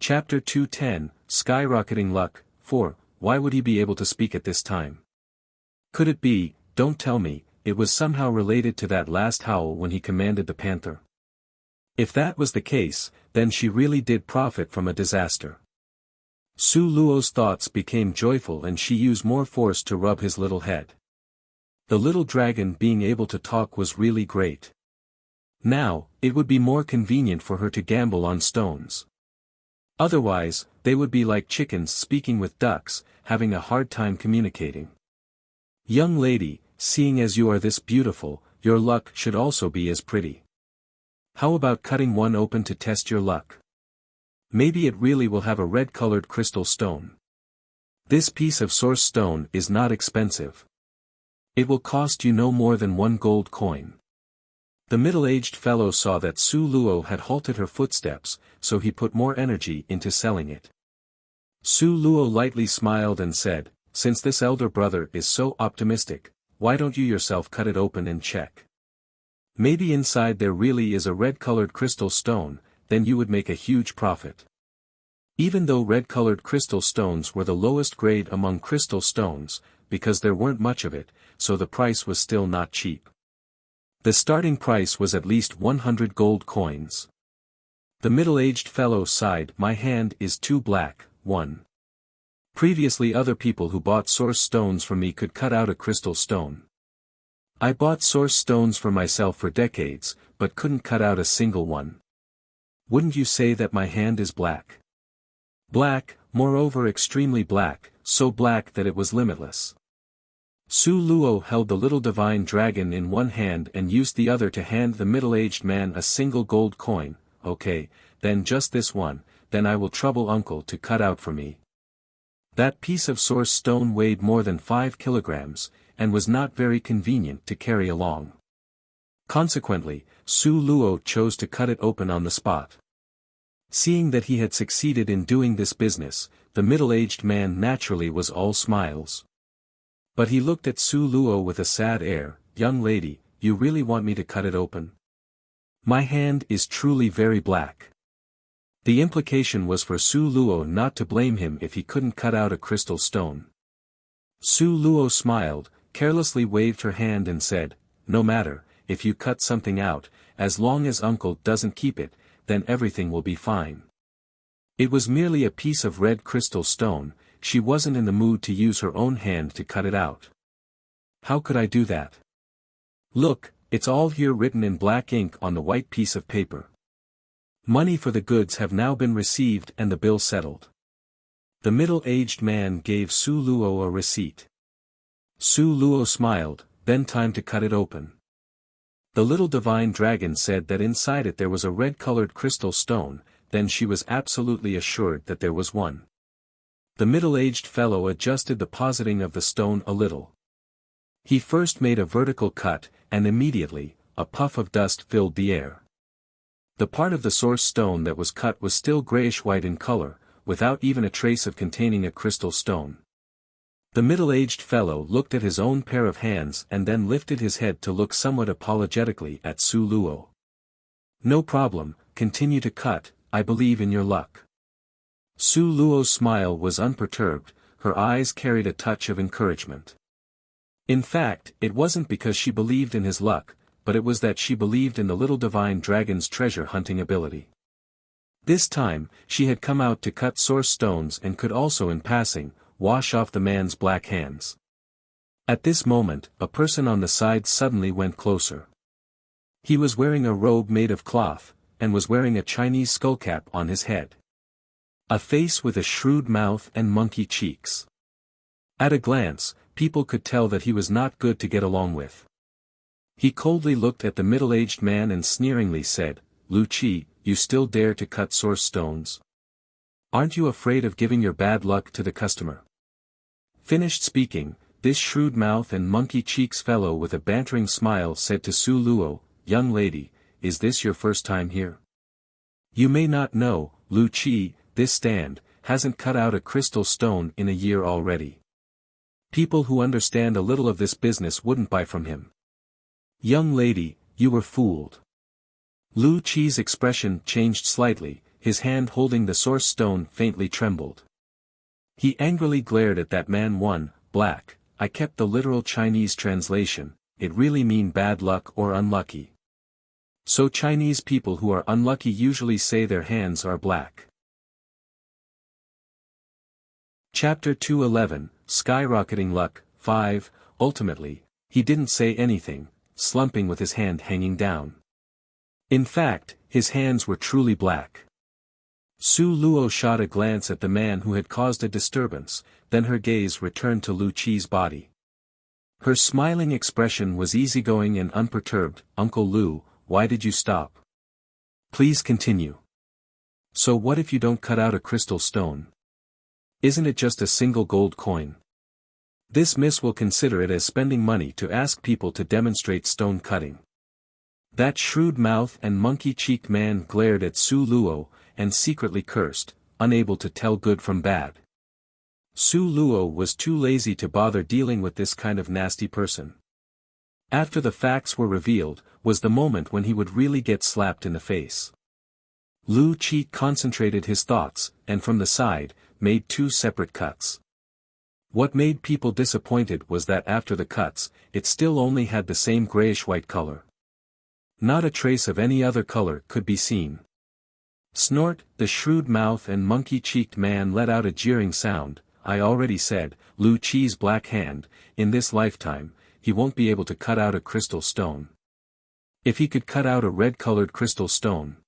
Chapter 210, Skyrocketing Luck. 4. Why would he be able to speak at this time? Could it be, don't tell me, it was somehow related to that last howl when he commanded the panther? If that was the case, then she really did profit from a disaster. Su Luo's thoughts became joyful and she used more force to rub his little head. The little dragon being able to talk was really great. Now, it would be more convenient for her to gamble on stones. Otherwise, they would be like chickens speaking with ducks, having a hard time communicating. Young lady, seeing as you are this beautiful, your luck should also be as pretty. How about cutting one open to test your luck? Maybe it really will have a red-colored crystal stone. This piece of source stone is not expensive. It will cost you no more than 1 gold coin. The middle-aged fellow saw that Su Luo had halted her footsteps, so he put more energy into selling it. Su Luo lightly smiled and said, "Since this elder brother is so optimistic, why don't you yourself cut it open and check? Maybe inside there really is a red-colored crystal stone, then you would make a huge profit." Even though red-colored crystal stones were the lowest grade among crystal stones, because there weren't much of it, so the price was still not cheap. The starting price was at least 100 gold coins. The middle-aged fellow sighed, "My hand is too black." 1. Previously other people who bought source stones from me could cut out a crystal stone. I bought source stones for myself for decades, but couldn't cut out a single one. Wouldn't you say that my hand is black? Black, moreover extremely black, so black that it was limitless. Su Luo held the little divine dragon in one hand and used the other to hand the middle-aged man a single gold coin. "Okay, then just this one, then I will trouble uncle to cut out for me." That piece of source stone weighed more than 5 kilograms, and was not very convenient to carry along. Consequently, Su Luo chose to cut it open on the spot. Seeing that he had succeeded in doing this business, the middle-aged man naturally was all smiles. But he looked at Su Luo with a sad air. "Young lady, you really want me to cut it open? My hand is truly very black." The implication was for Su Luo not to blame him if he couldn't cut out a crystal stone. Su Luo smiled, carelessly waved her hand and said, "No matter, if you cut something out, as long as uncle doesn't keep it, then everything will be fine." It was merely a piece of red crystal stone. She wasn't in the mood to use her own hand to cut it out. "How could I do that? Look, it's all here written in black ink on the white piece of paper. Money for the goods have now been received and the bill settled." The middle-aged man gave Su Luo a receipt. Su Luo smiled, "Then time to cut it open." The little divine dragon said that inside it there was a red-colored crystal stone, then she was absolutely assured that there was one. The middle-aged fellow adjusted the positing of the stone a little. He first made a vertical cut, and immediately, a puff of dust filled the air. The part of the source stone that was cut was still grayish-white in color, without even a trace of containing a crystal stone. The middle-aged fellow looked at his own pair of hands and then lifted his head to look somewhat apologetically at Su Luo. "No problem, continue to cut, I believe in your luck." Su Luo's smile was unperturbed, her eyes carried a touch of encouragement. In fact, it wasn't because she believed in his luck, but it was that she believed in the little divine dragon's treasure-hunting ability. This time, she had come out to cut source stones and could also in passing, wash off the man's black hands. At this moment, a person on the side suddenly went closer. He was wearing a robe made of cloth, and was wearing a Chinese skullcap on his head. A face with a shrewd mouth and monkey cheeks. At a glance, people could tell that he was not good to get along with. He coldly looked at the middle-aged man and sneeringly said, "Lu Qi, you still dare to cut source stones? Aren't you afraid of giving your bad luck to the customer?" Finished speaking, this shrewd mouth and monkey cheeks fellow with a bantering smile said to Su Luo, "Young lady, is this your first time here? You may not know, Lu Qi, this stand, hasn't cut out a crystal stone in a year already. People who understand a little of this business wouldn't buy from him." "Young lady, you were fooled." Lu Qi's expression changed slightly, his hand holding the source stone faintly trembled. He angrily glared at that man. Black, I kept the literal Chinese translation, it really mean bad luck or unlucky. So Chinese people who are unlucky usually say their hands are black. Chapter 211, Skyrocketing Luck, 5, Ultimately, he didn't say anything, slumping with his hand hanging down. In fact, his hands were truly black. Su Luo shot a glance at the man who had caused a disturbance, then her gaze returned to Lu Qi's body. Her smiling expression was easygoing and unperturbed. Uncle Lu, why did you stop? Please continue. So what if you don't cut out a crystal stone? Isn't it just a single gold coin? This miss will consider it as spending money to ask people to demonstrate stone cutting. That shrewd mouth and monkey-cheeked man glared at Su Luo, and secretly cursed, unable to tell good from bad. Su Luo was too lazy to bother dealing with this kind of nasty person. After the facts were revealed, was the moment when he would really get slapped in the face. Lu Qi concentrated his thoughts, and from the side, made 2 separate cuts. What made people disappointed was that after the cuts, it still only had the same grayish-white color. Not a trace of any other color could be seen. Snort, the shrewd mouth and monkey-cheeked man let out a jeering sound. I already said, Lu Qi's black hand, in this lifetime, he won't be able to cut out a crystal stone. If he could cut out a red-colored crystal stone.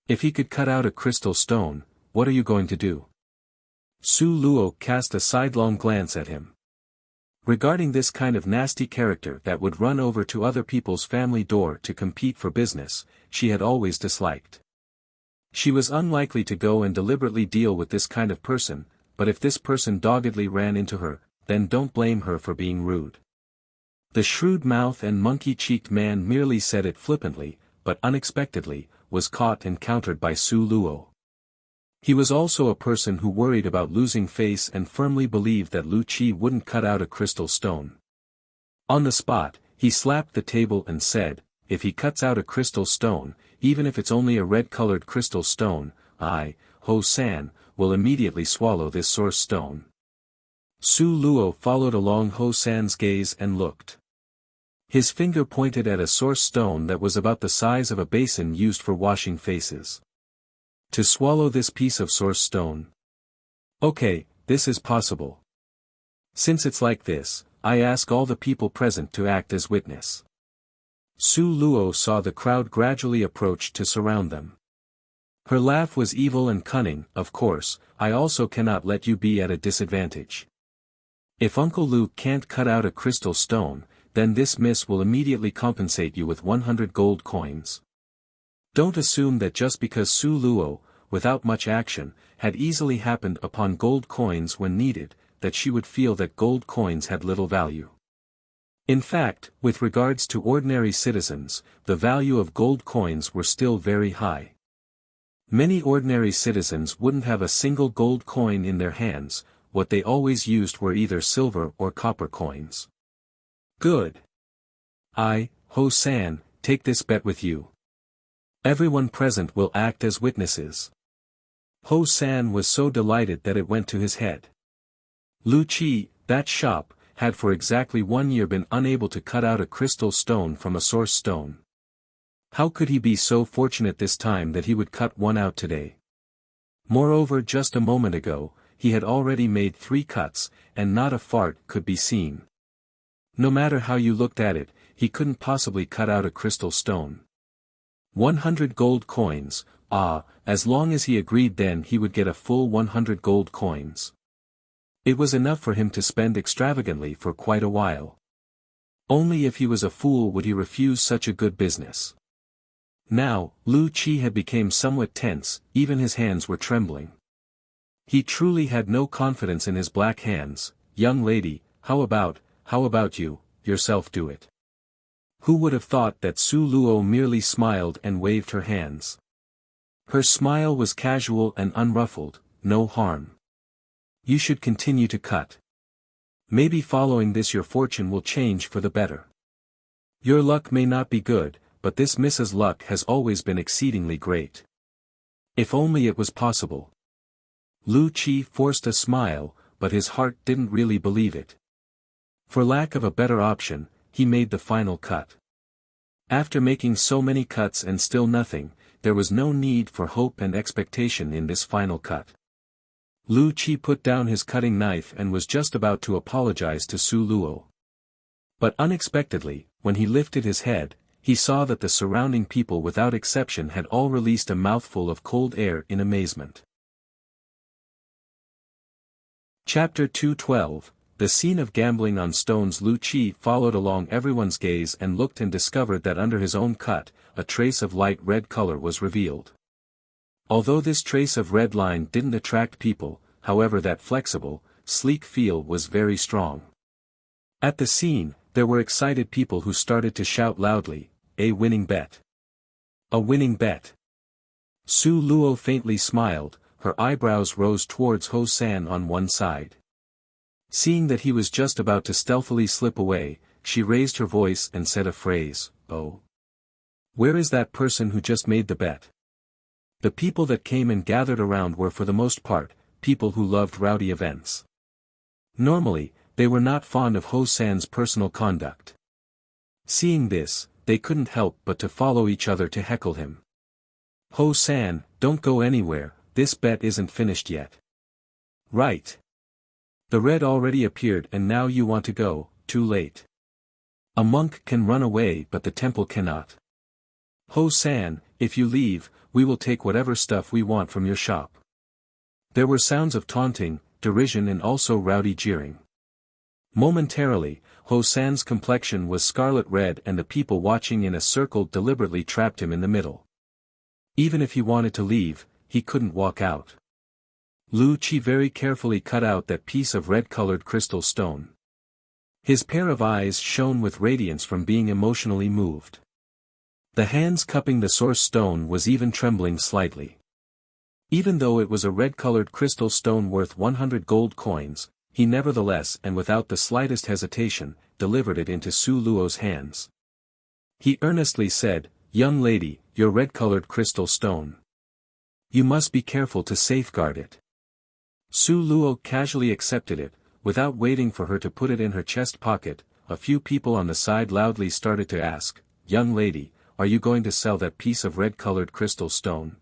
If he could cut out a crystal stone, what are you going to do? Su Luo cast a sidelong glance at him. Regarding this kind of nasty character that would run over to other people's family door to compete for business, she had always disliked. She was unlikely to go and deliberately deal with this kind of person, but if this person doggedly ran into her, then don't blame her for being rude. The shrewd mouth and monkey-cheeked man merely said it flippantly, but unexpectedly, was caught and countered by Su Luo. He was also a person who worried about losing face and firmly believed that Lu Qi wouldn't cut out a crystal stone. On the spot, he slapped the table and said, if he cuts out a crystal stone, even if it's only a red-colored crystal stone, I, Ho-san, will immediately swallow this source stone. Su Luo followed along Ho-san's gaze and looked. His finger pointed at a source stone that was about the size of a basin used for washing faces. To swallow this piece of source stone. Okay, this is possible. Since it's like this, I ask all the people present to act as witness. Su Luo saw the crowd gradually approach to surround them. Her laugh was evil and cunning. Of course, I also cannot let you be at a disadvantage. If Uncle Lu can't cut out a crystal stone, then this miss will immediately compensate you with 100 gold coins. Don't assume that just because Su Luo, without much action, had easily happened upon gold coins when needed, that she would feel that gold coins had little value. In fact, with regards to ordinary citizens, the value of gold coins were still very high. Many ordinary citizens wouldn't have a single gold coin in their hands, what they always used were either silver or copper coins. Good. I, Ho-san, take this bet with you. Everyone present will act as witnesses. Ho-san was so delighted that it went to his head. Lu Qi, that shop, had for exactly 1 year been unable to cut out a crystal stone from a source stone. How could he be so fortunate this time that he would cut one out today? Moreover, just a moment ago, he had already made 3 cuts, and not a fart could be seen. No matter how you looked at it, he couldn't possibly cut out a crystal stone. 100 gold coins, as long as he agreed then he would get a full 100 gold coins. It was enough for him to spend extravagantly for quite a while. Only if he was a fool would he refuse such a good business. Now, Lu Qi had become somewhat tense, even his hands were trembling. He truly had no confidence in his black hands. Young lady, how about you, yourself do it. Who would have thought that Su Luo merely smiled and waved her hands? Her smile was casual and unruffled, no harm. You should continue to cut. Maybe following this your fortune will change for the better. Your luck may not be good, but this Mrs. Luck has always been exceedingly great. If only it was possible. Lu Qi forced a smile, but his heart didn't really believe it. For lack of a better option, he made the final cut. After making so many cuts and still nothing, there was no need for hope and expectation in this final cut. Lu Qi put down his cutting knife and was just about to apologize to Su Luo. But unexpectedly, when he lifted his head, he saw that the surrounding people without exception had all released a mouthful of cold air in amazement. Chapter 212, The Scene of Gambling on Stones. Lu Qi followed along everyone's gaze and looked and discovered that under his own cut, a trace of light red color was revealed. Although this trace of red line didn't attract people, however that flexible, sleek feel was very strong. At the scene, there were excited people who started to shout loudly, "A winning bet! A winning bet!" Su Luo faintly smiled, her eyebrows rose towards Ho San on one side. Seeing that he was just about to stealthily slip away, she raised her voice and said a phrase, "Oh. Where is that person who just made the bet?" The people that came and gathered around were for the most part, people who loved rowdy events. Normally, they were not fond of Ho San's personal conduct. Seeing this, they couldn't help but to follow each other to heckle him. "Ho San, don't go anywhere, this bet isn't finished yet." "Right. The red already appeared and now you want to go, too late. A monk can run away but the temple cannot. Ho San, if you leave, we will take whatever stuff we want from your shop." There were sounds of taunting, derision and also rowdy jeering. Momentarily, Ho San's complexion was scarlet red and the people watching in a circle deliberately trapped him in the middle. Even if he wanted to leave, he couldn't walk out. Lu Qi very carefully cut out that piece of red-colored crystal stone. His pair of eyes shone with radiance from being emotionally moved. The hands cupping the source stone was even trembling slightly. Even though it was a red-colored crystal stone worth 100 gold coins, he nevertheless and without the slightest hesitation, delivered it into Su Luo's hands. He earnestly said, "Young lady, your red-colored crystal stone. You must be careful to safeguard it." Su Luo casually accepted it, without waiting for her to put it in her chest pocket. A few people on the side loudly started to ask, "Young lady, are you going to sell that piece of red-colored crystal stone?"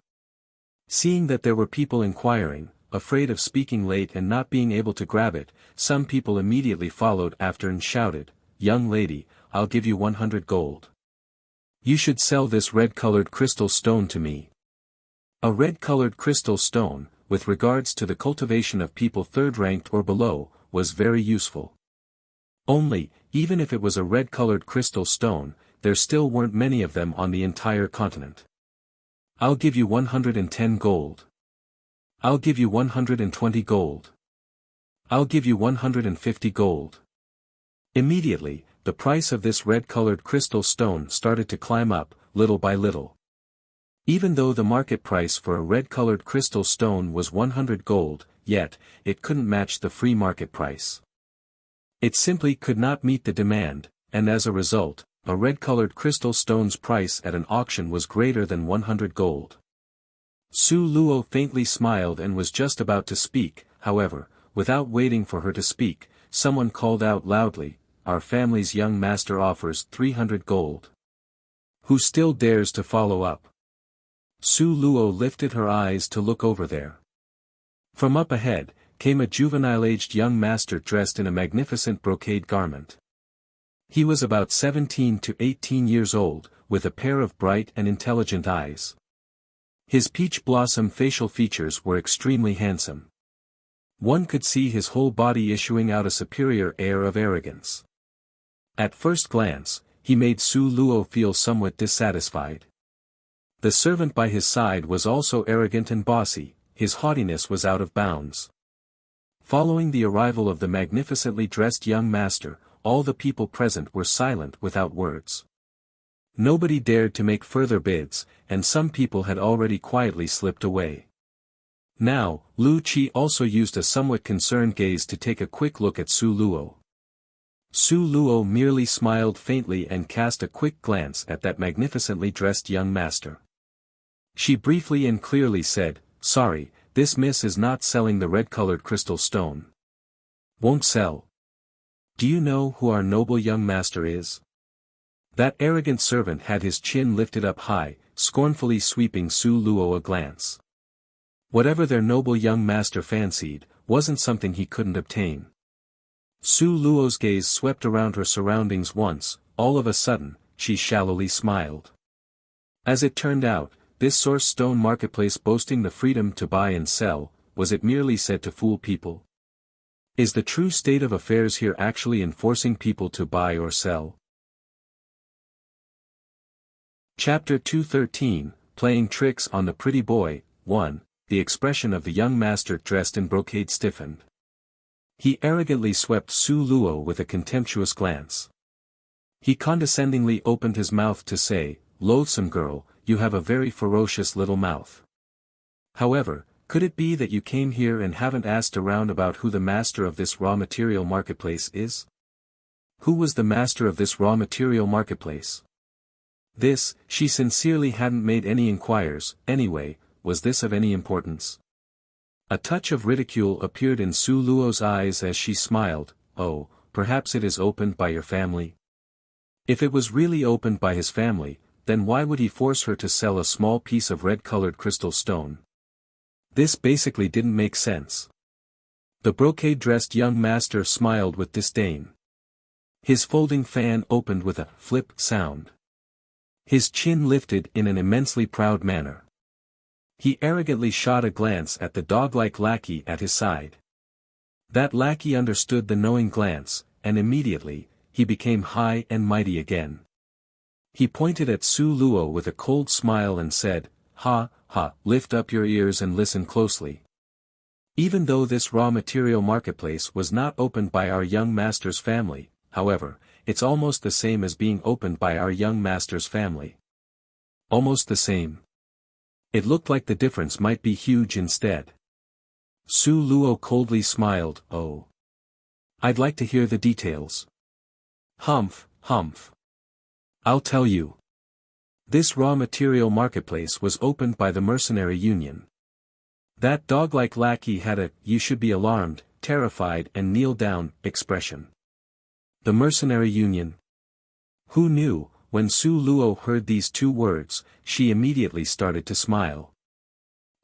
Seeing that there were people inquiring, afraid of speaking late and not being able to grab it, some people immediately followed after and shouted, "Young lady, I'll give you 100 gold. You should sell this red-colored crystal stone to me." A red-colored crystal stone, with regards to the cultivation of people third-ranked or below, was very useful. Only, even if it was a red-colored crystal stone, there still weren't many of them on the entire continent. "I'll give you 110 gold. I'll give you 120 gold. I'll give you 150 gold." Immediately, the price of this red-colored crystal stone started to climb up, little by little. Even though the market price for a red-colored crystal stone was 100 gold, yet, it couldn't match the free market price. It simply could not meet the demand, and as a result, a red-colored crystal stone's price at an auction was greater than 100 gold. Su Luo faintly smiled and was just about to speak, however, without waiting for her to speak, someone called out loudly, "Our family's young master offers 300 gold. Who still dares to follow up?" Su Luo lifted her eyes to look over there. From up ahead, came a juvenile-aged young master dressed in a magnificent brocade garment. He was about 17 to 18 years old, with a pair of bright and intelligent eyes. His peach blossom facial features were extremely handsome. One could see his whole body issuing out a superior air of arrogance. At first glance, he made Su Luo feel somewhat dissatisfied. The servant by his side was also arrogant and bossy, his haughtiness was out of bounds. Following the arrival of the magnificently dressed young master, all the people present were silent without words. Nobody dared to make further bids, and some people had already quietly slipped away. Now, Lu Qi also used a somewhat concerned gaze to take a quick look at Su Luo. Su Luo merely smiled faintly and cast a quick glance at that magnificently dressed young master. She briefly and clearly said, "Sorry, this miss is not selling the red-colored crystal stone." "Won't sell? Do you know who our noble young master is?" That arrogant servant had his chin lifted up high, scornfully sweeping Su Luo a glance. Whatever their noble young master fancied, wasn't something he couldn't obtain. Su Luo's gaze swept around her surroundings once, all of a sudden, she shallowly smiled. As it turned out, this source stone marketplace boasting the freedom to buy and sell, was it merely said to fool people? Is the true state of affairs here actually enforcing people to buy or sell? Chapter 213, Playing Tricks on the Pretty Boy. 1. The expression of the young master dressed in brocade stiffened. He arrogantly swept Su Luo with a contemptuous glance. He condescendingly opened his mouth to say, "Loathsome girl, you have a very ferocious little mouth. However, could it be that you came here and haven't asked around about who the master of this raw material marketplace is? Who was the master of this raw material marketplace?" This, she sincerely hadn't made any inquiries. Anyway, was this of any importance? A touch of ridicule appeared in Su Luo's eyes as she smiled. "Oh, perhaps it is opened by your family?" If it was really opened by his family, then why would he force her to sell a small piece of red-colored crystal stone? This basically didn't make sense. The brocade-dressed young master smiled with disdain. His folding fan opened with a flip sound. His chin lifted in an immensely proud manner. He arrogantly shot a glance at the dog-like lackey at his side. That lackey understood the knowing glance, and immediately, he became high and mighty again. He pointed at Su Luo with a cold smile and said, "Ha, ha, lift up your ears and listen closely. Even though this raw material marketplace was not opened by our young master's family, however, it's almost the same as being opened by our young master's family." Almost the same. It looked like the difference might be huge instead. Su Luo coldly smiled. "Oh. I'd like to hear the details." "Humph, humph. I'll tell you. This raw material marketplace was opened by the mercenary union. That dog-like lackey had a, you should be alarmed, terrified and kneel down, expression. The mercenary union? Who knew? When Su Luo heard these two words, she immediately started to smile.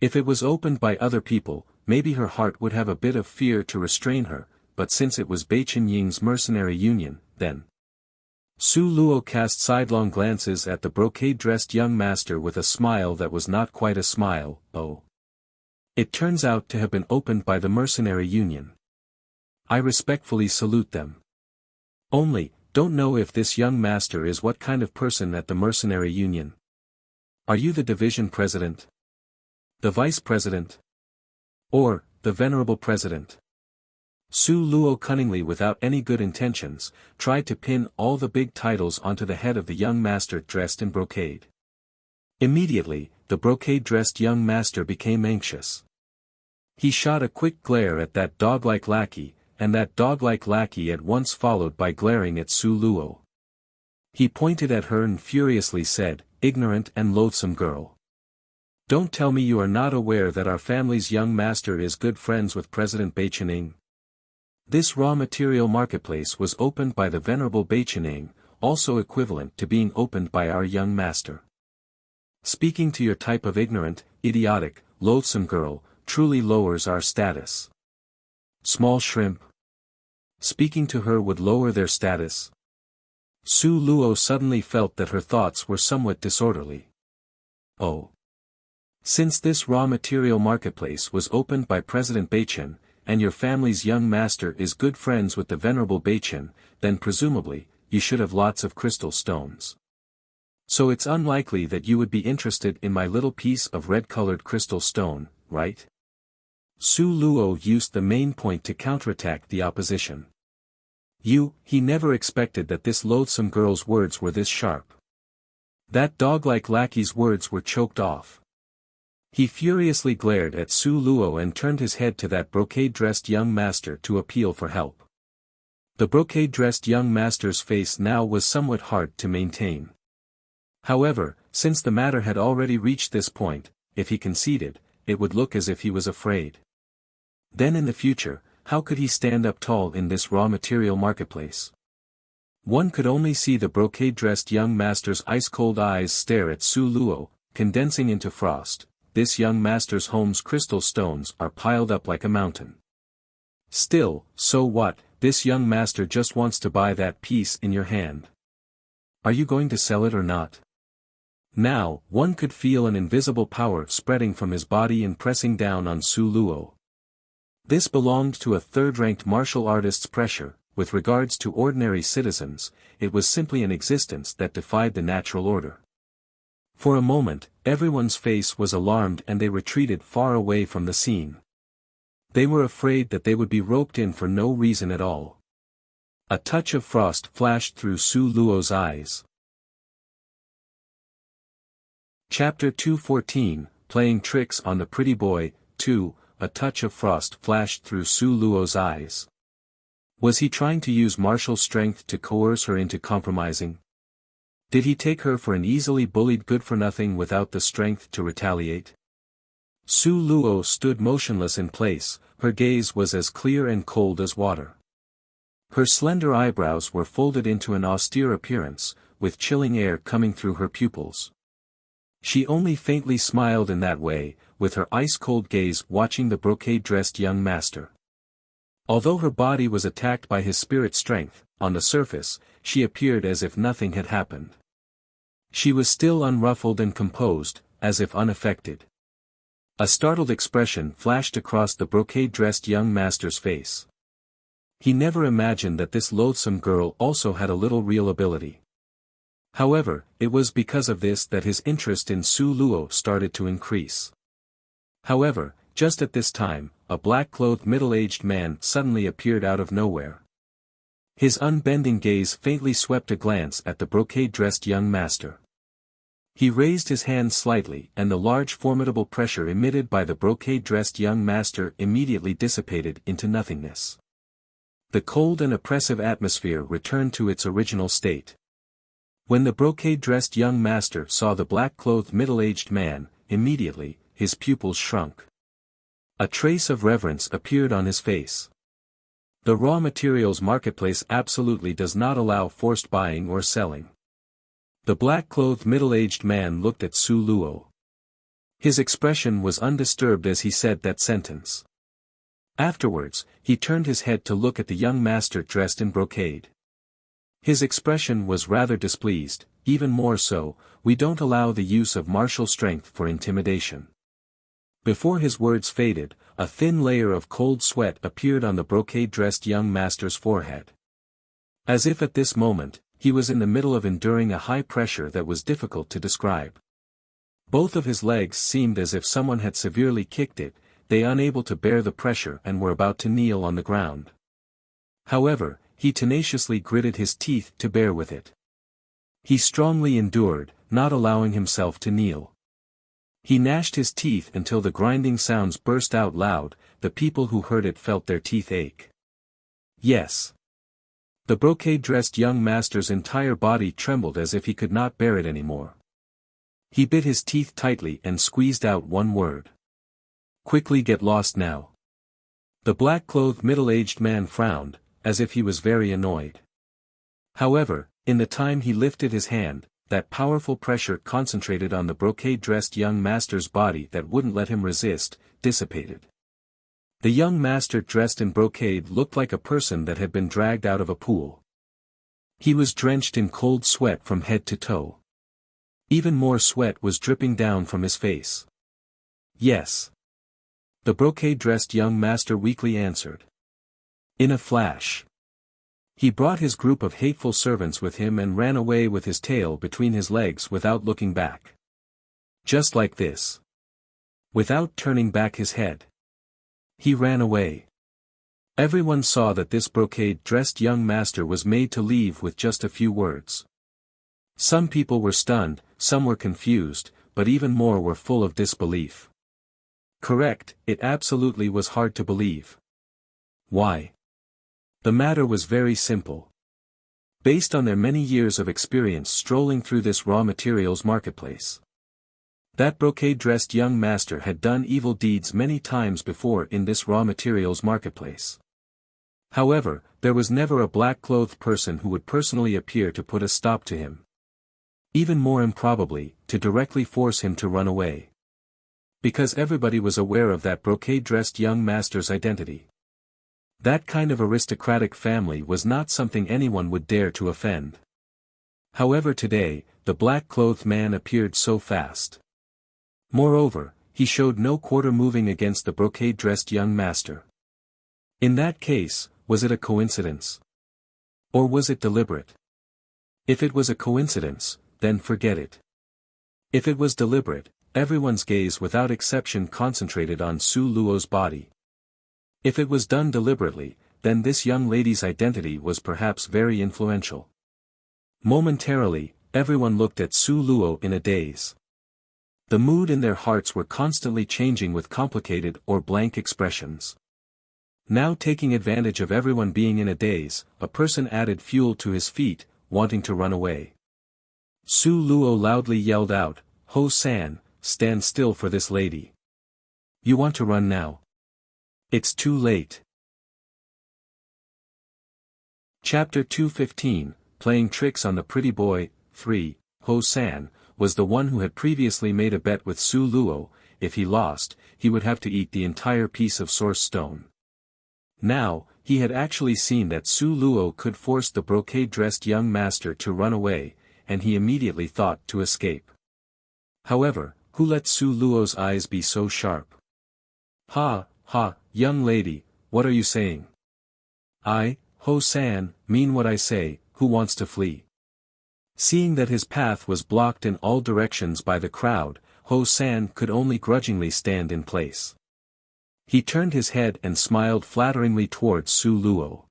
If it was opened by other people, maybe her heart would have a bit of fear to restrain her, but since it was Beichen Ying's mercenary union, then. Su Luo cast sidelong glances at the brocade-dressed young master with a smile that was not quite a smile. "Oh. It turns out to have been opened by the mercenary union. I respectfully salute them. Only, don't know if this young master is what kind of person at the mercenary union. Are you the division president? The vice president? Or, the venerable president?" Su Luo cunningly, without any good intentions, tried to pin all the big titles onto the head of the young master dressed in brocade. Immediately, the brocade-dressed young master became anxious. He shot a quick glare at that dog-like lackey, and that dog-like lackey at once followed by glaring at Su Luo. He pointed at her and furiously said, "Ignorant and loathsome girl. Don't tell me you are not aware that our family's young master is good friends with President Beichen Ying. This raw material marketplace was opened by the venerable Beichen Ying, also equivalent to being opened by our young master. Speaking to your type of ignorant, idiotic, loathsome girl, truly lowers our status. Small shrimp. Speaking to her would lower their status." Su Luo suddenly felt that her thoughts were somewhat disorderly. "Oh. Since this raw material marketplace was opened by President Beichen, and your family's young master is good friends with the venerable Beichen, then presumably, you should have lots of crystal stones. So it's unlikely that you would be interested in my little piece of red-colored crystal stone, right?" Su Luo used the main point to counterattack the opposition. He never expected that this loathsome girl's words were this sharp. That dog-like lackey's words were choked off. He furiously glared at Su Luo and turned his head to that brocade-dressed young master to appeal for help. The brocade-dressed young master's face now was somewhat hard to maintain. However, since the matter had already reached this point, if he conceded, it would look as if he was afraid. Then in the future, how could he stand up tall in this raw material marketplace? One could only see the brocade-dressed young master's ice-cold eyes stare at Su Luo, condensing into frost. This young master's home's crystal stones are piled up like a mountain. Still, so what, this young master just wants to buy that piece in your hand. Are you going to sell it or not? Now, one could feel an invisible power spreading from his body and pressing down on Su Luo. This belonged to a third-ranked martial artist's pressure. With regards to ordinary citizens, it was simply an existence that defied the natural order. For a moment, everyone's face was alarmed and they retreated far away from the scene. They were afraid that they would be roped in for no reason at all. A touch of frost flashed through Su Luo's eyes. Chapter 214, Playing Tricks on the Pretty Boy. 2. A touch of frost flashed through Su Luo's eyes. Was he trying to use martial strength to coerce her into compromising? Did he take her for an easily bullied good-for-nothing without the strength to retaliate? Su Luo stood motionless in place, her gaze was as clear and cold as water. Her slender eyebrows were folded into an austere appearance, with chilling air coming through her pupils. She only faintly smiled in that way, with her ice-cold gaze watching the brocade-dressed young master. Although her body was attacked by his spirit strength, on the surface, she appeared as if nothing had happened. She was still unruffled and composed, as if unaffected. A startled expression flashed across the brocade-dressed young master's face. He never imagined that this loathsome girl also had a little real ability. However, it was because of this that his interest in Su Luo started to increase. However, just at this time, a black-clothed middle-aged man suddenly appeared out of nowhere. His unbending gaze faintly swept a glance at the brocade-dressed young master. He raised his hand slightly and the large formidable pressure emitted by the brocade-dressed young master immediately dissipated into nothingness. The cold and oppressive atmosphere returned to its original state. When the brocade-dressed young master saw the black-clothed middle-aged man, immediately, his pupils shrunk. A trace of reverence appeared on his face. The raw materials marketplace absolutely does not allow forced buying or selling. The black-clothed middle-aged man looked at Su Luo. His expression was undisturbed as he said that sentence. Afterwards, he turned his head to look at the young master dressed in brocade. His expression was rather displeased, even more so, we don't allow the use of martial strength for intimidation. Before his words faded, a thin layer of cold sweat appeared on the brocade-dressed young master's forehead. As if at this moment, he was in the middle of enduring a high pressure that was difficult to describe. Both of his legs seemed as if someone had severely kicked it, they unable to bear the pressure and were about to kneel on the ground. However, he tenaciously gritted his teeth to bear with it. He strongly endured, not allowing himself to kneel. He gnashed his teeth until the grinding sounds burst out loud, the people who heard it felt their teeth ache. Yes. The brocade-dressed young master's entire body trembled as if he could not bear it anymore. He bit his teeth tightly and squeezed out one word. Quickly get lost now. The black-clothed middle-aged man frowned, as if he was very annoyed. However, in the time he lifted his hand, that powerful pressure concentrated on the brocade-dressed young master's body that wouldn't let him resist, dissipated. The young master dressed in brocade looked like a person that had been dragged out of a pool. He was drenched in cold sweat from head to toe. Even more sweat was dripping down from his face. Yes. The brocade-dressed young master weakly answered. In a flash. He brought his group of hateful servants with him and ran away with his tail between his legs without looking back. Just like this. Without turning back his head. He ran away. Everyone saw that this brocade-dressed young master was made to leave with just a few words. Some people were stunned, some were confused, but even more were full of disbelief. Correct, it absolutely was hard to believe. Why? The matter was very simple. Based on their many years of experience strolling through this raw materials marketplace. That brocade-dressed young master had done evil deeds many times before in this raw materials marketplace. However, there was never a black-clothed person who would personally appear to put a stop to him. Even more improbably, to directly force him to run away. Because everybody was aware of that brocade-dressed young master's identity. That kind of aristocratic family was not something anyone would dare to offend. However, today, the black-clothed man appeared so fast. Moreover, he showed no quarter moving against the brocade-dressed young master. In that case, was it a coincidence? Or was it deliberate? If it was a coincidence, then forget it. If it was deliberate, everyone's gaze without exception concentrated on Su Luo's body. If it was done deliberately, then this young lady's identity was perhaps very influential. Momentarily, everyone looked at Su Luo in a daze. The mood in their hearts were constantly changing with complicated or blank expressions. Now, taking advantage of everyone being in a daze, a person added fuel to his feet, wanting to run away. Su Luo loudly yelled out, "Ho-san, stand still for this lady. You want to run now? It's too late." Chapter 215, Playing Tricks on the Pretty Boy. 3. Ho-san was the one who had previously made a bet with Su Luo. If he lost, he would have to eat the entire piece of source stone. Now, he had actually seen that Su Luo could force the brocade-dressed young master to run away, and he immediately thought to escape. However, who let Su Luo's eyes be so sharp? "Ha, ha, young lady, what are you saying?" "I, Ho-san, mean what I say, who wants to flee?" Seeing that his path was blocked in all directions by the crowd, Ho-san could only grudgingly stand in place. He turned his head and smiled flatteringly towards Su Luo.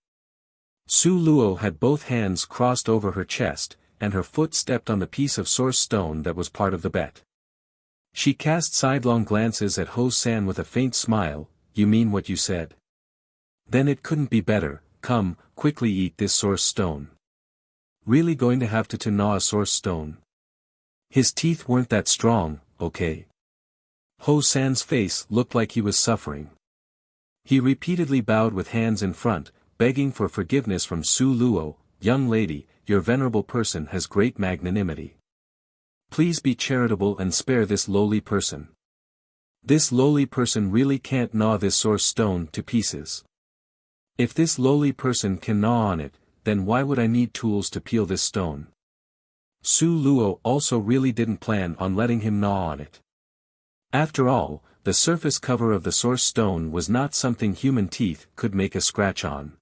Su Luo had both hands crossed over her chest, and her foot stepped on the piece of source stone that was part of the bet. She cast sidelong glances at Ho-san with a faint smile. "You mean what you said? Then it couldn't be better. Come, quickly eat this source stone." Really going to have to gnaw a source stone? His teeth weren't that strong, okay? Ho-san's face looked like he was suffering. He repeatedly bowed with hands in front, begging for forgiveness from Su Luo. "Young lady, your venerable person has great magnanimity. Please be charitable and spare this lowly person. This lowly person really can't gnaw this source stone to pieces. If this lowly person can gnaw on it, then why would I need tools to peel this stone?" Su Luo also really didn't plan on letting him gnaw on it. After all, the surface cover of the source stone was not something human teeth could make a scratch on.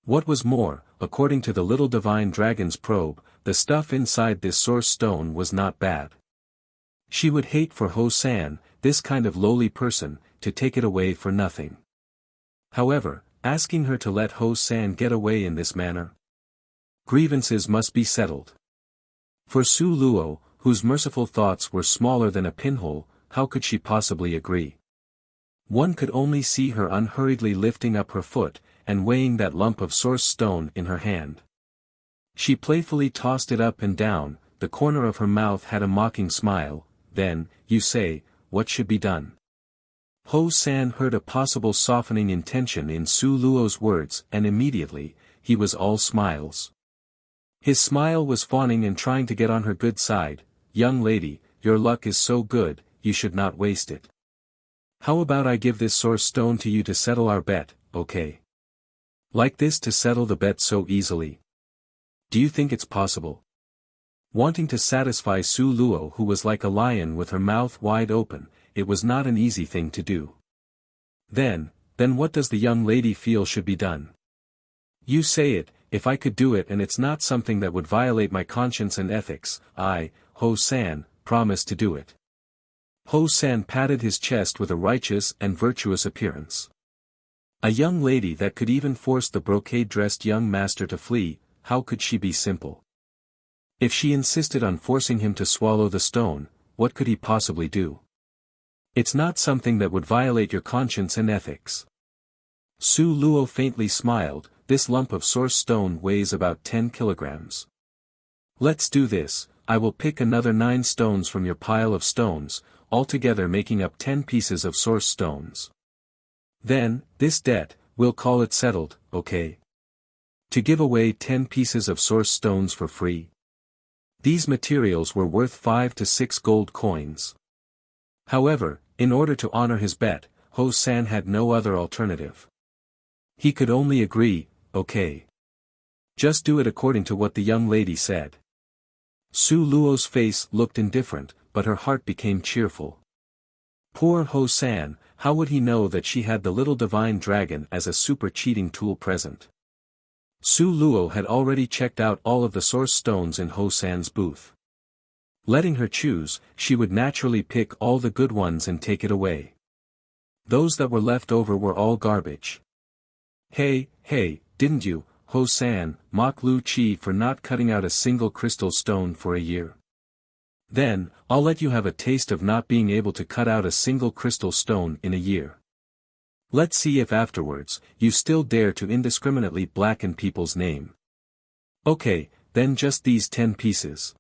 What was more, according to the little divine dragon's probe, the stuff inside this source stone was not bad. She would hate for Ho-san, this kind of lowly person, to take it away for nothing. However, asking her to let Ho-san get away in this manner? Grievances must be settled. For Su Luo, whose merciful thoughts were smaller than a pinhole, how could she possibly agree? One could only see her unhurriedly lifting up her foot, and weighing that lump of source stone in her hand. She playfully tossed it up and down, the corner of her mouth had a mocking smile. "Then, you say, what should be done?" Ho-san heard a possible softening intention in Su Luo's words, and immediately, he was all smiles. His smile was fawning and trying to get on her good side. "Young lady, your luck is so good, you should not waste it. How about I give this source stone to you to settle our bet, okay? Like this to settle the bet so easily? Do you think it's possible?" Wanting to satisfy Su Luo, who was like a lion with her mouth wide open, it was not an easy thing to do. Then what does the young lady feel should be done? "You say it, if I could do it and it's not something that would violate my conscience and ethics, I, Ho-san, promise to do it." Ho-san patted his chest with a righteous and virtuous appearance. A young lady that could even force the brocade-dressed young master to flee, how could she be simple? If she insisted on forcing him to swallow the stone, what could he possibly do? It's not something that would violate your conscience and ethics. Su Luo faintly smiled. "This lump of source stone weighs about 10 kilograms. Let's do this. I will pick another 9 stones from your pile of stones, altogether making up 10 pieces of source stones. Then, this debt, we'll call it settled, okay? To give away 10 pieces of source stones for free. These materials were worth 5 to 6 gold coins. However, in order to honor his bet, Ho-san had no other alternative. He could only agree, okay. Just do it according to what the young lady said. Su Luo's face looked indifferent, but her heart became cheerful. Poor Ho-san, how would he know that she had the little divine dragon as a super cheating tool present? Su Luo had already checked out all of the source stones in Ho-san's booth. Letting her choose, she would naturally pick all the good ones and take it away. Those that were left over were all garbage. Hey, didn't you, Ho-san, mock Lu Chi for not cutting out a single crystal stone for a year? Then, I'll let you have a taste of not being able to cut out a single crystal stone in a year. Let's see if afterwards, you still dare to indiscriminately blacken people's name. Okay, then just these 10 pieces.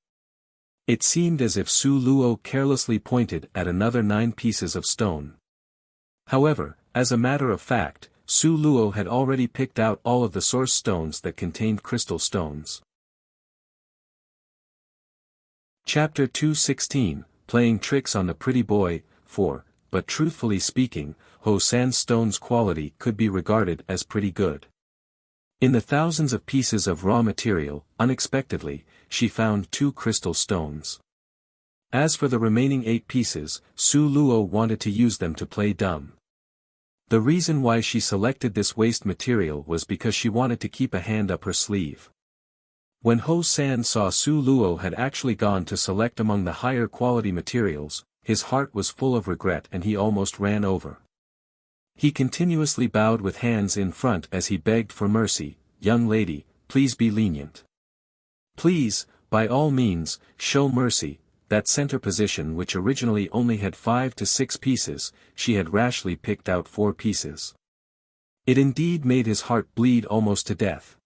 It seemed as if Su Luo carelessly pointed at another 9 pieces of stone. However, as a matter of fact, Su Luo had already picked out all of the source stones that contained crystal stones. Chapter 216, Playing Tricks on the Pretty Boy, 4, but truthfully speaking, Ho-san's stone's quality could be regarded as pretty good. In the thousands of pieces of raw material, unexpectedly, she found 2 crystal stones. As for the remaining 8 pieces, Su Luo wanted to use them to play dumb. The reason why she selected this waste material was because she wanted to keep a hand up her sleeve. When Ho-san saw Su Luo had actually gone to select among the higher quality materials, his heart was full of regret and he almost ran over. He continuously bowed with hands in front as he begged for mercy, "Young lady, please be lenient. Please, by all means, show mercy." That center position which originally only had 5 to 6 pieces, she had rashly picked out 4 pieces. It indeed made his heart bleed almost to death.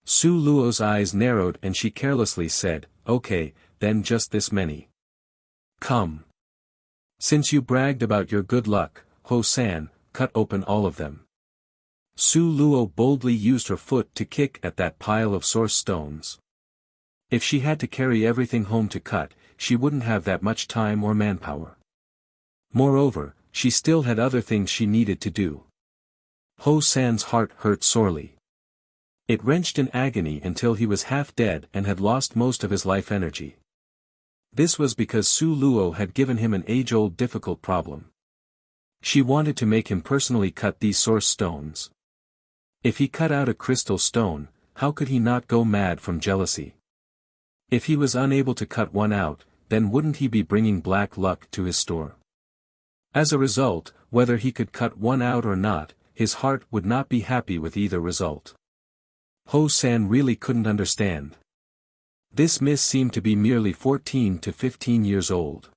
Su Luo's eyes narrowed and she carelessly said, "Okay, then just this many. Come. Since you bragged about your good luck, Ho-san, cut open all of them." Su Luo boldly used her foot to kick at that pile of source stones. If she had to carry everything home to cut, she wouldn't have that much time or manpower. Moreover, she still had other things she needed to do. Ho-san's heart hurt sorely. It wrenched in agony until he was half dead and had lost most of his life energy. This was because Su Luo had given him an age-old difficult problem. She wanted to make him personally cut these source stones. If he cut out a crystal stone, how could he not go mad from jealousy? If he was unable to cut one out, then wouldn't he be bringing black luck to his store? As a result, whether he could cut one out or not, his heart would not be happy with either result. Ho-san really couldn't understand. This miss seemed to be merely 14 to 15 years old.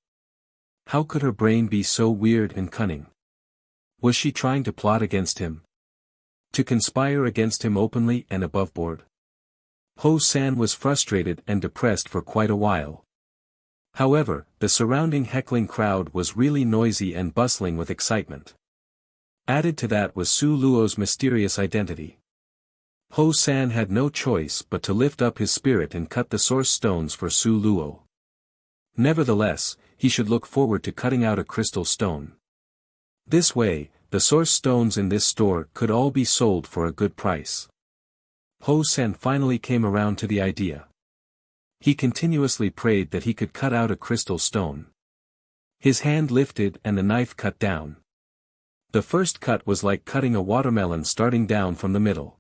How could her brain be so weird and cunning? Was she trying to plot against him? To conspire against him openly and above board? Ho-san was frustrated and depressed for quite a while. However, the surrounding heckling crowd was really noisy and bustling with excitement. Added to that was Su Luo's mysterious identity. Ho-san had no choice but to lift up his spirit and cut the source stones for Su Luo. Nevertheless, he should look forward to cutting out a crystal stone. This way, the source stones in this store could all be sold for a good price. Ho-san finally came around to the idea. He continuously prayed that he could cut out a crystal stone. His hand lifted and the knife cut down. The first cut was like cutting a watermelon starting down from the middle.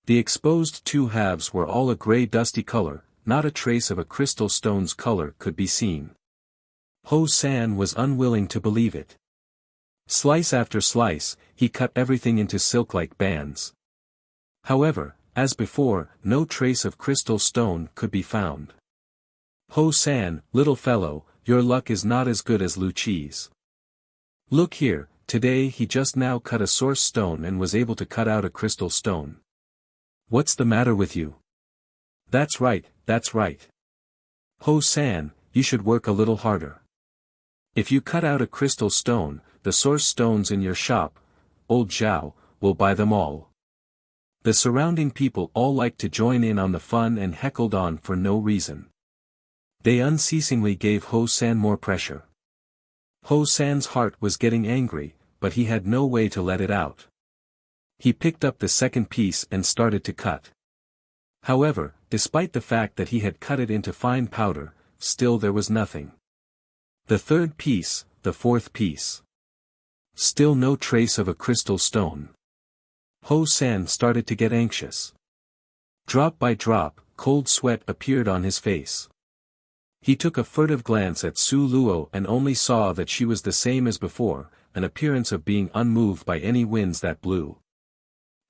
The exposed 2 halves were all a gray dusty color, not a trace of a crystal stone's color could be seen. Ho-san was unwilling to believe it. Slice after slice, he cut everything into silk-like bands. However, as before, no trace of crystal stone could be found. Ho-san, little fellow, your luck is not as good as Lu Chi's. Look here, today he just now cut a source stone and was able to cut out a crystal stone. What's the matter with you? That's right, that's right. Ho-san, you should work a little harder. If you cut out a crystal stone, the source stones in your shop, old Zhao, will buy them all. The surrounding people all liked to join in on the fun and heckled on for no reason. They unceasingly gave Ho-san more pressure. Ho-san's heart was getting angry, but he had no way to let it out. He picked up the second piece and started to cut. However, despite the fact that he had cut it into fine powder, still there was nothing. The third piece, the fourth piece. Still no trace of a crystal stone. Ho-san started to get anxious. Drop by drop, cold sweat appeared on his face. He took a furtive glance at Su Luo and only saw that she was the same as before, an appearance of being unmoved by any winds that blew.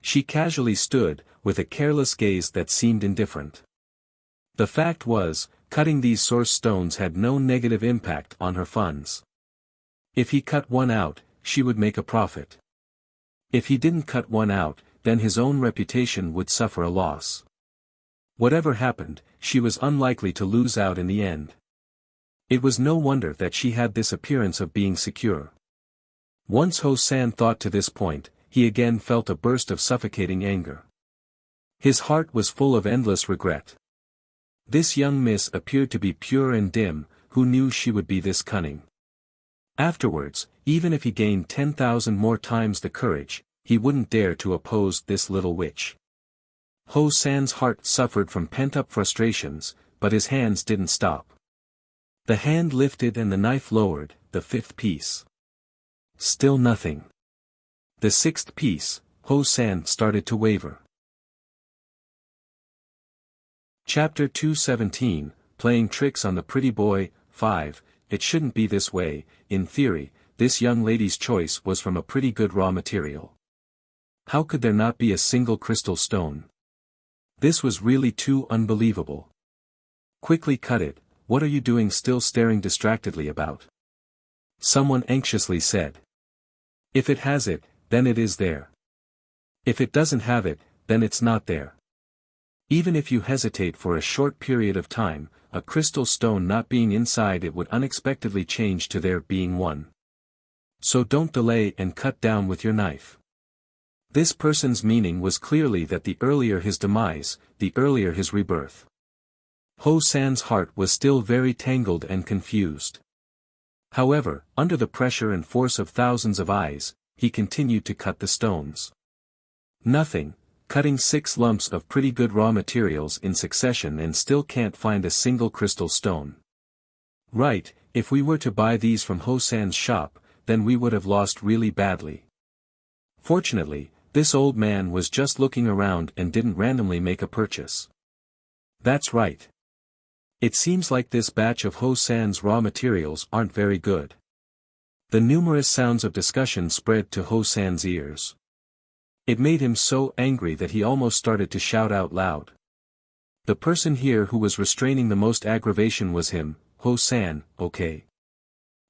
She casually stood, with a careless gaze that seemed indifferent. The fact was, cutting these source stones had no negative impact on her funds. If he cut one out, she would make a profit. If he didn't cut one out, then his own reputation would suffer a loss. Whatever happened, she was unlikely to lose out in the end. It was no wonder that she had this appearance of being secure. Once Ho-san thought to this point, he again felt a burst of suffocating anger. His heart was full of endless regret. This young miss appeared to be pure and dim, who knew she would be this cunning? Afterwards, even if he gained 10,000 more times the courage, he wouldn't dare to oppose this little witch. Ho-san's heart suffered from pent-up frustrations, but his hands didn't stop. The hand lifted and the knife lowered, the fifth piece. Still nothing. The sixth piece, Ho-san started to waver. Chapter 217, Playing Tricks on the Pretty Boy, 5. It shouldn't be this way. In theory, this young lady's choice was from a pretty good raw material. How could there not be a single crystal stone? This was really too unbelievable. Quickly cut it, what are you doing still staring distractedly about? Someone anxiously said. If it has it, then it is there. If it doesn't have it, then it's not there. Even if you hesitate for a short period of time, a crystal stone not being inside it would unexpectedly change to there being one. So don't delay and cut down with your knife. This person's meaning was clearly that the earlier his demise, the earlier his rebirth. Ho-san's heart was still very tangled and confused. However, under the pressure and force of thousands of eyes, he continued to cut the stones. Nothing, cutting 6 lumps of pretty good raw materials in succession and still can't find a single crystal stone. Right, if we were to buy these from Ho-san's shop, then we would have lost really badly. Fortunately, this old man was just looking around and didn't randomly make a purchase. That's right. It seems like this batch of Ho-san's raw materials aren't very good. The numerous sounds of discussion spread to Ho-san's ears. It made him so angry that he almost started to shout out loud. The person here who was restraining the most aggravation was him. Ho-san, okay.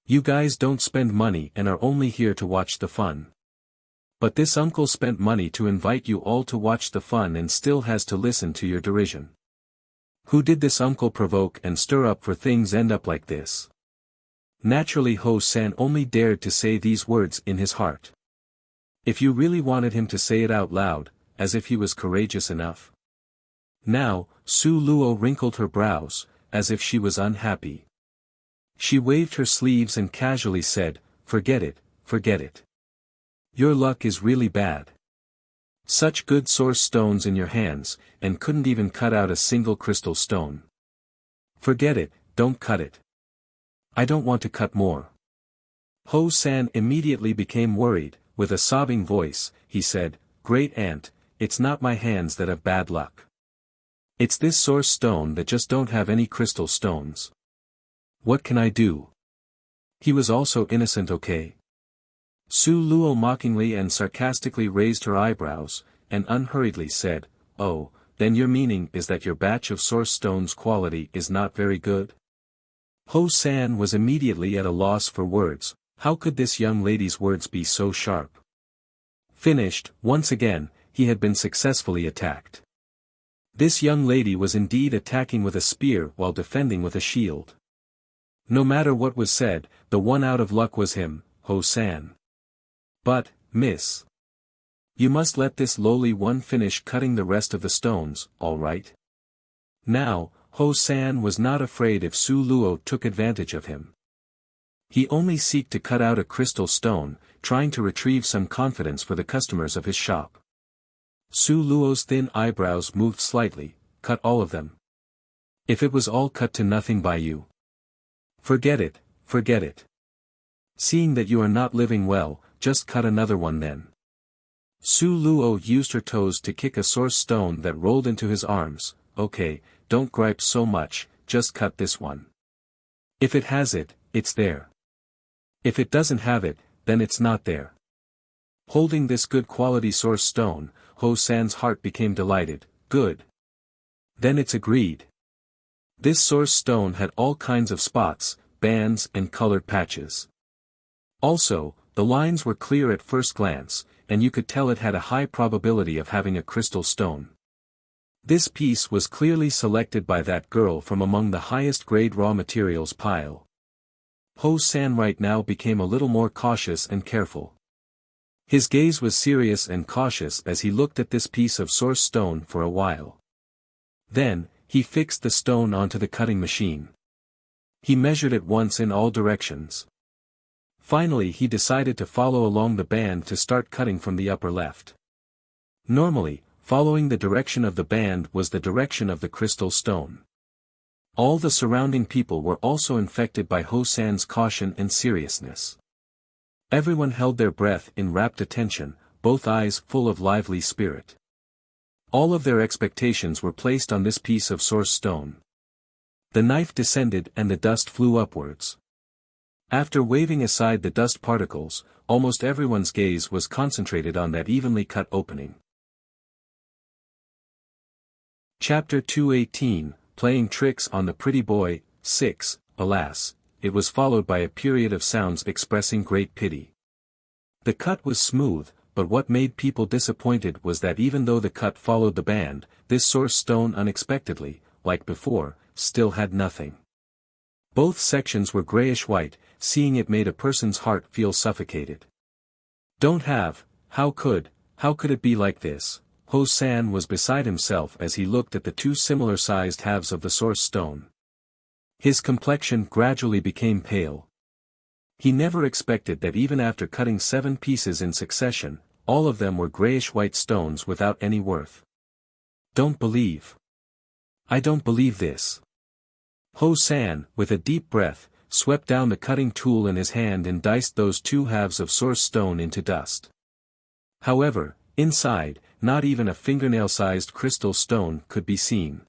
You guys don't spend money and are only here to watch the fun. But this uncle spent money to invite you all to watch the fun and still has to listen to your derision. Who did this uncle provoke and stir up for things end up like this? Naturally Ho-san only dared to say these words in his heart. If you really wanted him to say it out loud, as if he was courageous enough. Now, Su Luo wrinkled her brows, as if she was unhappy. She waved her sleeves and casually said, forget it, forget it. Your luck is really bad. Such good source stones in your hands, and couldn't even cut out a single crystal stone. Forget it, don't cut it. I don't want to cut more. Ho-san immediately became worried. With a sobbing voice, he said, Great Aunt, it's not my hands that have bad luck. It's this source stone that just don't have any crystal stones. What can I do? He was also innocent, okay? Su Luo mockingly and sarcastically raised her eyebrows, and unhurriedly said, Oh, then your meaning is that your batch of source stones quality is not very good? Ho-san was immediately at a loss for words. How could this young lady's words be so sharp? Finished, once again, he had been successfully attacked. This young lady was indeed attacking with a spear while defending with a shield. No matter what was said, the one out of luck was him, Ho-san. But, miss. You must let this lowly one finish cutting the rest of the stones, all right? Now, Ho-san was not afraid if Su Luo took advantage of him. He only seeked to cut out a crystal stone, trying to retrieve some confidence for the customers of his shop. Su Luo's thin eyebrows moved slightly. Cut all of them. If it was all cut to nothing by you. Forget it, forget it. Seeing that you are not living well, just cut another one then. Su Luo used her toes to kick a source stone that rolled into his arms. Okay, don't gripe so much, just cut this one. If it has it, it's there. If it doesn't have it, then it's not there. Holding this good quality source stone, Ho-san's heart became delighted. Good. Then it's agreed. This source stone had all kinds of spots, bands and colored patches. Also, the lines were clear at first glance, and you could tell it had a high probability of having a crystal stone. This piece was clearly selected by that girl from among the highest grade raw materials pile. Ho-san right now became a little more cautious and careful. His gaze was serious and cautious as he looked at this piece of source stone for a while. Then, he fixed the stone onto the cutting machine. He measured it once in all directions. Finally he decided to follow along the band to start cutting from the upper left. Normally, following the direction of the band was the direction of the crystal stone. All the surrounding people were also infected by Ho-san's caution and seriousness. Everyone held their breath in rapt attention, both eyes full of lively spirit. All of their expectations were placed on this piece of source stone. The knife descended and the dust flew upwards. After waving aside the dust particles, almost everyone's gaze was concentrated on that evenly cut opening. Chapter 218, Playing Tricks on the Pretty Boy. 6. Alas, it was followed by a period of sounds expressing great pity. The cut was smooth, but what made people disappointed was that even though the cut followed the band, this source stone unexpectedly, like before, still had nothing. Both sections were grayish-white, seeing it made a person's heart feel suffocated. How could it be like this? Ho-san was beside himself as he looked at the two similar-sized halves of the source stone. His complexion gradually became pale. He never expected that even after cutting 7 pieces in succession, all of them were grayish-white stones without any worth. I don't believe this. Ho-san, with a deep breath, swept down the cutting tool in his hand and diced those two halves of source stone into dust. However, inside, not even a fingernail-sized crystal stone could be seen.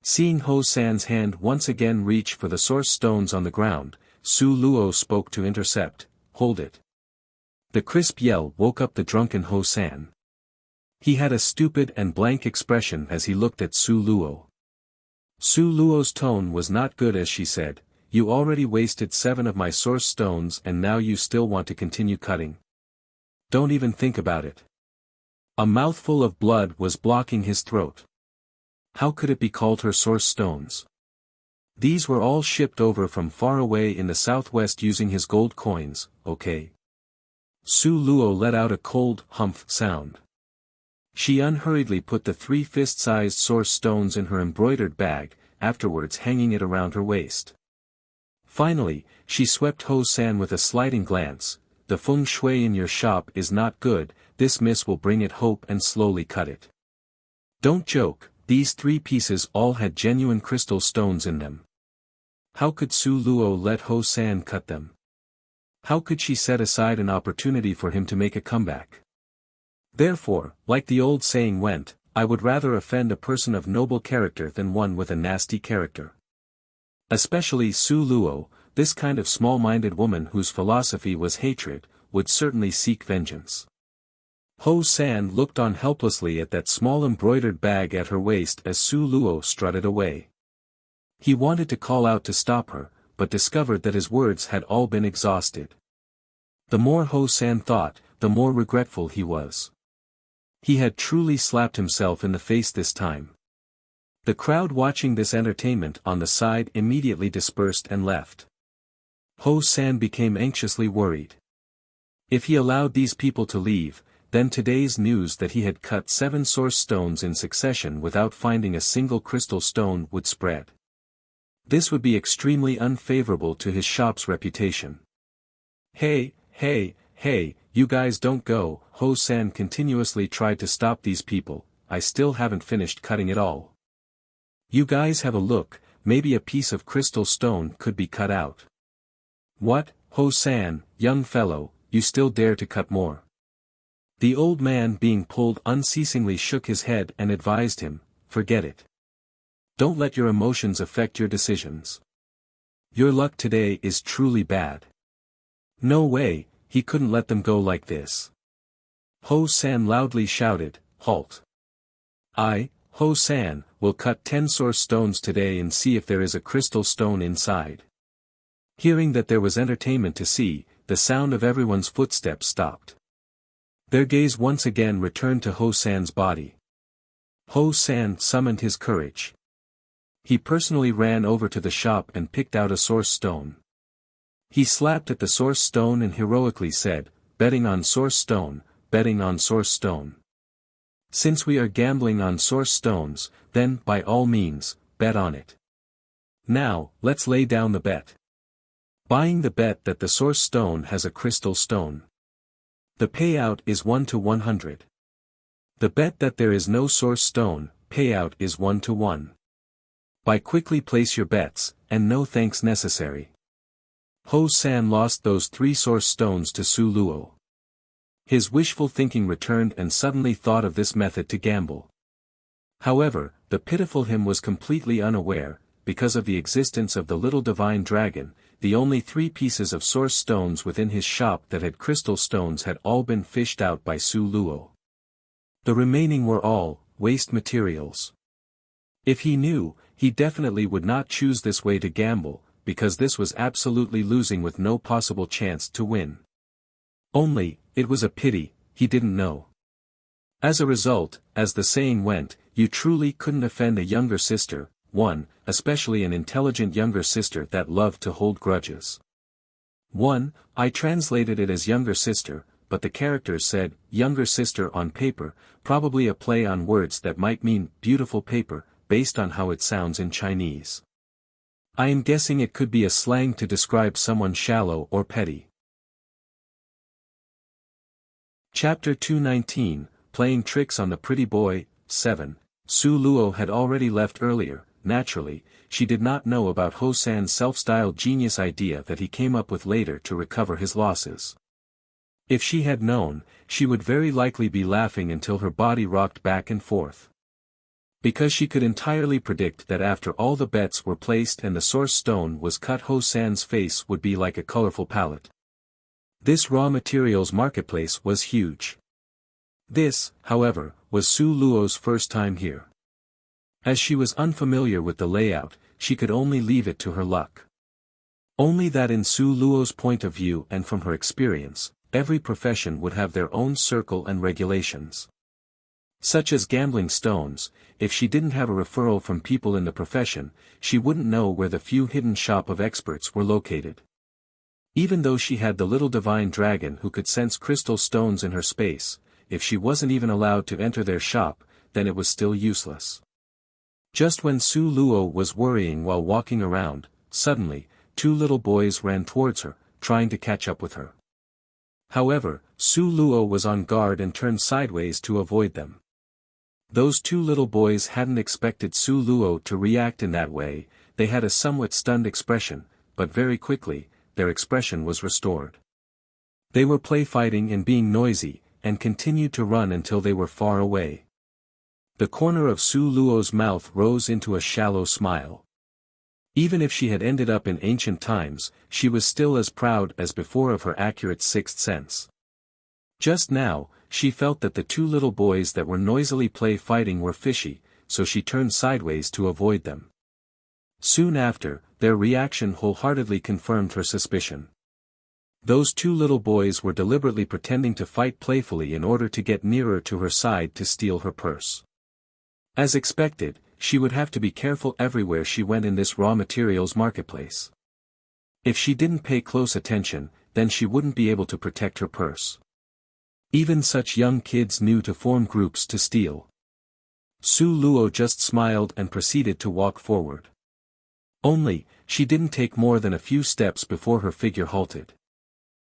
Seeing Ho-san's hand once again reach for the source stones on the ground, Su Luo spoke to intercept. Hold it. The crisp yell woke up the drunken Ho-san. He had a stupid and blank expression as he looked at Su Luo. Su Luo's tone was not good as she said, "You already wasted 7 of my source stones and now you still want to continue cutting? Don't even think about it." A mouthful of blood was blocking his throat. How could it be called her source stones? These were all shipped over from far away in the southwest using his gold coins, okay? Su Luo let out a cold, humph sound. She unhurriedly put the 3 fist-sized source stones in her embroidered bag, afterwards hanging it around her waist. Finally, she swept Ho-san with a slighting glance. "The feng shui in your shop is not good, this miss will bring it hope and slowly cut it. Don't joke, these 3 pieces all had genuine crystal stones in them. How could Su Luo let Ho-san cut them? How could she set aside an opportunity for him to make a comeback? Therefore, like the old saying went, I would rather offend a person of noble character than one with a nasty character. Especially Su Luo, this kind of small-minded woman whose philosophy was hatred, would certainly seek vengeance." Ho-san looked on helplessly at that small embroidered bag at her waist as Su Luo strutted away. He wanted to call out to stop her, but discovered that his words had all been exhausted. The more Ho-san thought, the more regretful he was. He had truly slapped himself in the face this time. The crowd watching this entertainment on the side immediately dispersed and left. Ho-san became anxiously worried. If he allowed these people to leave, then today's news that he had cut 7 source stones in succession without finding a single crystal stone would spread. This would be extremely unfavorable to his shop's reputation. Hey, you guys don't go, Ho-san continuously tried to stop these people, I still haven't finished cutting it all. You guys have a look, maybe a piece of crystal stone could be cut out. What, Ho-san, young fellow, you still dare to cut more? The old man being pulled unceasingly shook his head and advised him, forget it. Don't let your emotions affect your decisions. Your luck today is truly bad. No way, he couldn't let them go like this. Ho-san loudly shouted, halt. I, Ho-san, will cut 10 source stones today and see if there is a crystal stone inside. Hearing that there was entertainment to see, the sound of everyone's footsteps stopped. Their gaze once again returned to Ho-san's body. Ho-san summoned his courage. He personally ran over to the shop and picked out a source stone. He slapped at the source stone and heroically said, betting on source stone, betting on source stone. Since we are gambling on source stones, then, by all means, bet on it. Now, let's lay down the bet. Buying the bet that the source stone has a crystal stone. The payout is 1 to 100. The bet that there is no source stone, payout is 1 to 1. Buy quickly, place your bets, and no thanks necessary. Ho-san lost those 3 source stones to Su Luo. His wishful thinking returned and suddenly thought of this method to gamble. However, the pitiful him was completely unaware, because of the existence of the little divine dragon, the only 3 pieces of source stones within his shop that had crystal stones had all been fished out by Su Luo. The remaining were all waste materials. If he knew, he definitely would not choose this way to gamble, because this was absolutely losing with no possible chance to win. Only, it was a pity, he didn't know. As a result, as the saying went, you truly couldn't offend a younger sister, especially an intelligent younger sister that loved to hold grudges. I translated it as younger sister, but the characters said, younger sister on paper, probably a play on words that might mean beautiful paper, based on how it sounds in Chinese. I am guessing it could be a slang to describe someone shallow or petty. Chapter 219, Playing Tricks on the Pretty Boy, 7. Su Luo had already left earlier. Naturally, she did not know about Ho-san's self-styled genius idea that he came up with later to recover his losses. If she had known, she would very likely be laughing until her body rocked back and forth. Because she could entirely predict that after all the bets were placed and the source stone was cut, Ho-san's face would be like a colorful palette. This raw materials marketplace was huge. This, however, was Su Luo's first time here. As she was unfamiliar with the layout, she could only leave it to her luck. Only that in Su Luo's point of view and from her experience, every profession would have their own circle and regulations. Such as gambling stones, if she didn't have a referral from people in the profession, she wouldn't know where the few hidden shop of experts were located. Even though she had the little divine dragon who could sense crystal stones in her space, if she wasn't even allowed to enter their shop, then it was still useless. Just when Su Luo was worrying while walking around, suddenly, 2 little boys ran towards her, trying to catch up with her. However, Su Luo was on guard and turned sideways to avoid them. Those 2 little boys hadn't expected Su Luo to react in that way. They had a somewhat stunned expression, but very quickly, their expression was restored. They were play fighting and being noisy, and continued to run until they were far away. The corner of Su Luo's mouth rose into a shallow smile. Even if she had ended up in ancient times, she was still as proud as before of her accurate sixth sense. Just now, she felt that the 2 little boys that were noisily play fighting were fishy, so she turned sideways to avoid them. Soon after, their reaction wholeheartedly confirmed her suspicion. Those 2 little boys were deliberately pretending to fight playfully in order to get nearer to her side to steal her purse. As expected, she would have to be careful everywhere she went in this raw materials marketplace. If she didn't pay close attention, then she wouldn't be able to protect her purse. Even such young kids knew to form groups to steal. Su Luo just smiled and proceeded to walk forward. Only, she didn't take more than a few steps before her figure halted.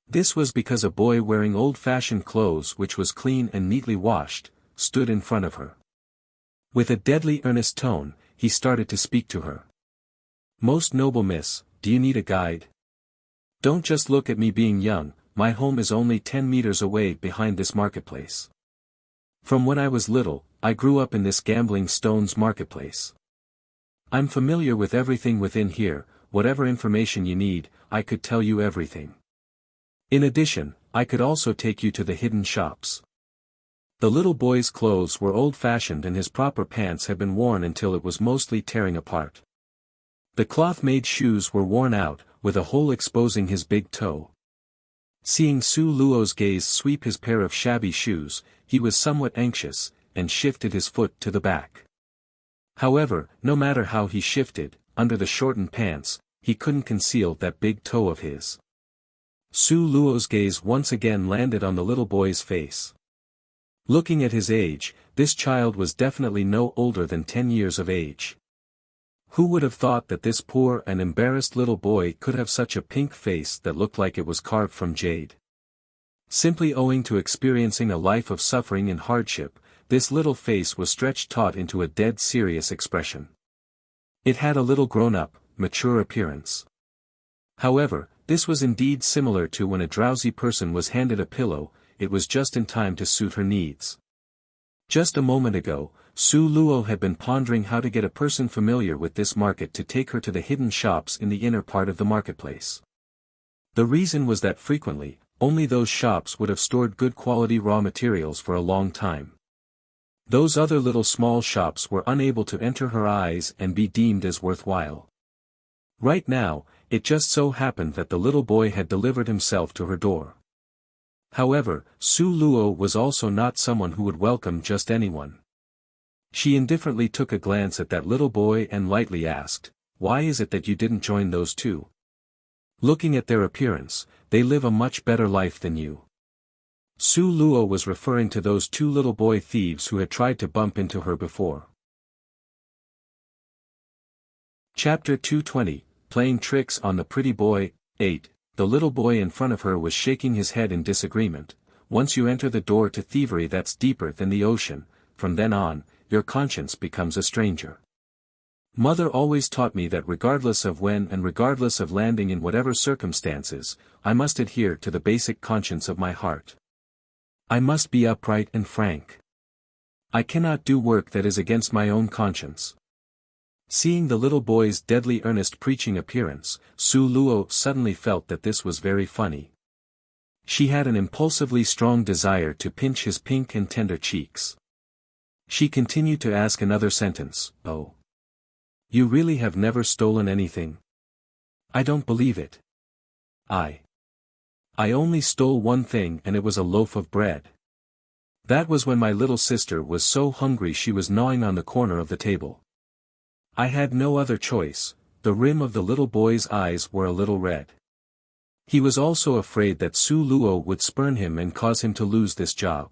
This was because a boy wearing old-fashioned clothes, which was clean and neatly washed, stood in front of her. With a deadly earnest tone, he started to speak to her. "Most noble miss, do you need a guide? Don't just look at me being young, my home is only 10 meters away behind this marketplace. From when I was little, I grew up in this gambling stones marketplace. I'm familiar with everything within here, whatever information you need, I could tell you everything. In addition, I could also take you to the hidden shops." The little boy's clothes were old-fashioned and his proper pants had been worn until it was mostly tearing apart. The cloth-made shoes were worn out, with a hole exposing his big toe. Seeing Su Luo's gaze sweep his pair of shabby shoes, he was somewhat anxious, and shifted his foot to the back. However, no matter how he shifted, under the shortened pants, he couldn't conceal that big toe of his. Su Luo's gaze once again landed on the little boy's face. Looking at his age, this child was definitely no older than 10 years of age. Who would have thought that this poor and embarrassed little boy could have such a pink face that looked like it was carved from jade? Simply owing to experiencing a life of suffering and hardship, this little face was stretched taut into a dead serious expression. It had a little grown-up, mature appearance. However, this was indeed similar to when a drowsy person was handed a pillow, it was just in time to suit her needs. Just a moment ago, Su Luo had been pondering how to get a person familiar with this market to take her to the hidden shops in the inner part of the marketplace. The reason was that frequently, only those shops would have stored good quality raw materials for a long time. Those other little small shops were unable to enter her eyes and be deemed as worthwhile. Right now, it just so happened that the little boy had delivered himself to her door. However, Su Luo was also not someone who would welcome just anyone. She indifferently took a glance at that little boy and lightly asked, "Why is it that you didn't join those two? Looking at their appearance, they live a much better life than you." Su Luo was referring to those two little boy thieves who had tried to bump into her before. Chapter 220, Playing Tricks on the Pretty Boy. 8. The little boy in front of her was shaking his head in disagreement. "Once you enter the door to thievery that's deeper than the ocean, from then on, your conscience becomes a stranger. Mother always taught me that regardless of when and regardless of landing in whatever circumstances, I must adhere to the basic conscience of my heart. I must be upright and frank. I cannot do work that is against my own conscience." Seeing the little boy's deadly earnest preaching appearance, Su Luo suddenly felt that this was very funny. She had an impulsively strong desire to pinch his pink and tender cheeks. She continued to ask another sentence, "Oh. You really have never stolen anything? I don't believe it. I only stole one thing and it was a loaf of bread. That was when my little sister was so hungry she was gnawing on the corner of the table. I had no other choice." The rim of the little boy's eyes were a little red. He was also afraid that Su Luo would spurn him and cause him to lose this job.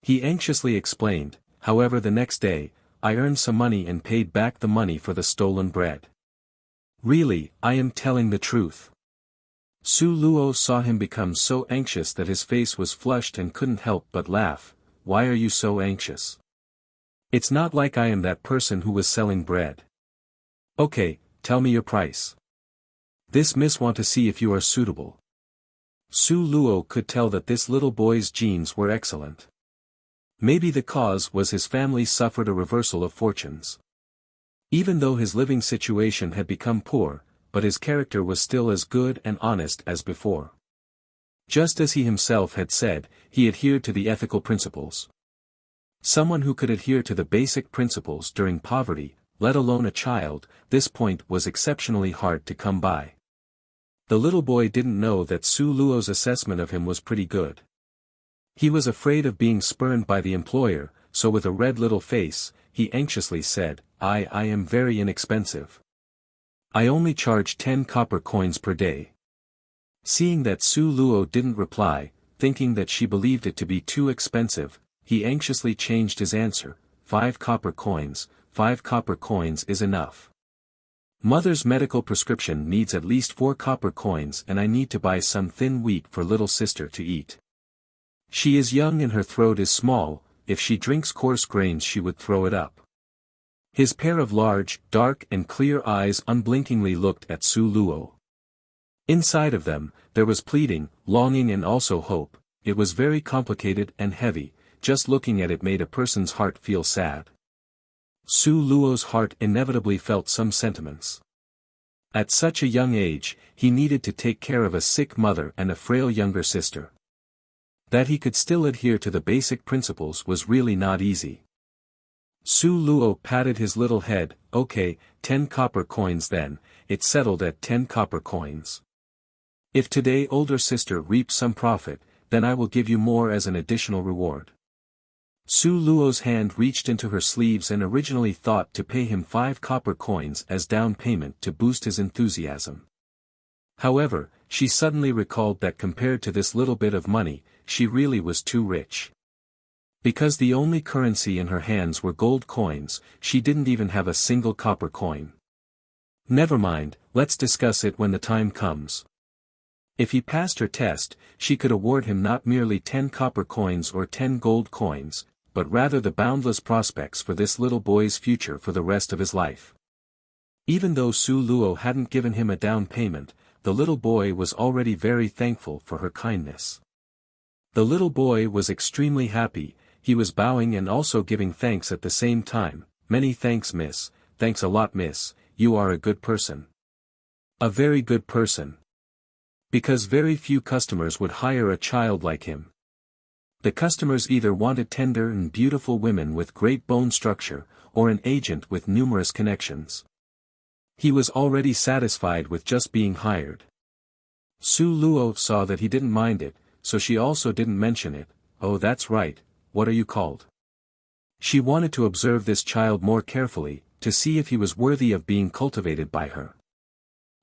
He anxiously explained, "However, the next day, I earned some money and paid back the money for the stolen bread. Really, I am telling the truth." Su Luo saw him become so anxious that his face was flushed and couldn't help but laugh. "Why are you so anxious? It's not like I am that person who was selling bread. Okay, tell me your price. This miss want to see if you are suitable." Su Luo could tell that this little boy's genes were excellent. Maybe the cause was his family suffered a reversal of fortunes. Even though his living situation had become poor, but his character was still as good and honest as before. Just as he himself had said, he adhered to the ethical principles. Someone who could adhere to the basic principles during poverty, let alone a child, this point was exceptionally hard to come by. The little boy didn't know that Su Luo's assessment of him was pretty good. He was afraid of being spurned by the employer, so with a red little face, he anxiously said, I am very inexpensive. I only charge 10 copper coins per day. Seeing that Su Luo didn't reply, thinking that she believed it to be too expensive, he anxiously changed his answer, 5 copper coins, 5 copper coins is enough. Mother's medical prescription needs at least 4 copper coins and I need to buy some thin wheat for little sister to eat. She is young and her throat is small, if she drinks coarse grains she would throw it up. His pair of large, dark and clear eyes unblinkingly looked at Su Luo. Inside of them, there was pleading, longing and also hope. It was very complicated and heavy, just looking at it made a person's heart feel sad. Su Luo's heart inevitably felt some sentiments. At such a young age, he needed to take care of a sick mother and a frail younger sister. That he could still adhere to the basic principles was really not easy. Su Luo patted his little head, okay, 10 copper coins then, it's settled at 10 copper coins. If today older sister reaps some profit, then I will give you more as an additional reward. Su Luo's hand reached into her sleeves and originally thought to pay him 5 copper coins as down payment to boost his enthusiasm. However, she suddenly recalled that compared to this little bit of money, she really was too rich. Because the only currency in her hands were gold coins, she didn't even have a single copper coin. Never mind, let's discuss it when the time comes. If he passed her test, she could award him not merely 10 copper coins or 10 gold coins, but rather the boundless prospects for this little boy's future for the rest of his life. Even though Su Luo hadn't given him a down payment, the little boy was already very thankful for her kindness. The little boy was extremely happy, he was bowing and also giving thanks at the same time. Many thanks miss, thanks a lot miss, you are a good person. A very good person. Because very few customers would hire a child like him. The customers either wanted tender and beautiful women with great bone structure, or an agent with numerous connections. He was already satisfied with just being hired. Su Luo saw that he didn't mind it, so she also didn't mention it. Oh, that's right, what are you called? She wanted to observe this child more carefully, to see if he was worthy of being cultivated by her.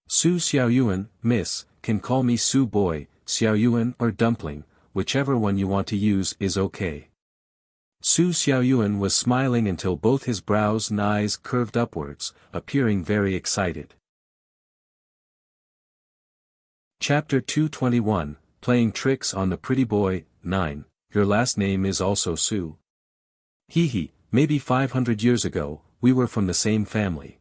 Su Xiaoyuan, miss, can call me Su Boy, Xiaoyuan or Dumpling, whichever one you want to use is okay. Su Xiaoyuan was smiling until both his brows and eyes curved upwards, appearing very excited. Chapter 221, Playing Tricks on the Pretty Boy. 9. Your last name is also Su. Hee, maybe 500 years ago, we were from the same family.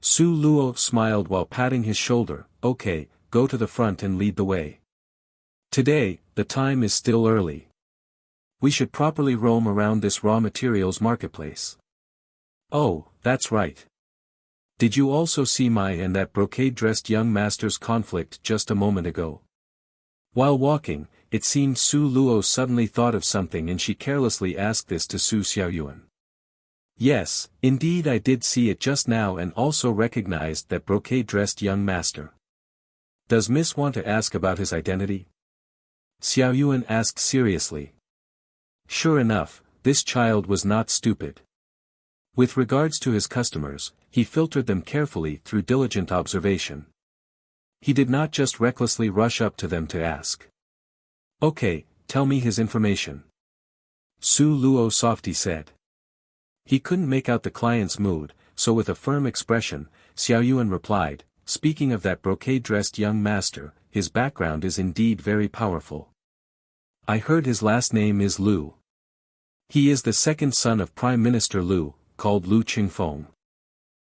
Su Luo smiled while patting his shoulder, okay, go to the front and lead the way. Today, the time is still early. We should properly roam around this raw materials marketplace. Oh, that's right. Did you also see my and that brocade-dressed young master's conflict just a moment ago? While walking, it seemed Su Luo suddenly thought of something and she carelessly asked this to Su Xiaoyuan. Yes, indeed I did see it just now and also recognized that brocade-dressed young master. Does Miss want to ask about his identity? Xiaoyuan asked seriously. Sure enough, this child was not stupid. With regards to his customers, he filtered them carefully through diligent observation. He did not just recklessly rush up to them to ask. Okay, tell me his information. Su Luo softy said. He couldn't make out the client's mood, so with a firm expression, Xiaoyuan replied, speaking of that brocade-dressed young master, his background is indeed very powerful. I heard his last name is Lu. He is the second son of Prime Minister Lu, called Lu Qingfeng.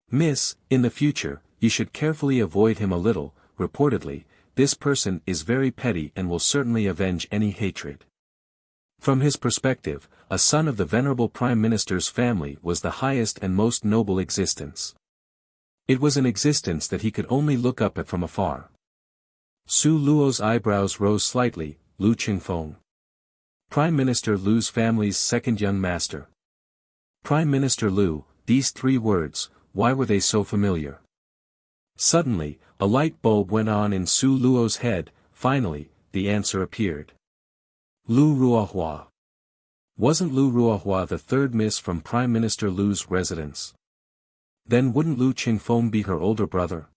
Miss, in the future, you should carefully avoid him a little. Reportedly, this person is very petty and will certainly avenge any hatred. From his perspective, a son of the venerable Prime Minister's family was the highest and most noble existence. It was an existence that he could only look up at from afar. Su Luo's eyebrows rose slightly. Lu Qingfeng. Prime Minister Lu's family's second young master. Prime Minister Lu, these 3 words, why were they so familiar? Suddenly, a light bulb went on in Su Luo's head. Finally, the answer appeared. Lu Ruohua. Wasn't Lu Ruohua the 3rd miss from Prime Minister Lu's residence? Then wouldn't Lu Qingfeng be her older brother?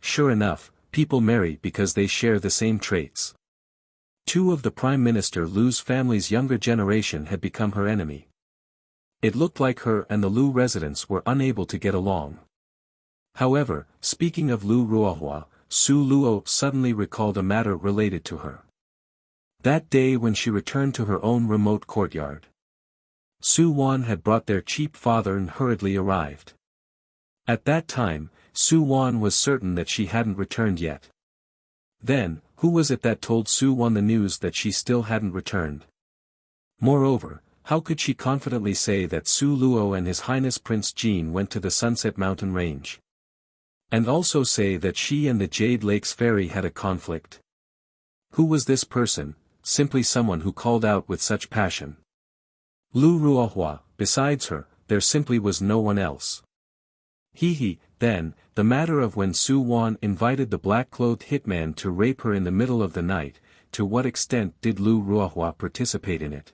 Sure enough, people marry because they share the same traits. Two of the Prime Minister Lu's family's younger generation had become her enemy. It looked like her and the Lu residents were unable to get along. However, speaking of Lu Ruohua, Su Luo suddenly recalled a matter related to her. That day when she returned to her own remote courtyard. Su Wan had brought their cheap father and hurriedly arrived. At that time, Su Wan was certain that she hadn't returned yet. Then, who was it that told Su Wan the news that she still hadn't returned? Moreover, how could she confidently say that Su Luo and His Highness Prince Jin went to the Sunset Mountain Range? And also say that she and the Jade Lakes Ferry had a conflict? Who was this person? Simply someone who called out with such passion. Lu Ruohua, besides her, there simply was no one else. Then, the matter of when Su Wan invited the black-clothed hitman to rape her in the middle of the night, to what extent did Lu Ruohua participate in it?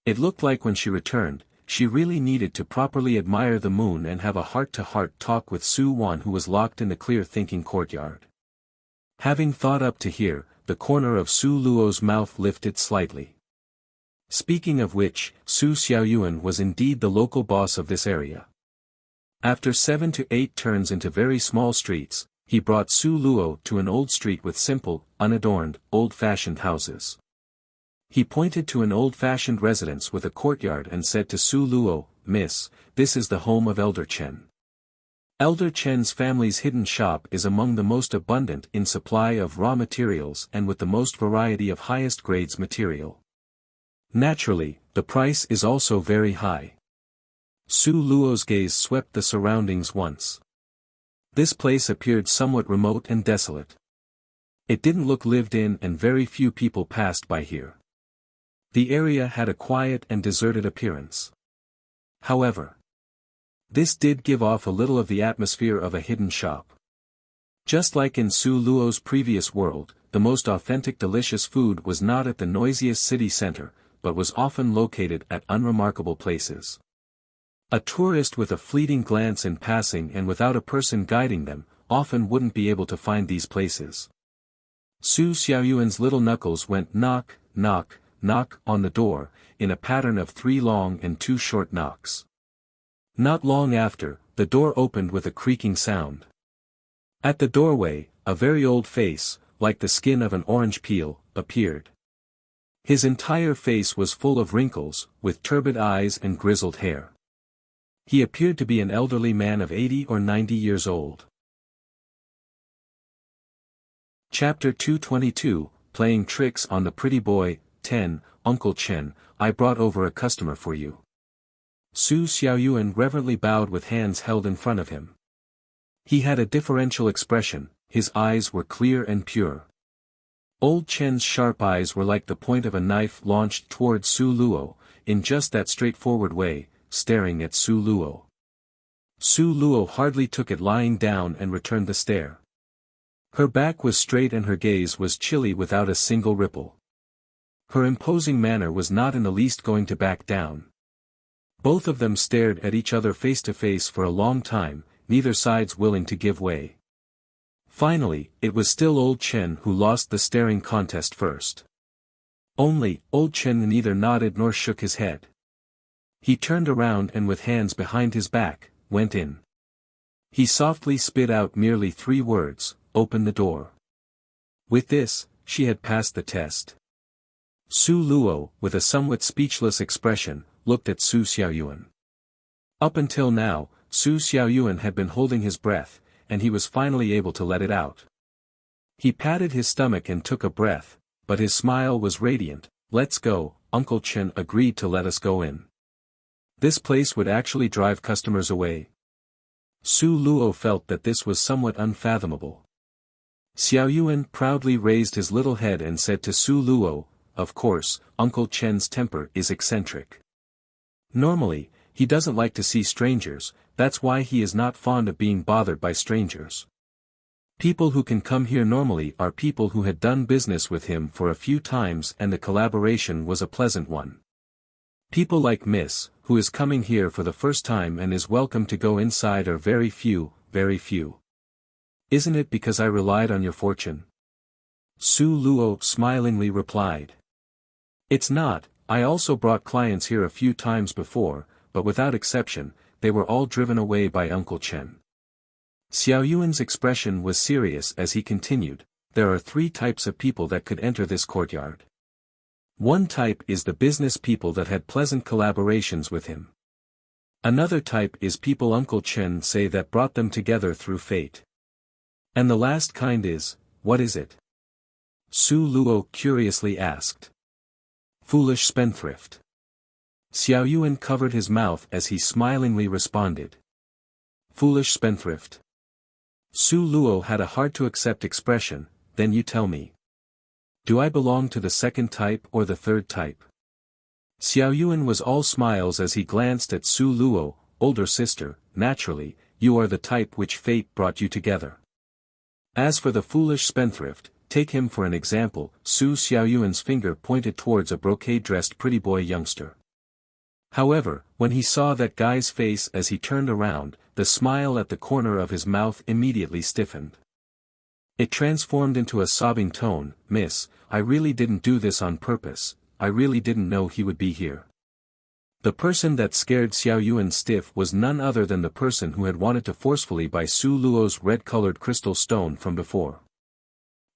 It looked like when she returned, she really needed to properly admire the moon and have a heart-to-heart talk with Su Wan, who was locked in the clear-thinking courtyard. Having thought up to here, the corner of Su Luo's mouth lifted slightly. Speaking of which, Su Xiaoyuan was indeed the local boss of this area. After 7 to 8 turns into very small streets, he brought Su Luo to an old street with simple, unadorned, old-fashioned houses. He pointed to an old-fashioned residence with a courtyard and said to Su Luo, "Miss, this is the home of Elder Chen. Elder Chen's family's hidden shop is among the most abundant in supply of raw materials and with the most variety of highest grades material. Naturally, the price is also very high." Su Luo's gaze swept the surroundings once. This place appeared somewhat remote and desolate. It didn't look lived in and very few people passed by here. The area had a quiet and deserted appearance. However, this did give off a little of the atmosphere of a hidden shop. Just like in Su Luo's previous world, the most authentic delicious food was not at the noisiest city center, but was often located at unremarkable places. A tourist with a fleeting glance in passing and without a person guiding them, often wouldn't be able to find these places. Su Xiaoyuan's little knuckles went knock, knock, knock on the door, in a pattern of 3 long and 2 short knocks. Not long after, the door opened with a creaking sound. At the doorway, a very old face, like the skin of an orange peel, appeared. His entire face was full of wrinkles, with turbid eyes and grizzled hair. He appeared to be an elderly man of 80 or 90 years old. Chapter 222, Playing Tricks on the Pretty Boy. 10, Uncle Chen, I brought over a customer for you. Su Xiaoyuan reverently bowed with hands held in front of him. He had a differential expression, his eyes were clear and pure. Old Chen's sharp eyes were like the point of a knife launched toward Su Luo, in just that straightforward way, staring at Su Luo. Su Luo hardly took it lying down and returned the stare. Her back was straight and her gaze was chilly without a single ripple. Her imposing manner was not in the least going to back down. Both of them stared at each other face to face for a long time, neither sides willing to give way. Finally, it was still Old Chen who lost the staring contest first. Only, Old Chen neither nodded nor shook his head. He turned around and with hands behind his back, went in. He softly spit out merely 3 words, "Open the door." With this, she had passed the test. Su Luo, with a somewhat speechless expression, looked at Su Xiaoyuan. Up until now, Su Xiaoyuan had been holding his breath, and he was finally able to let it out. He patted his stomach and took a breath, but his smile was radiant. "Let's go." Uncle Chen agreed to let us go in. This place would actually drive customers away. Su Luo felt that this was somewhat unfathomable. Xiaoyuan proudly raised his little head and said to Su Luo, "Of course, Uncle Chen's temper is eccentric. Normally, he doesn't like to see strangers, that's why he is not fond of being bothered by strangers. People who can come here normally are people who had done business with him for a few times and the collaboration was a pleasant one. People like Miss, who is coming here for the first time and is welcome to go inside are very few, very few. Isn't it because I relied on your fortune? Su Luo smilingly replied. It's not. I also brought clients here a few times before, but without exception, they were all driven away by Uncle Chen. Xiao Yuan's expression was serious as he continued, there are 3 types of people that could enter this courtyard. One type is the business people that had pleasant collaborations with him. Another type is people Uncle Chen say that brought them together through fate. And the last kind is, what is it? Su Luo curiously asked. Foolish spendthrift. Xiao Yuan covered his mouth as he smilingly responded. Foolish spendthrift. Su Luo had a hard-to-accept expression, then you tell me. Do I belong to the second type or the third type? Xiao Yuan was all smiles as he glanced at Su Luo, older sister, naturally, you are the type which fate brought you together. As for the foolish spendthrift, take him for an example, Xiao Yuan's finger pointed towards a brocade-dressed pretty boy youngster. However, when he saw that guy's face as he turned around, the smile at the corner of his mouth immediately stiffened. It transformed into a sobbing tone, Miss, I really didn't do this on purpose, I really didn't know he would be here. The person that scared Xiao Yuan stiff was none other than the person who had wanted to forcefully buy Su Luo's red-colored crystal stone from before.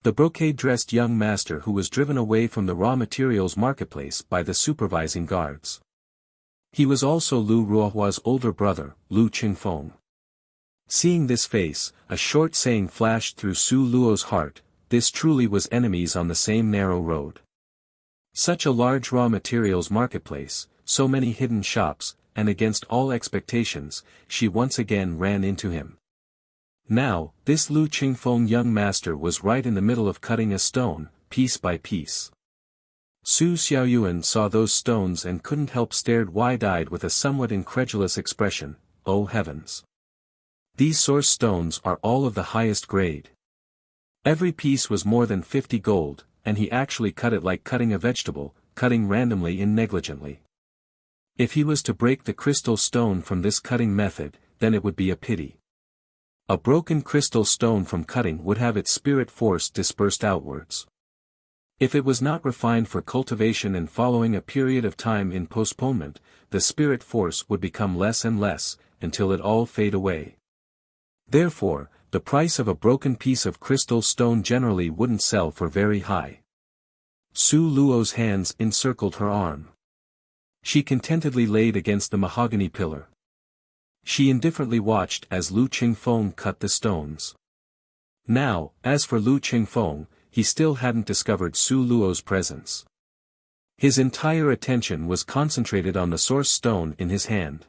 The brocade-dressed young master who was driven away from the raw materials marketplace by the supervising guards. He was also Lu Ruohua's older brother, Lu Qingfeng. Seeing this face, a short saying flashed through Su Luo's heart, this truly was enemies on the same narrow road. Such a large raw materials marketplace, so many hidden shops, and against all expectations, she once again ran into him. Now, this Lu Qingfeng young master was right in the middle of cutting a stone, piece by piece. Su Xiaoyuan saw those stones and couldn't help stared wide-eyed with a somewhat incredulous expression, oh heavens. These source stones are all of the highest grade. Every piece was more than 50 gold, and he actually cut it like cutting a vegetable, cutting randomly and negligently. If he was to break the crystal stone from this cutting method, then it would be a pity. A broken crystal stone from cutting would have its spirit force dispersed outwards. If it was not refined for cultivation and following a period of time in postponement, the spirit force would become less and less, until it all fade away. Therefore, the price of a broken piece of crystal stone generally wouldn't sell for very high. Su Luo's hands encircled her arm. She contentedly laid against the mahogany pillar. She indifferently watched as Lu Qingfeng cut the stones. Now, as for Lu Qingfeng, he still hadn't discovered Su Luo's presence. His entire attention was concentrated on the source stone in his hand.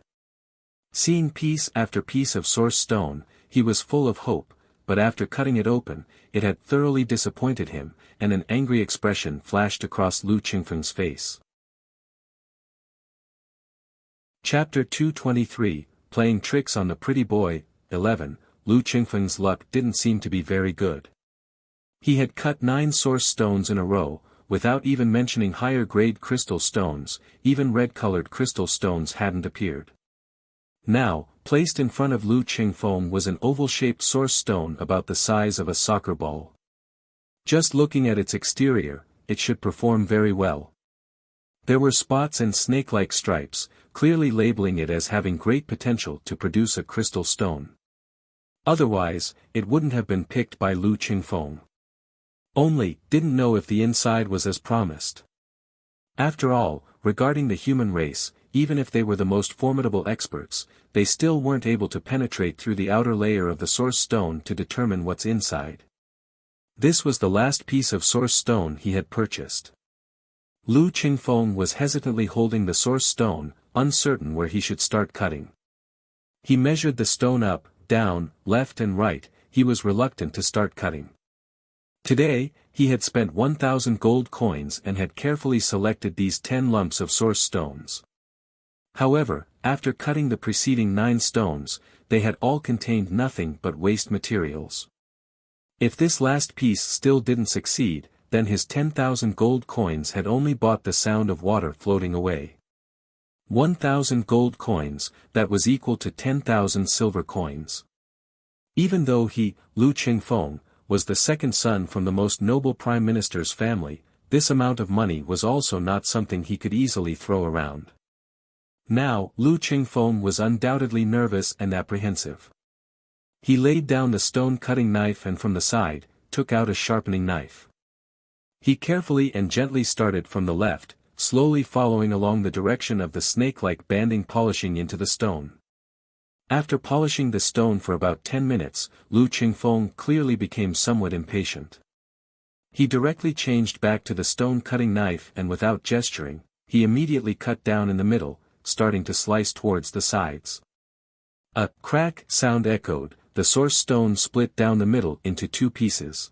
Seeing piece after piece of source stone, he was full of hope, but after cutting it open, it had thoroughly disappointed him, and an angry expression flashed across Lu Qingfeng's face. Chapter 223, Playing Tricks on the Pretty Boy, 11, Lu Qingfeng's luck didn't seem to be very good. He had cut 9 source stones in a row, without even mentioning higher-grade crystal stones, even red-colored crystal stones hadn't appeared. Now, placed in front of Lu Qingfeng was an oval-shaped source stone about the size of a soccer ball. Just looking at its exterior, it should perform very well. There were spots and snake-like stripes, clearly labeling it as having great potential to produce a crystal stone. Otherwise, it wouldn't have been picked by Lu Qingfeng. Only, didn't know if the inside was as promised. After all, regarding the human race, even if they were the most formidable experts, they still weren't able to penetrate through the outer layer of the source stone to determine what's inside. This was the last piece of source stone he had purchased. Lu Qingfeng was hesitantly holding the source stone, uncertain where he should start cutting. He measured the stone up, down, left and right, he was reluctant to start cutting. Today, he had spent 1,000 gold coins and had carefully selected these 10 lumps of source stones. However, after cutting the preceding 9 stones, they had all contained nothing but waste materials. If this last piece still didn't succeed, then his 10,000 gold coins had only bought the sound of water floating away. 1,000 gold coins, that was equal to 10,000 silver coins. Even though he, Lu Qingfeng, was the second son from the most noble prime minister's family, this amount of money was also not something he could easily throw around. Now, Lu Qingfeng was undoubtedly nervous and apprehensive. He laid down the stone-cutting knife and from the side, took out a sharpening knife. He carefully and gently started from the left, slowly following along the direction of the snake-like banding polishing into the stone. After polishing the stone for about 10 minutes, Lu Qingfeng clearly became somewhat impatient. He directly changed back to the stone-cutting knife and without gesturing, he immediately cut down in the middle, starting to slice towards the sides. A crack sound echoed, the source stone split down the middle into 2 pieces.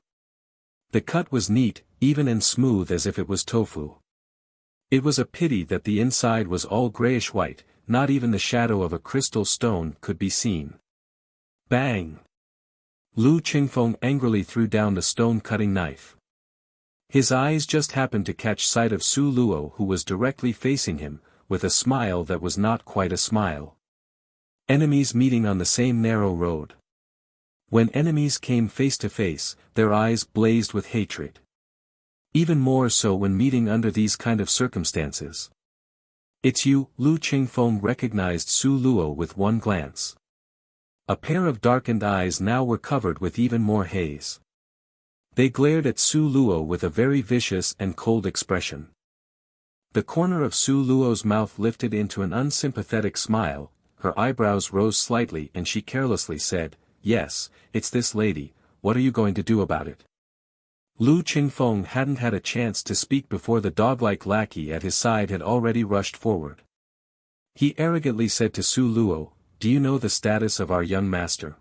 The cut was neat, even and smooth as if it was tofu. It was a pity that the inside was all grayish-white, not even the shadow of a crystal stone could be seen. Bang! Lu Qingfeng angrily threw down the stone-cutting knife. His eyes just happened to catch sight of Su Luo, who was directly facing him, with a smile that was not quite a smile. Enemies meeting on the same narrow road. When enemies came face to face, their eyes blazed with hatred. Even more so when meeting under these kind of circumstances. "It's you," Lu Qingfeng recognized Su Luo with one glance. A pair of darkened eyes now were covered with even more haze. They glared at Su Luo with a very vicious and cold expression. The corner of Su Luo's mouth lifted into an unsympathetic smile, her eyebrows rose slightly and she carelessly said, "Yes, it's this lady, what are you going to do about it?" Lu Qingfeng hadn't had a chance to speak before the dog-like lackey at his side had already rushed forward. He arrogantly said to Su Luo, "Do you know the status of our young master?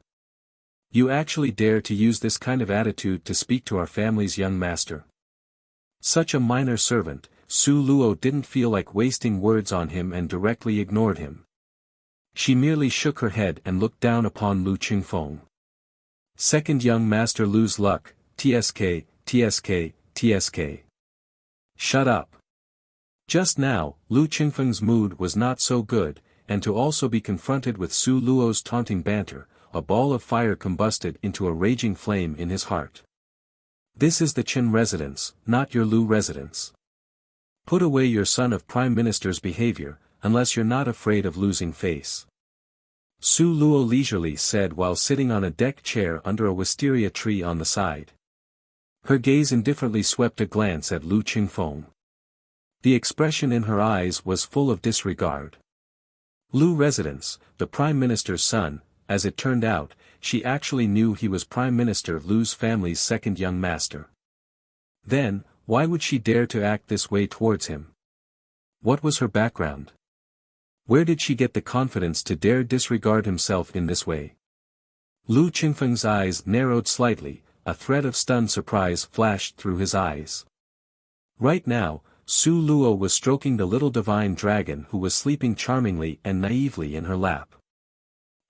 You actually dare to use this kind of attitude to speak to our family's young master?" Such a minor servant, Su Luo didn't feel like wasting words on him and directly ignored him. She merely shook her head and looked down upon Lu Qingfeng. "Second young master lose luck, TSK, TSK, TSK. Shut up." Just now, Lu Qingfeng's mood was not so good, and to also be confronted with Su Luo's taunting banter, a ball of fire combusted into a raging flame in his heart. "This is the Qin residence, not your Lu residence. Put away your son of prime minister's behavior, unless you're not afraid of losing face," Su Luo leisurely said while sitting on a deck chair under a wisteria tree on the side. Her gaze indifferently swept a glance at Lu Qingfeng. The expression in her eyes was full of disregard. Lu residence, the prime minister's son, as it turned out, she actually knew he was Prime Minister Lu's family's second young master. Then, why would she dare to act this way towards him? What was her background? Where did she get the confidence to dare disregard himself in this way? Lu Qingfeng's eyes narrowed slightly, a thread of stunned surprise flashed through his eyes. Right now, Su Luo was stroking the little divine dragon who was sleeping charmingly and naively in her lap.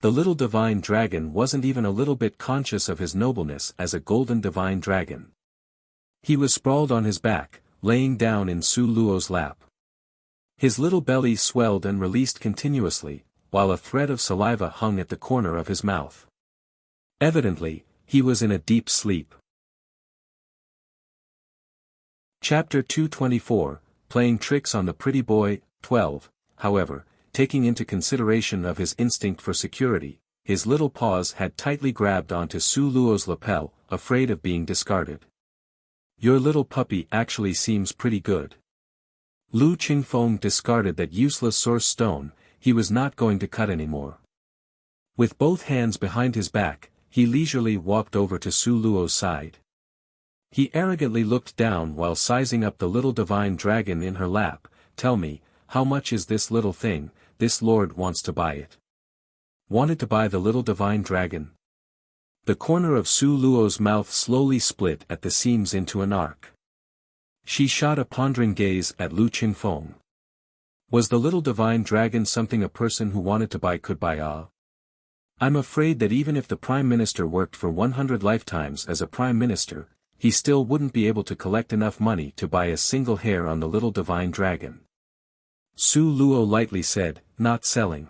The little divine dragon wasn't even a little bit conscious of his nobleness as a golden divine dragon. He was sprawled on his back, laying down in Su Luo's lap. His little belly swelled and released continuously, while a thread of saliva hung at the corner of his mouth. Evidently, he was in a deep sleep. Chapter 224, Playing Tricks on the Pretty Boy, 12, however, taking into consideration of his instinct for security, his little paws had tightly grabbed onto Su Luo's lapel, afraid of being discarded. "Your little puppy actually seems pretty good." Lu Qingfeng discarded that useless source stone, he was not going to cut anymore. With both hands behind his back, he leisurely walked over to Su Luo's side. He arrogantly looked down while sizing up the little divine dragon in her lap. "Tell me, how much is this little thing? This lord wants to buy it." Wanted to buy the little divine dragon? The corner of Su Luo's mouth slowly split at the seams into an arc. She shot a pondering gaze at Lu Qingfeng. Was the little divine dragon something a person who wanted to buy could buy? "I'm afraid that even if the prime minister worked for 100 lifetimes as a prime minister, he still wouldn't be able to collect enough money to buy a single hair on the little divine dragon." Su Luo lightly said, not selling.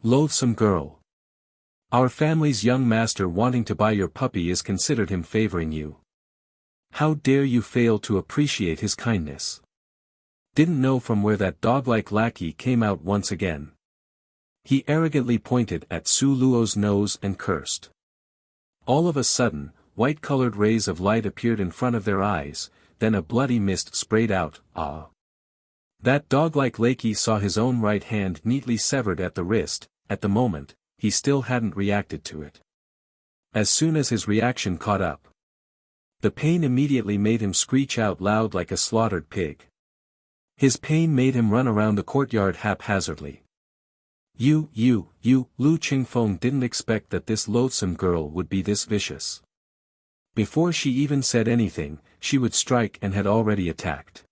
Loathsome girl. Our family's young master wanting to buy your puppy is considered him favoring you. How dare you fail to appreciate his kindness? Didn't know from where that dog-like lackey came out once again. He arrogantly pointed at Su Luo's nose and cursed. All of a sudden, white-colored rays of light appeared in front of their eyes, then a bloody mist sprayed out. Ah! That dog-like lackey saw his own right hand neatly severed at the wrist. At the moment, he still hadn't reacted to it. As soon as his reaction caught up, the pain immediately made him screech out loud like a slaughtered pig. His pain made him run around the courtyard haphazardly. Lu Qingfeng didn't expect that this loathsome girl would be this vicious. Before she even said anything, she would strike and had already attacked.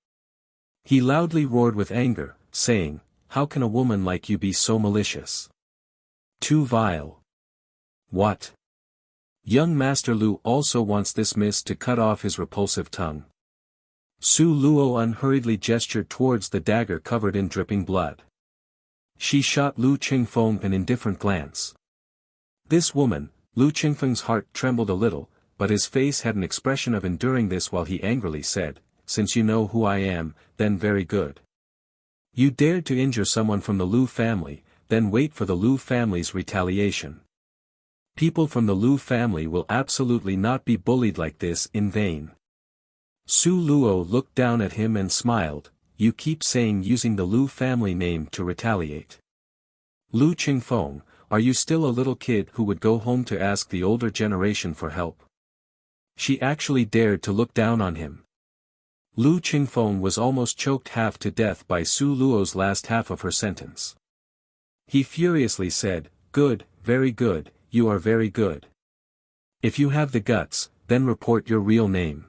He loudly roared with anger, saying, "How can a woman like you be so malicious? Too vile. What? Young Master Lu also wants this miss to cut off his repulsive tongue." Su Luo unhurriedly gestured towards the dagger covered in dripping blood. She shot Lu Qingfeng an indifferent glance. This woman, Lu Qingfeng's heart trembled a little, but his face had an expression of enduring this while he angrily said, "Since you know who I am, then very good. You dared to injure someone from the Lu family, then wait for the Lu family's retaliation. People from the Lu family will absolutely not be bullied like this in vain." Su Luo looked down at him and smiled. "You keep saying using the Lu family name to retaliate. Lu Qingfeng, are you still a little kid who would go home to ask the older generation for help?" She actually dared to look down on him. Lu Qingfeng was almost choked half to death by Su Luo's last half of her sentence. He furiously said, "Good, very good, you are very good. If you have the guts, then report your real name."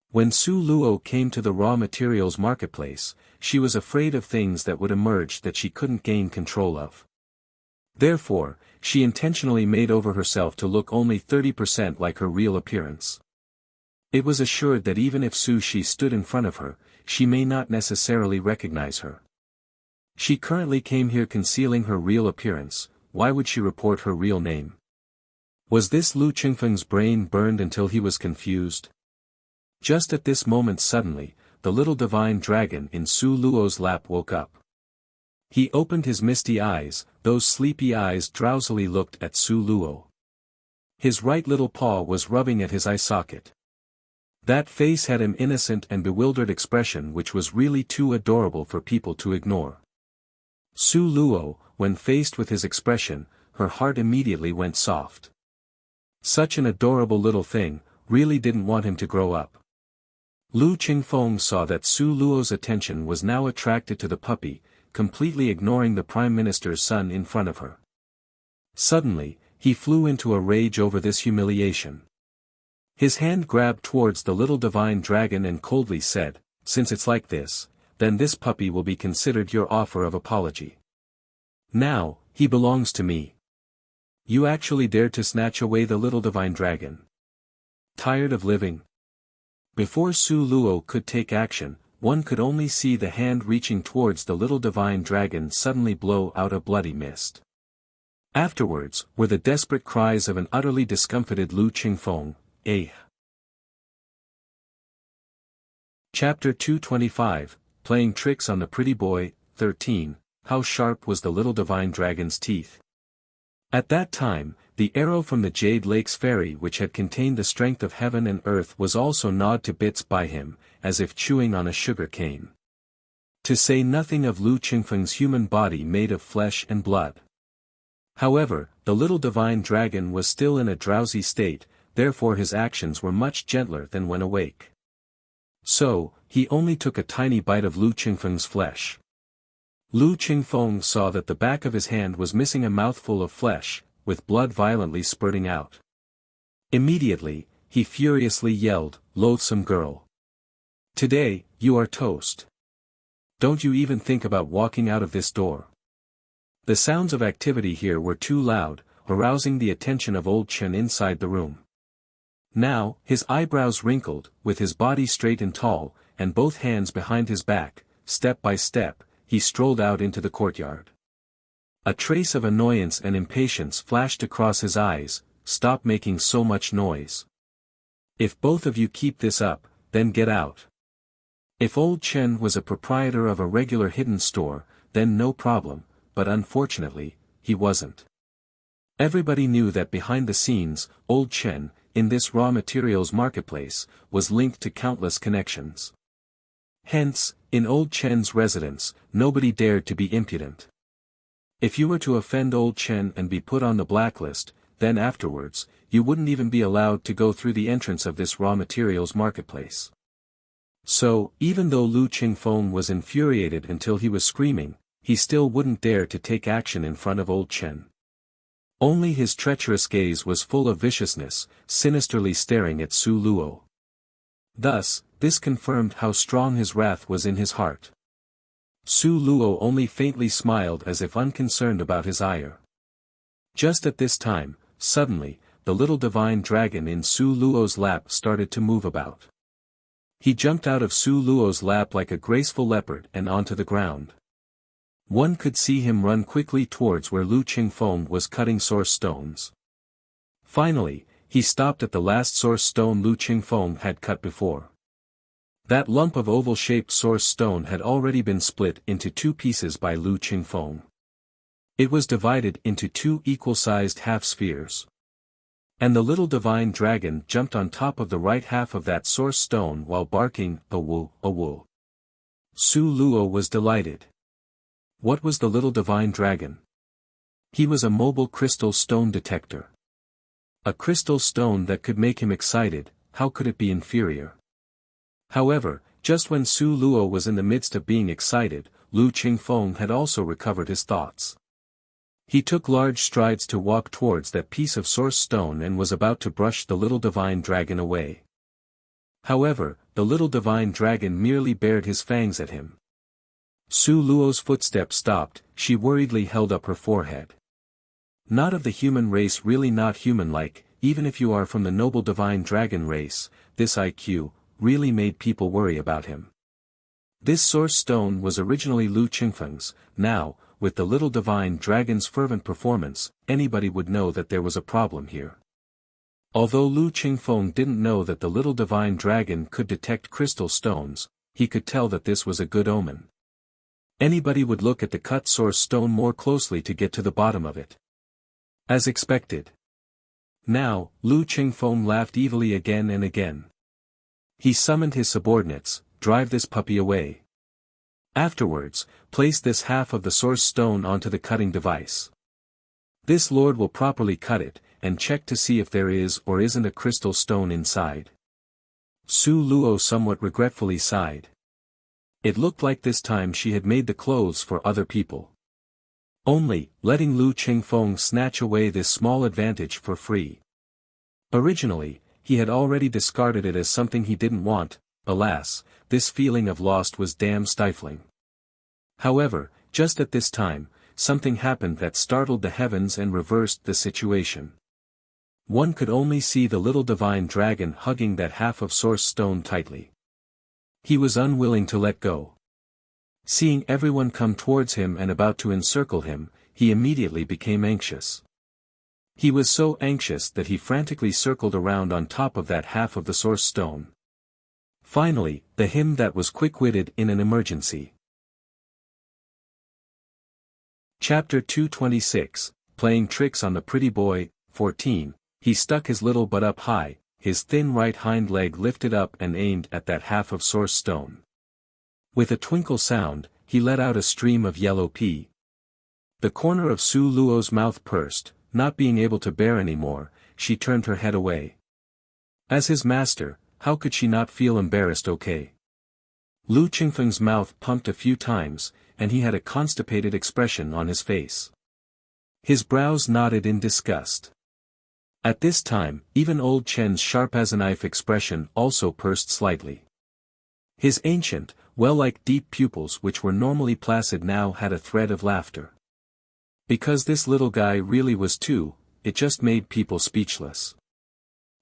When Su Luo came to the raw materials marketplace, she was afraid of things that would emerge that she couldn't gain control of. Therefore, she intentionally made over herself to look only 30% like her real appearance. It was assured that even if Su Shi stood in front of her, she may not necessarily recognize her. She currently came here concealing her real appearance. Why would she report her real name? Was this Lu Qingfeng's brain burned until he was confused? Just at this moment suddenly, the little divine dragon in Su Luo's lap woke up. He opened his misty eyes, those sleepy eyes drowsily looked at Su Luo. His right little paw was rubbing at his eye socket. That face had an innocent and bewildered expression which was really too adorable for people to ignore. Su Luo, when faced with his expression, her heart immediately went soft. Such an adorable little thing, really didn't want him to grow up. Lu Qingfeng saw that Su Luo's attention was now attracted to the puppy, completely ignoring the Prime Minister's son in front of her. Suddenly, he flew into a rage over this humiliation. His hand grabbed towards the little divine dragon and coldly said, "Since it's like this, then this puppy will be considered your offer of apology. Now, he belongs to me. You actually dared to snatch away the little divine dragon. Tired of living?" Before Su Luo could take action, one could only see the hand reaching towards the little divine dragon suddenly blow out a bloody mist. Afterwards, were the desperate cries of an utterly discomfited Lu Qingfeng, "Eh!" Chapter 225, Playing Tricks on the Pretty Boy, 13, How sharp was the little divine dragon's teeth. At that time, the arrow from the Jade Lake's fairy which had contained the strength of heaven and earth was also gnawed to bits by him, as if chewing on a sugar cane. To say nothing of Lu Qingfeng's human body made of flesh and blood. However, the little divine dragon was still in a drowsy state, therefore his actions were much gentler than when awake. So, he only took a tiny bite of Lu Qingfeng's flesh. Lu Qingfeng saw that the back of his hand was missing a mouthful of flesh, with blood violently spurting out. Immediately, he furiously yelled, "Loathsome girl! Today, you are toast. Don't you even think about walking out of this door." The sounds of activity here were too loud, arousing the attention of old Chen inside the room. Now, his eyebrows wrinkled, with his body straight and tall, and both hands behind his back, step by step, he strolled out into the courtyard. A trace of annoyance and impatience flashed across his eyes. Stop making so much noise. If both of you keep this up, then get out. If old Chen was a proprietor of a regular hidden store, then no problem, but unfortunately, he wasn't. Everybody knew that behind the scenes, old Chen, in this raw materials marketplace, was linked to countless connections. Hence, in old Chen's residence, nobody dared to be impudent. If you were to offend old Chen and be put on the blacklist, then afterwards, you wouldn't even be allowed to go through the entrance of this raw materials marketplace. So, even though Lu Qingfeng was infuriated until he was screaming, he still wouldn't dare to take action in front of old Chen. Only his treacherous gaze was full of viciousness, sinisterly staring at Su Luo. Thus, this confirmed how strong his wrath was in his heart. Su Luo only faintly smiled as if unconcerned about his ire. Just at this time, suddenly, the little divine dragon in Su Luo's lap started to move about. He jumped out of Su Luo's lap like a graceful leopard and onto the ground. One could see him run quickly towards where Lu Qingfeng was cutting source stones. Finally, he stopped at the last source stone Lu Qingfeng had cut before. That lump of oval-shaped source stone had already been split into two pieces by Lu Qingfeng. It was divided into two equal-sized half-spheres. And the little divine dragon jumped on top of the right half of that source stone while barking, "Awu, awu." Su Luo was delighted. What was the little divine dragon? He was a mobile crystal stone detector. A crystal stone that could make him excited, how could it be inferior? However, just when Su Luo was in the midst of being excited, Lu Qingfeng had also recovered his thoughts. He took large strides to walk towards that piece of source stone and was about to brush the little divine dragon away. However, the little divine dragon merely bared his fangs at him. Su Luo's footsteps stopped, she worriedly held up her forehead. Not of the human race, really not human-like, even if you are from the noble divine dragon race, this IQ really made people worry about him. This source stone was originally Lu Qingfeng's. Now, with the little divine dragon's fervent performance, anybody would know that there was a problem here. Although Lu Qingfeng didn't know that the little divine dragon could detect crystal stones, he could tell that this was a good omen. Anybody would look at the cut source stone more closely to get to the bottom of it. As expected. Now, Lu Qingfeng laughed evilly again and again. He summoned his subordinates, "Drive this puppy away. Afterwards, place this half of the source stone onto the cutting device. This lord will properly cut it, and check to see if there is or isn't a crystal stone inside." Su Luo somewhat regretfully sighed. It looked like this time she had made the clothes for other people. Only, letting Lu Qingfeng snatch away this small advantage for free. Originally, he had already discarded it as something he didn't want. Alas, this feeling of lost was damn stifling. However, just at this time, something happened that startled the heavens and reversed the situation. One could only see the little divine dragon hugging that half of source stone tightly. He was unwilling to let go. Seeing everyone come towards him and about to encircle him, he immediately became anxious. He was so anxious that he frantically circled around on top of that half of the source stone. Finally, the him that was quick-witted in an emergency. Chapter 226, Playing Tricks on the Pretty Boy. 14, he stuck his little butt up high, his thin right hind leg lifted up and aimed at that half of source stone. With a twinkle sound, he let out a stream of yellow pee. The corner of Su Luo's mouth pursed. Not being able to bear any more, she turned her head away. As his master, how could she not feel embarrassed? Okay. Lu Qingfeng's mouth pumped a few times, and he had a constipated expression on his face. His brows knotted in disgust. At this time, even old Chen's sharp-as-a-knife expression also pursed slightly. His ancient, well-like deep pupils which were normally placid now had a thread of laughter. Because this little guy really was too, it just made people speechless.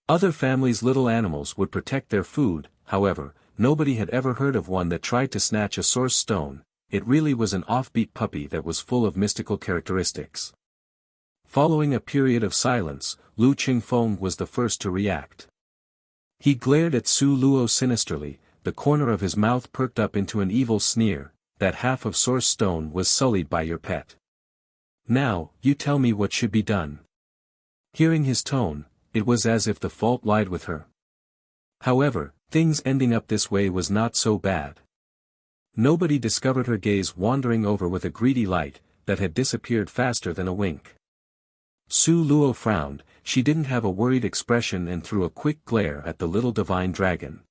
Other families' little animals would protect their food, however, nobody had ever heard of one that tried to snatch a source stone, it really was an offbeat puppy that was full of mystical characteristics. Following a period of silence, Lu Qingfeng was the first to react. He glared at Su Luo sinisterly, the corner of his mouth perked up into an evil sneer. That half of source stone was sullied by your pet. Now, you tell me what should be done. Hearing his tone, it was as if the fault lied with her. However, things ending up this way was not so bad. Nobody discovered her gaze wandering over with a greedy light, that had disappeared faster than a wink. Su Luo frowned, she didn't have a worried expression and threw a quick glare at the little divine dragon.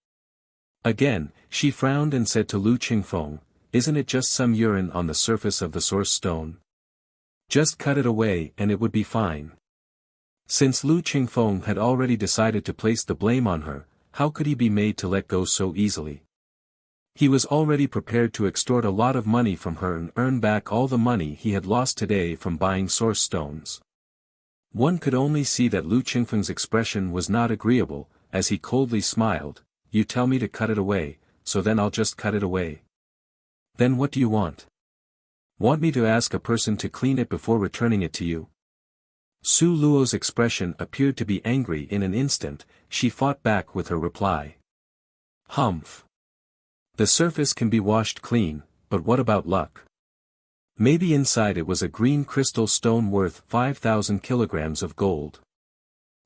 Again, she frowned and said to Lu Qingfeng, "Isn't it just some urine on the surface of the source stone? Just cut it away and it would be fine." Since Lu Qingfeng had already decided to place the blame on her, how could he be made to let go so easily? He was already prepared to extort a lot of money from her and earn back all the money he had lost today from buying source stones. One could only see that Lu Qingfeng's expression was not agreeable, as he coldly smiled. "You tell me to cut it away, so then I'll just cut it away. Then what do you want? Want me to ask a person to clean it before returning it to you?" Su Luo's expression appeared to be angry in an instant. She fought back with her reply. "Humph. The surface can be washed clean, but what about luck? Maybe inside it was a green crystal stone worth 5,000 kilograms of gold.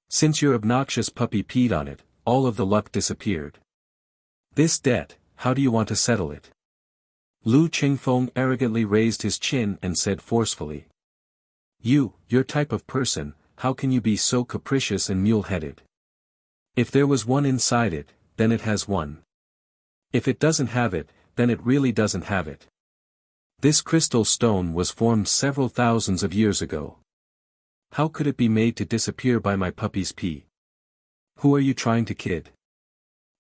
Since your obnoxious puppy peed on it, all of the luck disappeared. This debt, how do you want to settle it?" Lu Qingfeng arrogantly raised his chin and said forcefully. Your type of person, how can you be so capricious and mule-headed? If there was one inside it, then it has one. If it doesn't have it, then it really doesn't have it. This crystal stone was formed several thousands of years ago. How could it be made to disappear by my puppy's pee? Who are you trying to kid?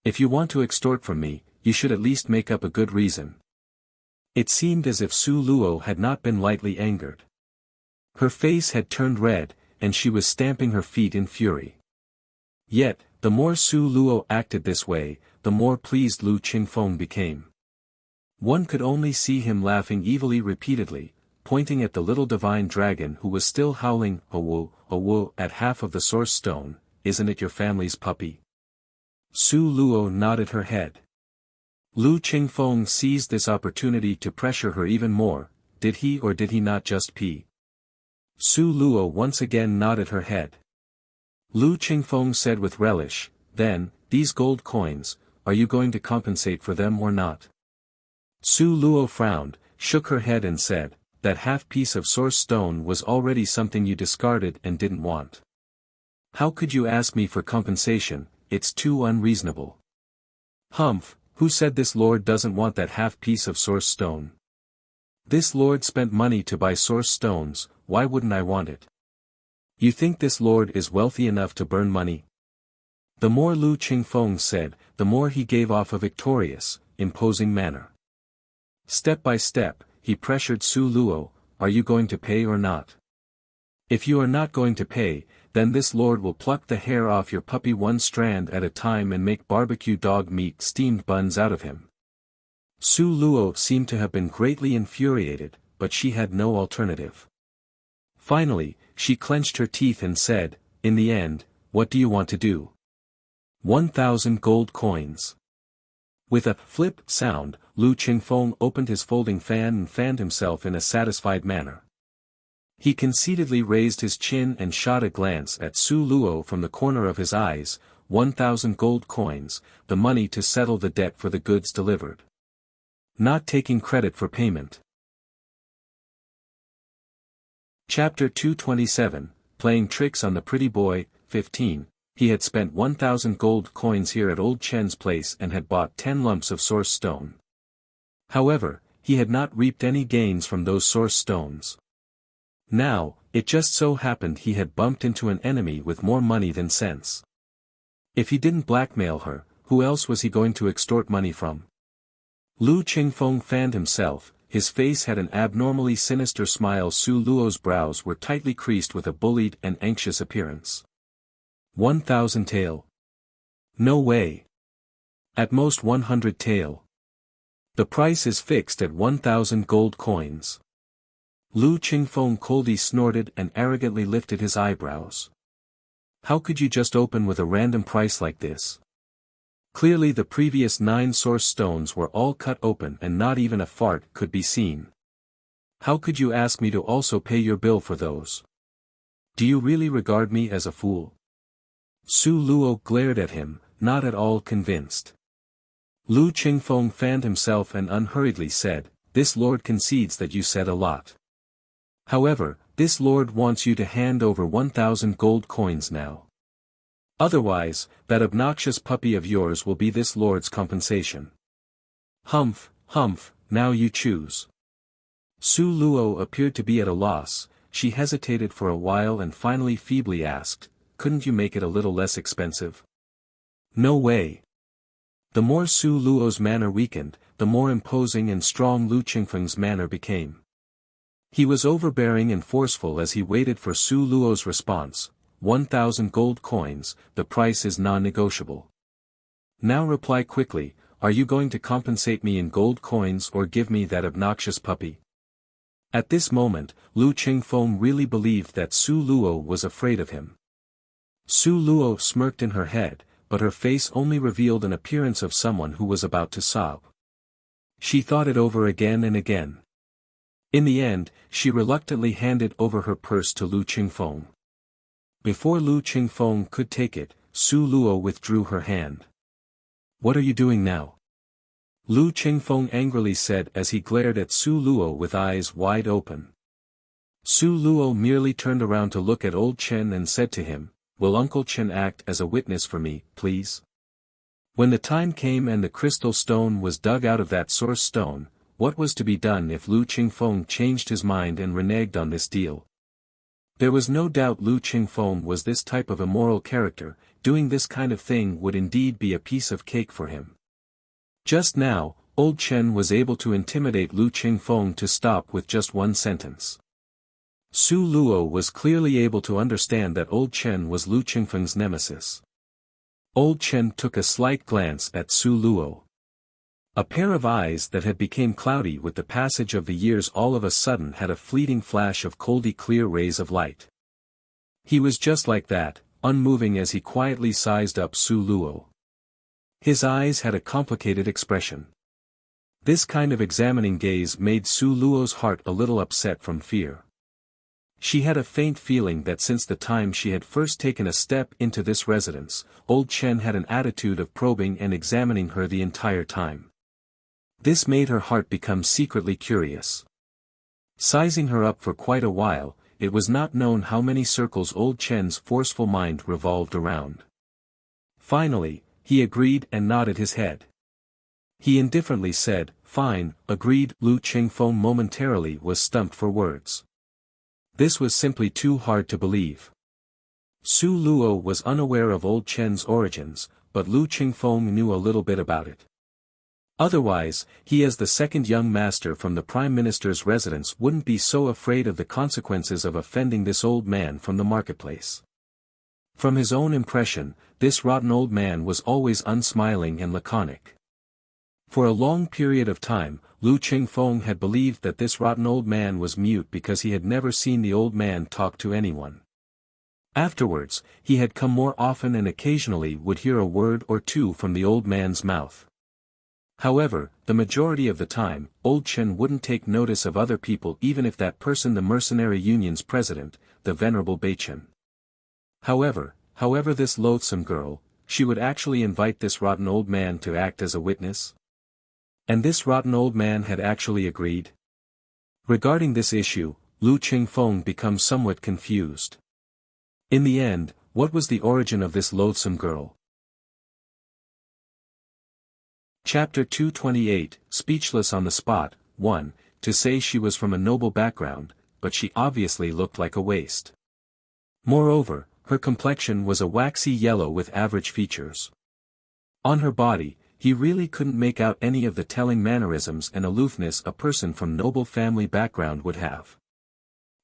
If you want to extort from me, you should at least make up a good reason. It seemed as if Su Luo had not been lightly angered. Her face had turned red, and she was stamping her feet in fury. Yet, the more Su Luo acted this way, the more pleased Lu Qingfeng became. One could only see him laughing evilly repeatedly, pointing at the little divine dragon who was still howling, "Oh, at half of the source stone. Isn't it your family's puppy?" Su Luo nodded her head. Lu Qingfeng seized this opportunity to pressure her even more. Did he or did he not just pee? Su Luo once again nodded her head. Lu Qingfeng said with relish, "Then, these gold coins, are you going to compensate for them or not?" Su Luo frowned, shook her head and said, "That half piece of source stone was already something you discarded and didn't want. How could you ask me for compensation? It's too unreasonable." "Humph, who said this lord doesn't want that half piece of source stone? This lord spent money to buy source stones, why wouldn't I want it? You think this lord is wealthy enough to burn money?" The more Lu Qingfeng said, the more he gave off a victorious, imposing manner. Step by step, he pressured Su Luo, "Are you going to pay or not? If you are not going to pay, then this lord will pluck the hair off your puppy one strand at a time and make barbecue dog meat steamed buns out of him." Su Luo seemed to have been greatly infuriated, but she had no alternative. Finally, she clenched her teeth and said, "In the end, what do you want to do?" 1,000 gold coins. With a flip sound, Lu Qingfeng opened his folding fan and fanned himself in a satisfied manner. He conceitedly raised his chin and shot a glance at Su Luo from the corner of his eyes. 1,000 gold coins, the money to settle the debt for the goods delivered. Not taking credit for payment. Chapter 227, Playing Tricks on the Pretty Boy. 15. He had spent 1,000 gold coins here at Old Chen's place and had bought 10 lumps of source stone. However, he had not reaped any gains from those source stones. Now, it just so happened he had bumped into an enemy with more money than sense. If he didn't blackmail her, who else was he going to extort money from? Lu Qingfeng fanned himself, his face had an abnormally sinister smile. Su Luo's brows were tightly creased with a bullied and anxious appearance. 1,000 tael. No way. At most 100 tael. The price is fixed at 1,000 gold coins. Lu Qingfeng coldly snorted and arrogantly lifted his eyebrows. How could you just open with a random price like this? Clearly the previous 9 source stones were all cut open and not even a fart could be seen. How could you ask me to also pay your bill for those? Do you really regard me as a fool? Su Luo glared at him, not at all convinced. Lu Qingfeng fanned himself and unhurriedly said, "This lord concedes that you said a lot. However, this lord wants you to hand over 1,000 gold coins now. Otherwise, that obnoxious puppy of yours will be this lord's compensation." Humph, humph, now you choose. Su Luo appeared to be at a loss. She hesitated for a while and finally feebly asked, "Couldn't you make it a little less expensive?" "No way." The more Su Luo's manner weakened, the more imposing and strong Lu Qingfeng's manner became. He was overbearing and forceful as he waited for Su Luo's response. 1,000 gold coins, the price is non-negotiable. Now reply quickly, are you going to compensate me in gold coins or give me that obnoxious puppy? At this moment, Lu Qingfeng really believed that Su Luo was afraid of him. Su Luo smirked in her head, but her face only revealed an appearance of someone who was about to sob. She thought it over again and again. In the end, she reluctantly handed over her purse to Lu Qingfeng. Before Lu Qingfeng could take it, Su Luo withdrew her hand. "What are you doing now?" Lu Qingfeng angrily said as he glared at Su Luo with eyes wide open. Su Luo merely turned around to look at old Chen and said to him, "Will Uncle Chen act as a witness for me, please?" When the time came and the crystal stone was dug out of that source stone, what was to be done if Lu Qingfeng changed his mind and reneged on this deal? There was no doubt Lu Qingfeng was this type of immoral character. Doing this kind of thing would indeed be a piece of cake for him. Just now, old Chen was able to intimidate Lu Qingfeng to stop with just one sentence. Su Luo was clearly able to understand that old Chen was Lu Qingfeng's nemesis. Old Chen took a slight glance at Su Luo. A pair of eyes that had become cloudy with the passage of the years all of a sudden had a fleeting flash of coldly clear rays of light. He was just like that, unmoving as he quietly sized up Su Luo. His eyes had a complicated expression. This kind of examining gaze made Su Luo's heart a little upset from fear. She had a faint feeling that since the time she had first taken a step into this residence, old Chen had an attitude of probing and examining her the entire time. This made her heart become secretly curious. Sizing her up for quite a while, it was not known how many circles old Chen's forceful mind revolved around. Finally, he agreed and nodded his head. He indifferently said, "Fine, agreed." Lu Qingfeng momentarily was stumped for words. This was simply too hard to believe. Su Luo was unaware of old Chen's origins, but Lu Qingfeng knew a little bit about it. Otherwise, he as the second young master from the Prime Minister's residence wouldn't be so afraid of the consequences of offending this old man from the marketplace. From his own impression, this rotten old man was always unsmiling and laconic. For a long period of time, Lu Qingfeng had believed that this rotten old man was mute because he had never seen the old man talk to anyone. Afterwards, he had come more often and occasionally would hear a word or two from the old man's mouth. However, the majority of the time, old Chen wouldn't take notice of other people even if that person the mercenary union's president, the venerable Beichen. However, this loathsome girl, she would actually invite this rotten old man to act as a witness? And this rotten old man had actually agreed? Regarding this issue, Lu Qingfeng becomes somewhat confused. In the end, what was the origin of this loathsome girl? Chapter 228, Speechless on the Spot. 1. To say she was from a noble background, but she obviously looked like a waste. Moreover, her complexion was a waxy yellow with average features. On her body, he really couldn't make out any of the telling mannerisms and aloofness a person from noble family background would have.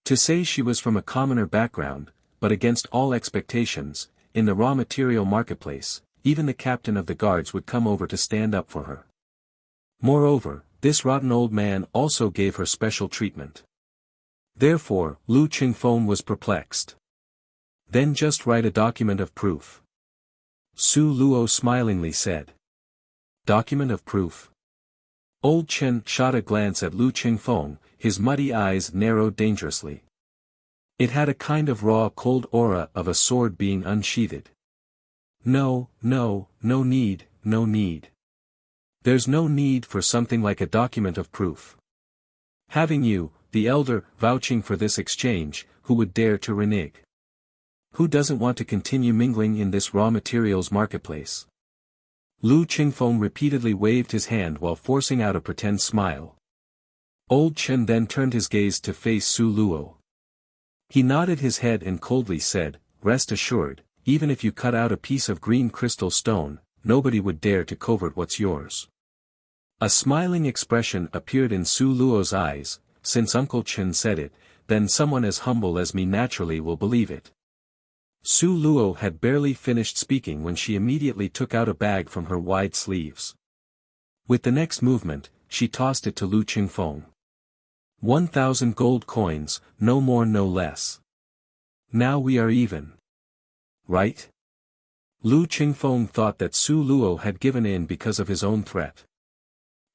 To say she was from a commoner background, but against all expectations, in the raw material marketplace, even the captain of the guards would come over to stand up for her. Moreover, this rotten old man also gave her special treatment. Therefore, Lu Qingfeng was perplexed. Then just write a document of proof. Su Luo smilingly said. Document of proof? Old Chen shot a glance at Lu Qingfeng, his muddy eyes narrowed dangerously. It had a kind of raw cold aura of a sword being unsheathed. No need. There's no need for something like a document of proof. Having you, the elder, vouching for this exchange, who would dare to renege? Who doesn't want to continue mingling in this raw materials marketplace? Lu Qingfeng repeatedly waved his hand while forcing out a pretend smile. Old Chen then turned his gaze to face Su Luo. He nodded his head and coldly said, rest assured, even if you cut out a piece of green crystal stone, nobody would dare to covet what's yours. A smiling expression appeared in Su Luo's eyes. Since Uncle Chen said it, then someone as humble as me naturally will believe it. Su Luo had barely finished speaking when she immediately took out a bag from her wide sleeves. With the next movement, she tossed it to Lu Qingfeng. 1,000 gold coins, no more no less. Now we are even. Right? Lu Qingfeng thought that Su Luo had given in because of his own threat.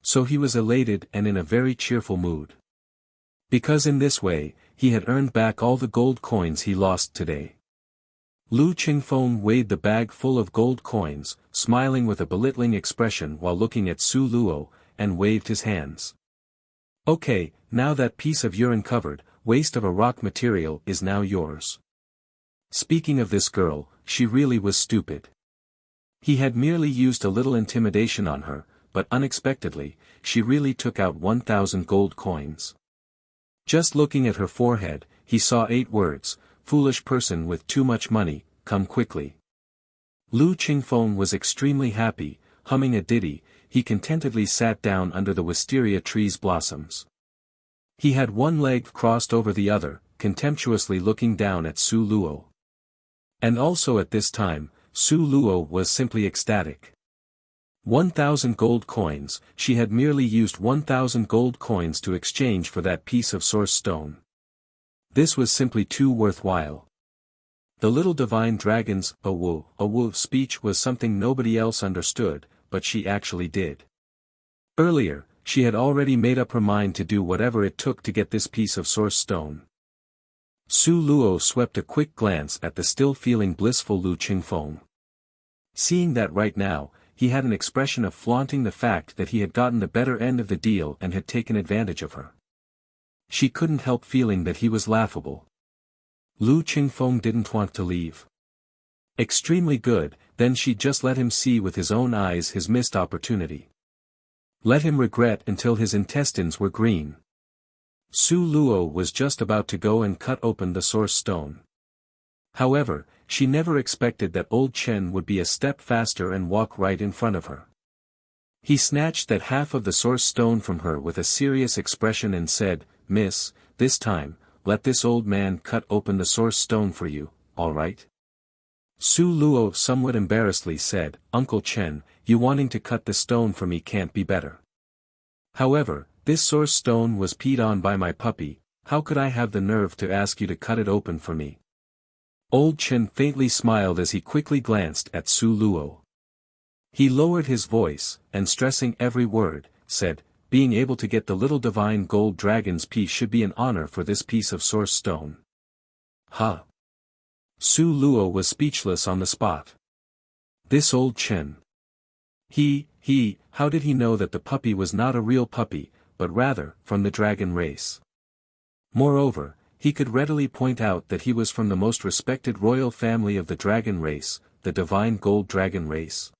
So he was elated and in a very cheerful mood. Because in this way, he had earned back all the gold coins he lost today. Lu Qingfeng weighed the bag full of gold coins, smiling with a belittling expression while looking at Su Luo, and waved his hands. Okay, now that piece of urine-covered, waste of a rock material is now yours. Speaking of this girl, she really was stupid. He had merely used a little intimidation on her, but unexpectedly, she really took out 1,000 gold coins. Just looking at her forehead, he saw 8 words, foolish person with too much money, come quickly. Lu Qingfeng was extremely happy, humming a ditty, he contentedly sat down under the wisteria tree's blossoms. He had one leg crossed over the other, contemptuously looking down at Su Luo. And also at this time, Su Luo was simply ecstatic. 1,000 gold coins, she had merely used 1,000 gold coins to exchange for that piece of source stone. This was simply too worthwhile. The little divine dragon's a-woo speech was something nobody else understood, but she actually did. Earlier, she had already made up her mind to do whatever it took to get this piece of source stone. Su Luo swept a quick glance at the still feeling blissful Lu Qingfeng. Seeing that right now, he had an expression of flaunting the fact that he had gotten the better end of the deal and had taken advantage of her. She couldn't help feeling that he was laughable. Lu Qingfeng didn't want to leave. Extremely good, then she'd just let him see with his own eyes his missed opportunity. Let him regret until his intestines were green. Su Luo was just about to go and cut open the source stone. However, she never expected that old Chen would be a step faster and walk right in front of her. He snatched that half of the source stone from her with a serious expression and said, Miss, this time, let this old man cut open the source stone for you, all right? Su Luo somewhat embarrassedly said, Uncle Chen, you wanting to cut the stone for me can't be better. However, this source stone was peed on by my puppy, how could I have the nerve to ask you to cut it open for me? Old Chen faintly smiled as he quickly glanced at Su Luo. He lowered his voice, and stressing every word, said, being able to get the little divine gold dragon's piece should be an honor for this piece of source stone. Huh? Su Luo was speechless on the spot. This old Chen. How did he know that the puppy was not a real puppy, but rather, from the dragon race? Moreover, he could readily point out that he was from the most respected royal family of the dragon race, the divine gold dragon race.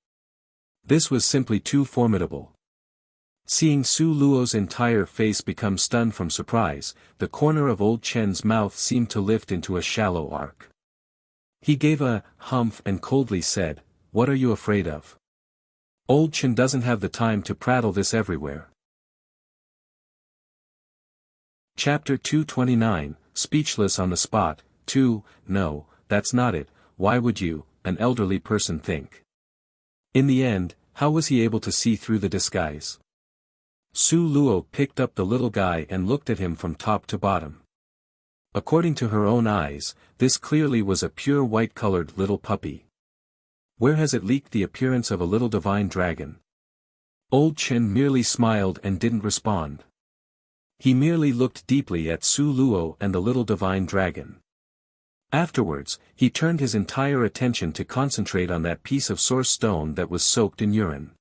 This was simply too formidable. Seeing Su Luo's entire face become stunned from surprise, the corner of old Chen's mouth seemed to lift into a shallow arc. He gave a humph and coldly said, What are you afraid of? Old Chen doesn't have the time to prattle this everywhere. Chapter 229, Speechless on the Spot. 2. No, that's not it, why would you, an elderly person, think? In the end, how was he able to see through the disguise? Su Luo picked up the little guy and looked at him from top to bottom. According to her own eyes, this clearly was a pure white-colored little puppy. Where has it leaked the appearance of a little divine dragon? Old Chen merely smiled and didn't respond. He merely looked deeply at Su Luo and the little divine dragon. Afterwards, he turned his entire attention to concentrate on that piece of source stone that was soaked in urine.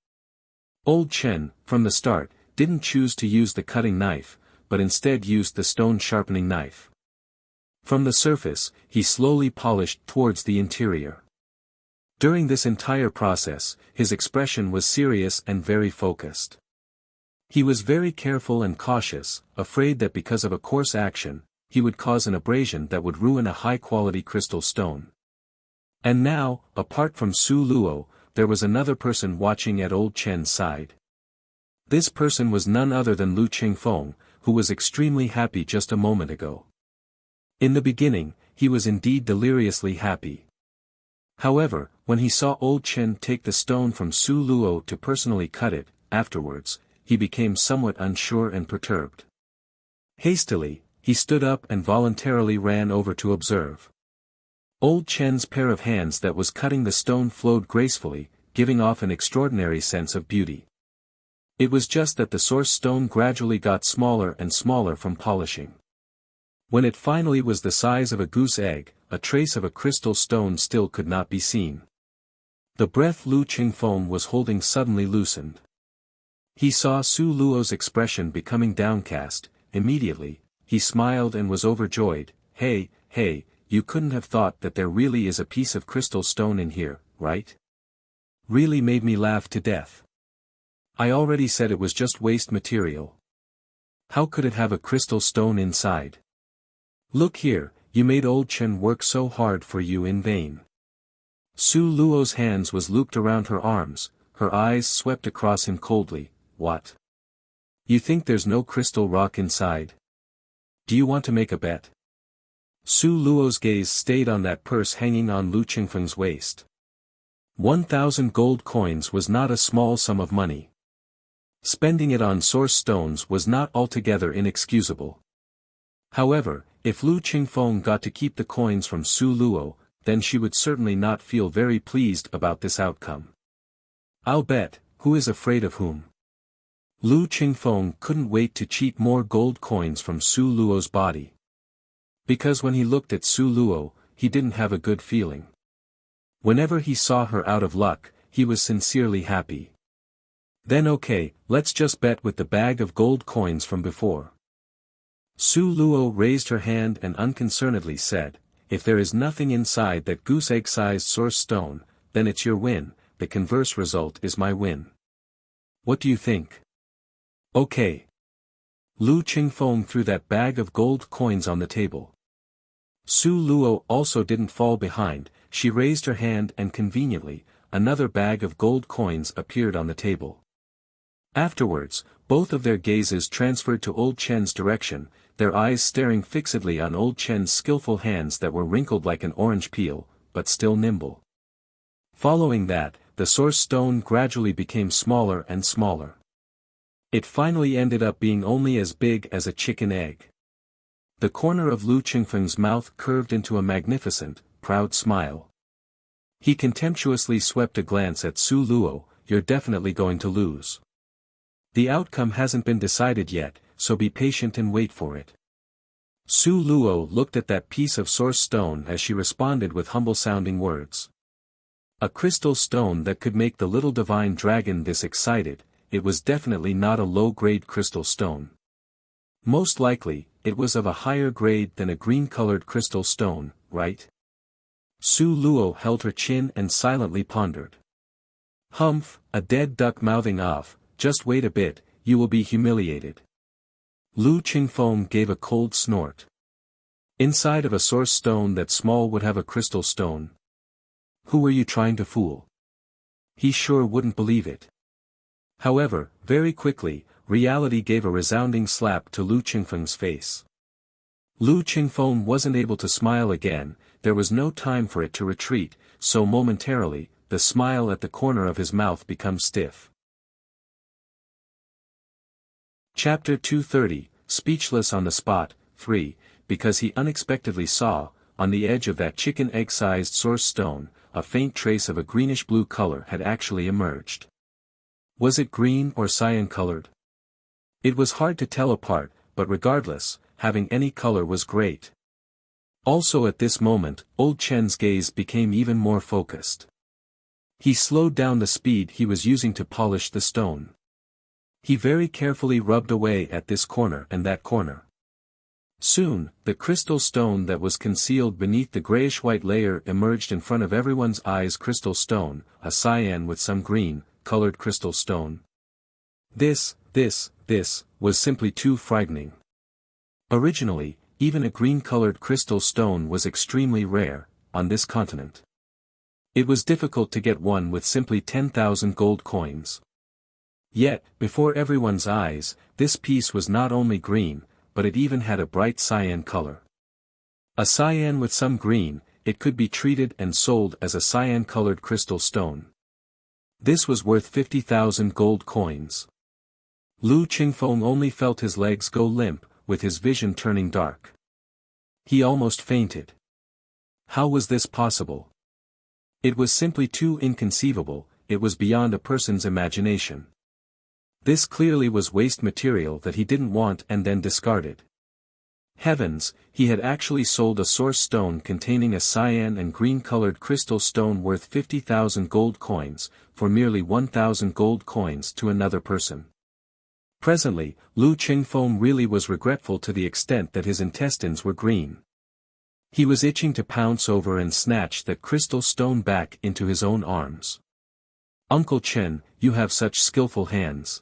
Old Chen, from the start, didn't choose to use the cutting knife, but instead used the stone sharpening knife. From the surface, he slowly polished towards the interior. During this entire process, his expression was serious and very focused. He was very careful and cautious, afraid that because of a coarse action, he would cause an abrasion that would ruin a high-quality crystal stone. And now, apart from Su Luo, there was another person watching at Old Chen's side. This person was none other than Lu Qingfeng, who was extremely happy just a moment ago. In the beginning, he was indeed deliriously happy. However, when he saw Old Chen take the stone from Su Luo to personally cut it, afterwards, he became somewhat unsure and perturbed. Hastily, he stood up and voluntarily ran over to observe. Old Chen's pair of hands that was cutting the stone flowed gracefully, giving off an extraordinary sense of beauty. It was just that the source stone gradually got smaller and smaller from polishing. When it finally was the size of a goose egg, a trace of a crystal stone still could not be seen. The breath Lu Qingfeng was holding suddenly loosened. He saw Su Luo's expression becoming downcast. Immediately, he smiled and was overjoyed. Hey, you couldn't have thought that there really is a piece of crystal stone in here, right? Really made me laugh to death. I already said it was just waste material. How could it have a crystal stone inside? Look here, you made Old Chen work so hard for you in vain. Su Luo's hands was looped around her arms, her eyes swept across him coldly. What? You think there's no crystal rock inside? Do you want to make a bet? Su Luo's gaze stayed on that purse hanging on Lu Qingfeng's waist. 1,000 gold coins was not a small sum of money. Spending it on source stones was not altogether inexcusable. However, if Lu Qingfeng got to keep the coins from Su Luo, then she would certainly not feel very pleased about this outcome. I'll bet, who is afraid of whom? Lu Qingfeng couldn't wait to cheat more gold coins from Su Luo's body. Because when he looked at Su Luo, he didn't have a good feeling. Whenever he saw her out of luck, he was sincerely happy. Then okay, let's just bet with the bag of gold coins from before. Su Luo raised her hand and unconcernedly said, if there is nothing inside that goose egg-sized source stone, then it's your win, the converse result is my win. What do you think? Okay. Lu Qingfeng threw that bag of gold coins on the table. Su Luo also didn't fall behind, she raised her hand and conveniently, another bag of gold coins appeared on the table. Afterwards, both of their gazes transferred to Old Chen's direction, their eyes staring fixedly on Old Chen's skillful hands that were wrinkled like an orange peel, but still nimble. Following that, the source stone gradually became smaller and smaller. It finally ended up being only as big as a chicken egg. The corner of Lu Qingfeng's mouth curved into a magnificent, proud smile. He contemptuously swept a glance at Su Luo, you're definitely going to lose. The outcome hasn't been decided yet, so be patient and wait for it. Su Luo looked at that piece of source stone as she responded with humble-sounding words. A crystal stone that could make the little divine dragon this excited, it was definitely not a low-grade crystal stone. Most likely, it was of a higher grade than a green-colored crystal stone, right? Su Luo held her chin and silently pondered. Humph, a dead duck mouthing off, just wait a bit, you will be humiliated. Lu Qingfeng gave a cold snort. Inside of a source stone that small would have a crystal stone. Who were you trying to fool? He sure wouldn't believe it. However, very quickly, reality gave a resounding slap to Lu Qingfeng's face. Lu Qingfeng wasn't able to smile again, there was no time for it to retreat, so momentarily, the smile at the corner of his mouth became stiff. Chapter 230, Speechless on the Spot, 3, because he unexpectedly saw, on the edge of that chicken egg-sized source stone, a faint trace of a greenish-blue color had actually emerged. Was it green or cyan-colored? It was hard to tell apart, but regardless, having any color was great. Also at this moment, Old Chen's gaze became even more focused. He slowed down the speed he was using to polish the stone. He very carefully rubbed away at this corner and that corner. Soon, the crystal stone that was concealed beneath the grayish-white layer emerged in front of everyone's eyes. Crystal stone, a cyan with some green, colored crystal stone. This was simply too frightening. Originally, even a green-colored crystal stone was extremely rare, on this continent. It was difficult to get one with simply 10,000 gold coins. Yet, before everyone's eyes, this piece was not only green, but it even had a bright cyan color. A cyan with some green, it could be treated and sold as a cyan-colored crystal stone. This was worth 50,000 gold coins. Lu Qingfeng only felt his legs go limp, with his vision turning dark. He almost fainted. How was this possible? It was simply too inconceivable, it was beyond a person's imagination. This clearly was waste material that he didn't want and then discarded. Heavens, he had actually sold a source stone containing a cyan and green-colored crystal stone worth 50,000 gold coins, for merely 1,000 gold coins to another person. Presently, Lu Qingfeng really was regretful to the extent that his intestines were green. He was itching to pounce over and snatch that crystal stone back into his own arms. Uncle Chen, you have such skillful hands.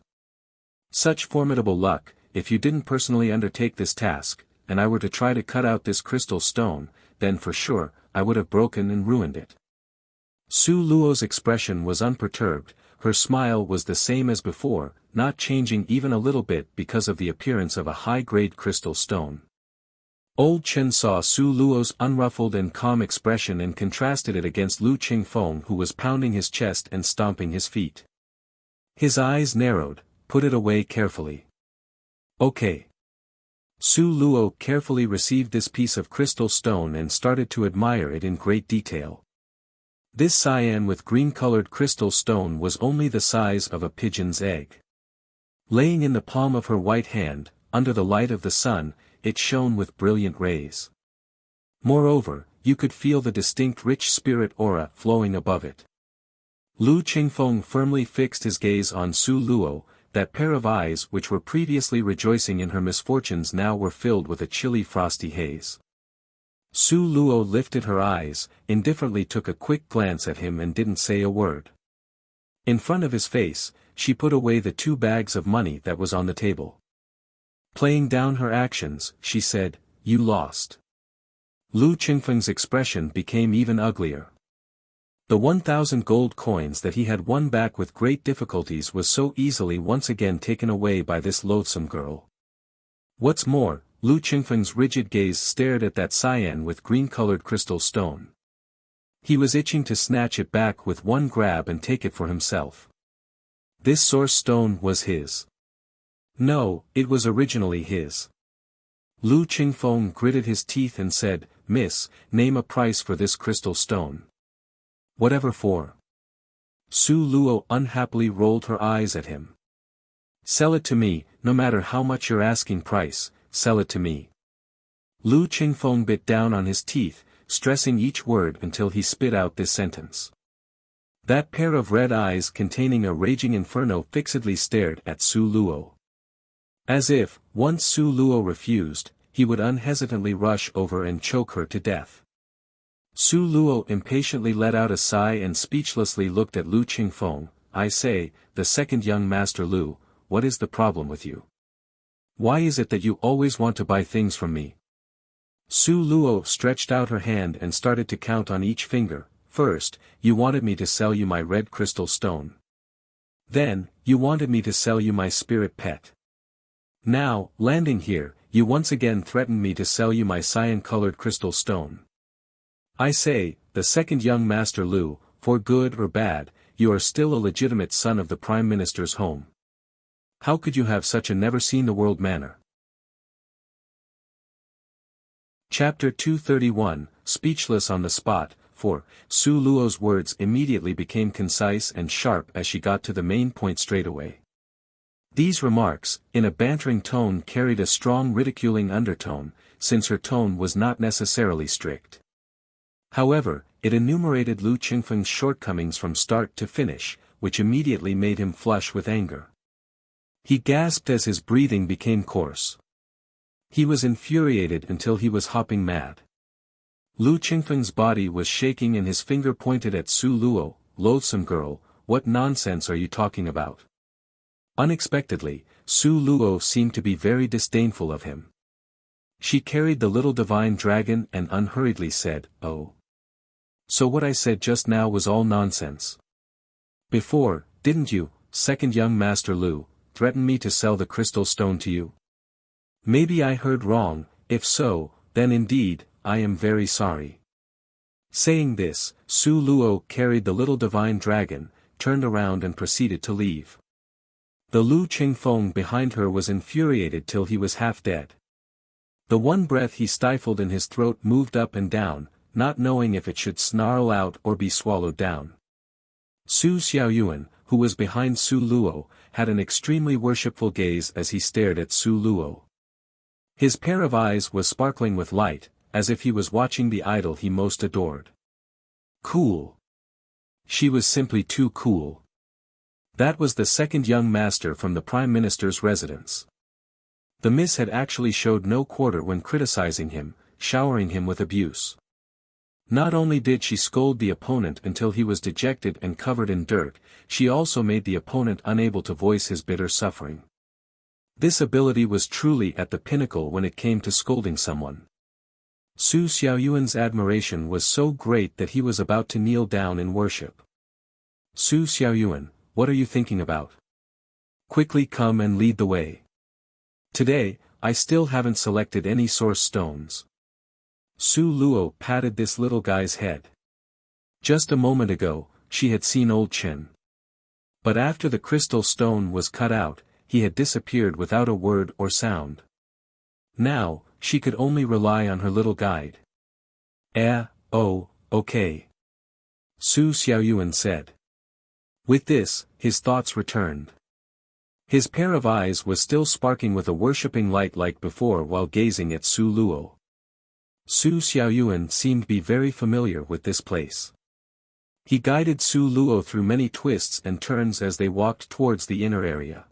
Such formidable luck. If you didn't personally undertake this task, and I were to try to cut out this crystal stone, then for sure, I would have broken and ruined it. Su Luo's expression was unperturbed, her smile was the same as before, not changing even a little bit because of the appearance of a high-grade crystal stone. Old Chen saw Su Luo's unruffled and calm expression and contrasted it against Lu Qingfeng, who was pounding his chest and stomping his feet. His eyes narrowed. Put it away carefully. Okay. Su Luo carefully received this piece of crystal stone and started to admire it in great detail. This cyan with green-colored crystal stone was only the size of a pigeon's egg. Laying in the palm of her white hand, under the light of the sun, it shone with brilliant rays. Moreover, you could feel the distinct rich spirit aura flowing above it. Lu Qingfeng firmly fixed his gaze on Su Luo. That pair of eyes which were previously rejoicing in her misfortunes now were filled with a chilly frosty haze. Su Luo lifted her eyes, indifferently took a quick glance at him and didn't say a word. In front of his face, she put away the 2 bags of money that was on the table. Playing down her actions, she said, "You lost." Lu Qingfeng's expression became even uglier. The 1,000 gold coins that he had won back with great difficulties was so easily once again taken away by this loathsome girl. What's more, Lu Qingfeng's rigid gaze stared at that cyan with green-colored crystal stone. He was itching to snatch it back with one grab and take it for himself. This source stone was his. No, it was originally his. Lu Qingfeng gritted his teeth and said, "Miss, name a price for this crystal stone." "Whatever for?" Su Luo unhappily rolled her eyes at him. "Sell it to me, no matter how much you're asking price, sell it to me." Lu Qingfeng bit down on his teeth, stressing each word until he spit out this sentence. That pair of red eyes containing a raging inferno fixedly stared at Su Luo. As if, once Su Luo refused, he would unhesitantly rush over and choke her to death. Su Luo impatiently let out a sigh and speechlessly looked at Lu Qingfeng. "I say, the second young master Lu, what is the problem with you? Why is it that you always want to buy things from me?" Su Luo stretched out her hand and started to count on each finger. "First, you wanted me to sell you my red crystal stone. Then, you wanted me to sell you my spirit pet. Now, landing here, you once again threatened me to sell you my cyan-colored crystal stone. I say, the second young master Lu, for good or bad, you are still a legitimate son of the Prime Minister's home. How could you have such a never-seen-the-world manner? Chapter 231, Speechless on the Spot, 4. Su Luo's words immediately became concise and sharp as she got to the main point straightaway. These remarks, in a bantering tone, carried a strong ridiculing undertone, since her tone was not necessarily strict. However, it enumerated Lu Qingfeng's shortcomings from start to finish, which immediately made him flush with anger. He gasped as his breathing became coarse. He was infuriated until he was hopping mad. Lu Qingfeng's body was shaking and his finger pointed at Su Luo. "Loathsome girl, what nonsense are you talking about?" Unexpectedly, Su Luo seemed to be very disdainful of him. She carried the little divine dragon and unhurriedly said, "Oh. So what I said just now was all nonsense. Before, didn't you, second young master Lu, threaten me to sell the crystal stone to you? Maybe I heard wrong. If so, then indeed, I am very sorry." Saying this, Su Luo carried the little divine dragon, turned around and proceeded to leave. The Lu Qingfeng behind her was infuriated till he was half dead. The one breath he stifled in his throat moved up and down, not knowing if it should snarl out or be swallowed down. Su Xiaoyuan, who was behind Su Luo, had an extremely worshipful gaze as he stared at Su Luo. His pair of eyes was sparkling with light, as if he was watching the idol he most adored. Cool. She was simply too cool. That was the second young master from the Prime Minister's residence. The Miss had actually showed no quarter when criticizing him, showering him with abuse. Not only did she scold the opponent until he was dejected and covered in dirt, she also made the opponent unable to voice his bitter suffering. This ability was truly at the pinnacle when it came to scolding someone. Su Xiaoyuan's admiration was so great that he was about to kneel down in worship. "Su Xiaoyuan, what are you thinking about? Quickly come and lead the way. Today, I still haven't selected any source stones." Su Luo patted this little guy's head. Just a moment ago, she had seen old Chen. But after the crystal stone was cut out, he had disappeared without a word or sound. Now, she could only rely on her little guide. Oh, okay," Su Xiaoyuan said. With this, his thoughts returned. His pair of eyes was still sparking with a worshipping light like before while gazing at Su Luo. Su Xiaoyuan seemed to be very familiar with this place. He guided Su Luo through many twists and turns as they walked towards the inner area.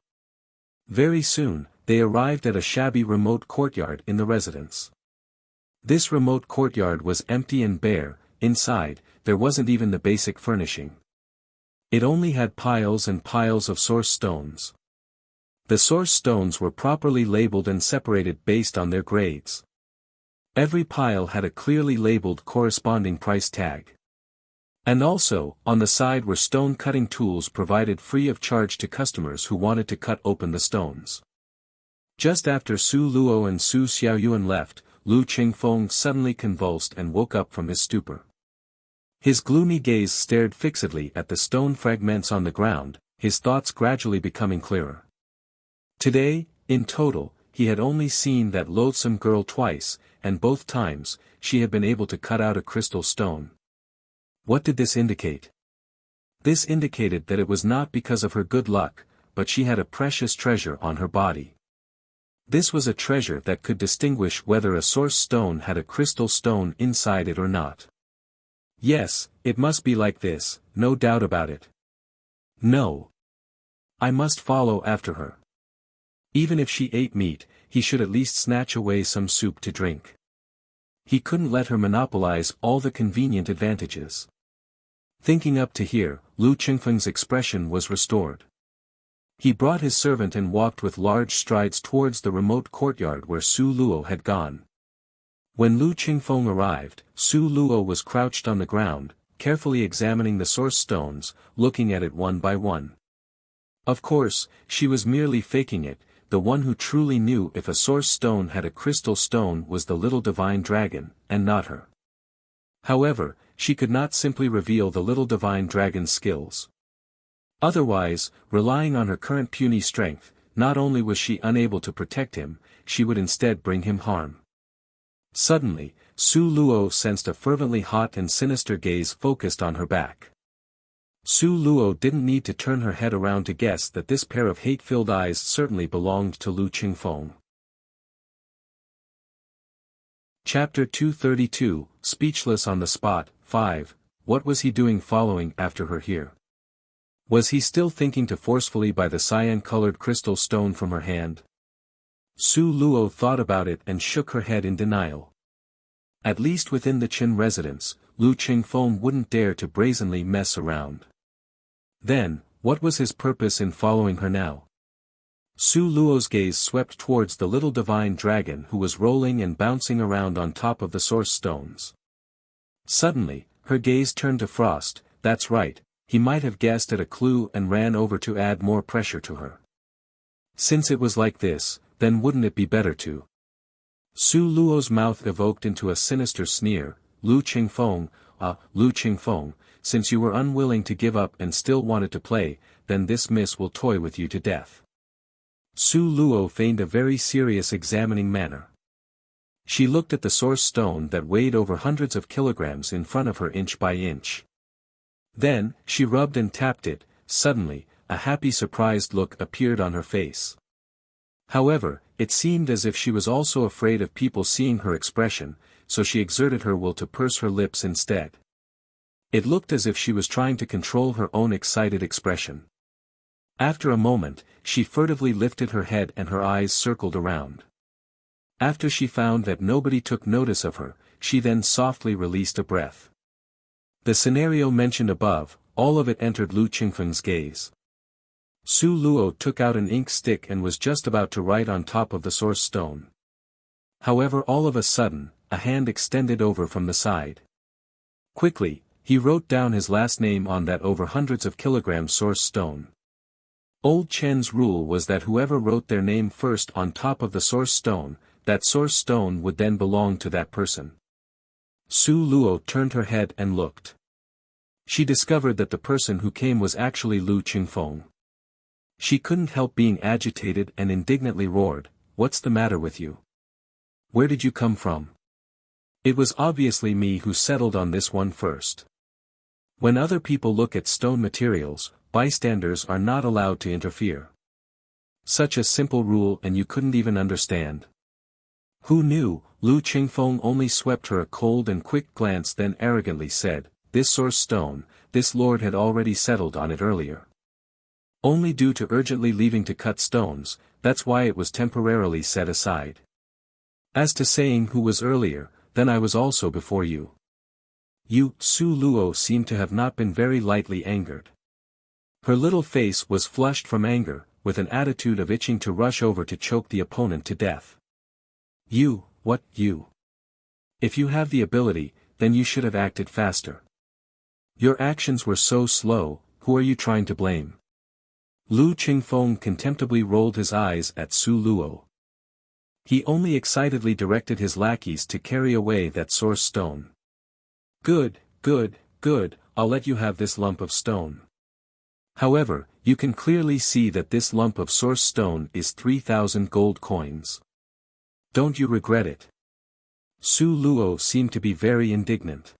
Very soon, they arrived at a shabby remote courtyard in the residence. This remote courtyard was empty and bare. Inside, there wasn't even the basic furnishing. It only had piles and piles of source stones. The source stones were properly labeled and separated based on their grades. Every pile had a clearly labeled corresponding price tag. And also, on the side were stone cutting tools provided free of charge to customers who wanted to cut open the stones. Just after Su Luo and Su Xiaoyuan left, Lu Qingfeng suddenly convulsed and woke up from his stupor. His gloomy gaze stared fixedly at the stone fragments on the ground, his thoughts gradually becoming clearer. Today, in total, he had only seen that loathsome girl twice, and both times, she had been able to cut out a crystal stone. What did this indicate? This indicated that it was not because of her good luck, but she had a precious treasure on her body. This was a treasure that could distinguish whether a source stone had a crystal stone inside it or not. Yes, it must be like this, no doubt about it. No. I must follow after her. Even if she ate meat, he should at least snatch away some soup to drink. He couldn't let her monopolize all the convenient advantages. Thinking up to here, Lu Qingfeng's expression was restored. He brought his servant and walked with large strides towards the remote courtyard where Su Luo had gone. When Lu Qingfeng arrived, Su Luo was crouched on the ground, carefully examining the source stones, looking at it one by one. Of course, she was merely faking it. The one who truly knew if a source stone had a crystal stone was the little divine dragon, and not her. However, she could not simply reveal the little divine dragon's skills. Otherwise, relying on her current puny strength, not only was she unable to protect him, she would instead bring him harm. Suddenly, Su Luo sensed a fervently hot and sinister gaze focused on her back. Su Luo didn't need to turn her head around to guess that this pair of hate-filled eyes certainly belonged to Lu Qingfeng. Chapter 232, Speechless on the Spot. 5. What was he doing following after her here? Was he still thinking to forcefully buy the cyan-colored crystal stone from her hand? Su Luo thought about it and shook her head in denial. At least within the Qin residence, Lu Qingfeng wouldn't dare to brazenly mess around. Then, what was his purpose in following her now? Su Luo's gaze swept towards the little divine dragon who was rolling and bouncing around on top of the source stones. Suddenly, her gaze turned to Frost. That's right, he might have guessed at a clue and ran over to add more pressure to her. Since it was like this, then wouldn't it be better to? Su Luo's mouth evoked into a sinister sneer. Lu Qingfeng, since you were unwilling to give up and still wanted to play, then this miss will toy with you to death. Su Luo feigned a very serious examining manner. She looked at the source stone that weighed over hundreds of kilograms in front of her inch by inch. Then, she rubbed and tapped it. Suddenly, a happy surprised look appeared on her face. However, it seemed as if she was also afraid of people seeing her expression, so she exerted her will to purse her lips instead. It looked as if she was trying to control her own excited expression. After a moment, she furtively lifted her head and her eyes circled around. After she found that nobody took notice of her, she then softly released a breath. The scenario mentioned above, all of it entered Lu Qingfeng's gaze. Su Luo took out an ink stick and was just about to write on top of the source stone. However, all of a sudden, a hand extended over from the side. Quickly, he wrote down his last name on that over hundreds of kilograms source stone. Old Chen's rule was that whoever wrote their name first on top of the source stone, that source stone would then belong to that person. Su Luo turned her head and looked. She discovered that the person who came was actually Lu Qingfeng. She couldn't help being agitated and indignantly roared, "What's the matter with you? Where did you come from?" It was obviously me who settled on this one first. When other people look at stone materials, bystanders are not allowed to interfere. Such a simple rule and you couldn't even understand. Who knew? Lu Qingfeng only swept her a cold and quick glance, then arrogantly said, "This source stone, this lord had already settled on it earlier. Only due to urgently leaving to cut stones, that's why it was temporarily set aside. As to saying who was earlier, then I was also before you." Su Luo seemed to have not been very lightly angered. Her little face was flushed from anger, with an attitude of itching to rush over to choke the opponent to death. What? If you have the ability, then you should have acted faster. Your actions were so slow, who are you trying to blame? Lu Qingfeng contemptibly rolled his eyes at Su Luo. He only excitedly directed his lackeys to carry away that source stone. Good, I'll let you have this lump of stone. However, you can clearly see that this lump of source stone is 3,000 gold coins. Don't you regret it? Su Luo seemed to be very indignant.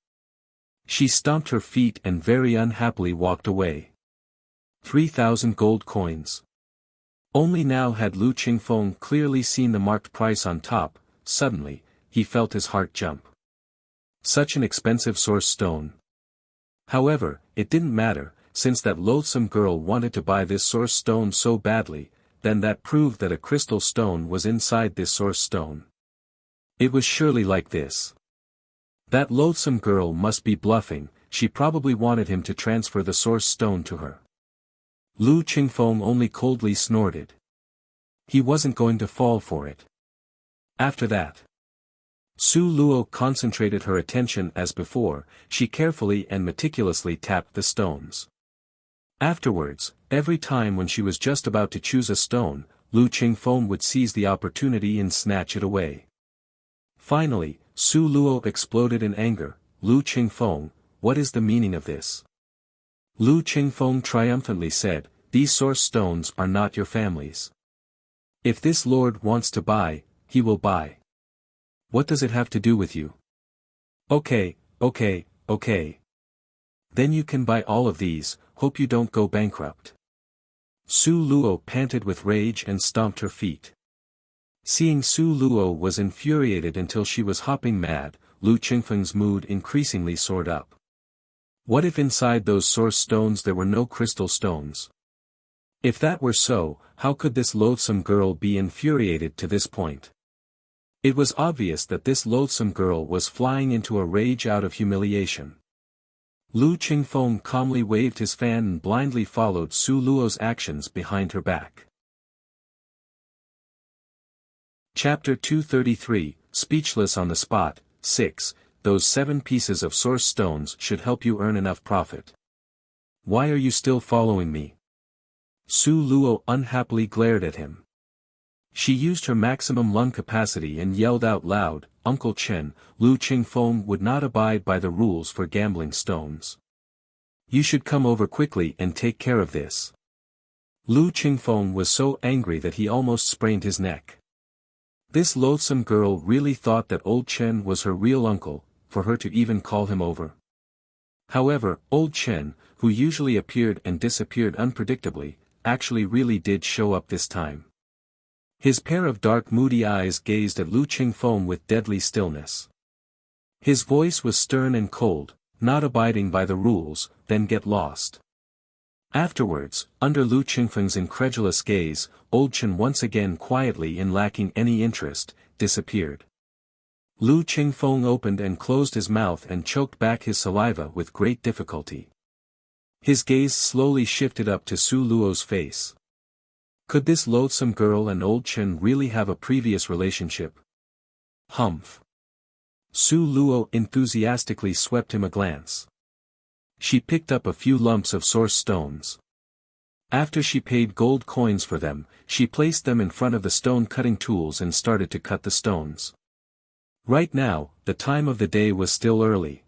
She stomped her feet and very unhappily walked away. 3,000 gold coins. Only now had Lu Qingfeng clearly seen the marked price on top. Suddenly, he felt his heart jump. Such an expensive source stone. However, it didn't matter, since that loathsome girl wanted to buy this source stone so badly, then that proved that a crystal stone was inside this source stone. It was surely like this. That loathsome girl must be bluffing, she probably wanted him to transfer the source stone to her. Lu Qingfeng only coldly snorted. He wasn't going to fall for it. After that, Su Luo concentrated her attention as before. She carefully and meticulously tapped the stones. Afterwards, every time when she was just about to choose a stone, Lu Qingfeng would seize the opportunity and snatch it away. Finally, Su Luo exploded in anger. "Lu Qingfeng, what is the meaning of this?" Lu Qingfeng triumphantly said, "These source stones are not your family's. If this lord wants to buy, he will buy. What does it have to do with you? Okay, okay, okay. Then you can buy all of these, hope you don't go bankrupt. Su Luo panted with rage and stomped her feet. Seeing Su Luo was infuriated until she was hopping mad, Lu Qingfeng's mood increasingly soared up. What if inside those source stones there were no crystal stones? If that were so, how could this loathsome girl be infuriated to this point? It was obvious that this loathsome girl was flying into a rage out of humiliation. Lu Qingfeng calmly waved his fan and blindly followed Su Luo's actions behind her back. Chapter 233, Speechless on the Spot. 6. Those 7 pieces of source stones should help you earn enough profit. Why are you still following me? Su Luo unhappily glared at him. She used her maximum lung capacity and yelled out loud, "Uncle Chen, Lu Qingfeng would not abide by the rules for gambling stones. You should come over quickly and take care of this." Lu Qingfeng was so angry that he almost sprained his neck. This loathsome girl really thought that old Chen was her real uncle, for her to even call him over. However, old Chen, who usually appeared and disappeared unpredictably, actually really did show up this time. His pair of dark moody eyes gazed at Lu Qingfeng with deadly stillness. His voice was stern and cold, "Not abiding by the rules, then get lost." Afterwards, under Lu Qingfeng's incredulous gaze, old Chen once again quietly and lacking any interest, disappeared. Lu Qingfeng opened and closed his mouth and choked back his saliva with great difficulty. His gaze slowly shifted up to Su Luo's face. Could this loathsome girl and old Chen really have a previous relationship? Humph. Su Luo enthusiastically swept him a glance. She picked up a few lumps of source stones. After she paid gold coins for them, she placed them in front of the stone cutting tools and started to cut the stones. Right now, the time of the day was still early.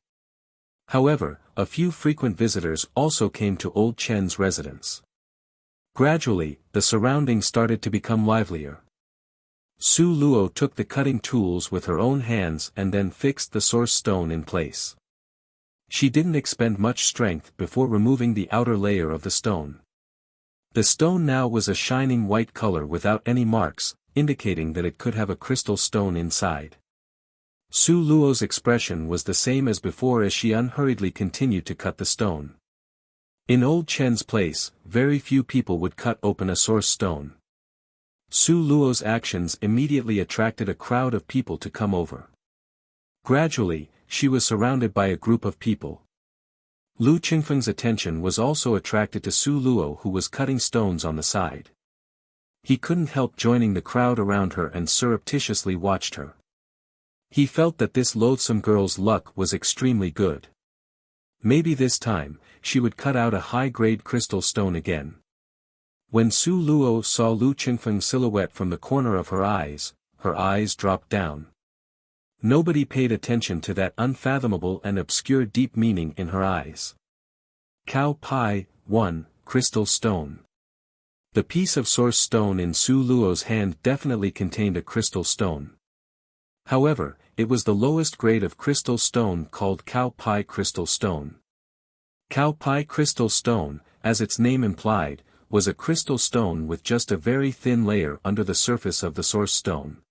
However, a few frequent visitors also came to old Chen's residence. Gradually, the surroundings started to become livelier. Su Luo took the cutting tools with her own hands and then fixed the source stone in place. She didn't expend much strength before removing the outer layer of the stone. The stone now was a shining white color without any marks, indicating that it could have a crystal stone inside. Su Luo's expression was the same as before as she unhurriedly continued to cut the stone. In old Chen's place, very few people would cut open a source stone. Su Luo's actions immediately attracted a crowd of people to come over. Gradually, she was surrounded by a group of people. Lu Qingfeng's attention was also attracted to Su Luo, who was cutting stones on the side. He couldn't help joining the crowd around her and surreptitiously watched her. He felt that this loathsome girl's luck was extremely good. Maybe this time, she would cut out a high-grade crystal stone again. When Su Luo saw Lu Qingfeng's silhouette from the corner of her eyes dropped down. Nobody paid attention to that unfathomable and obscure deep meaning in her eyes. Cow Pie, 1, Crystal Stone. The piece of source stone in Su Luo's hand definitely contained a crystal stone. However, it was the lowest grade of crystal stone called Cow Pie Crystal Stone. Cow Pie Crystal Stone, as its name implied, was a crystal stone with just a very thin layer under the surface of the source stone.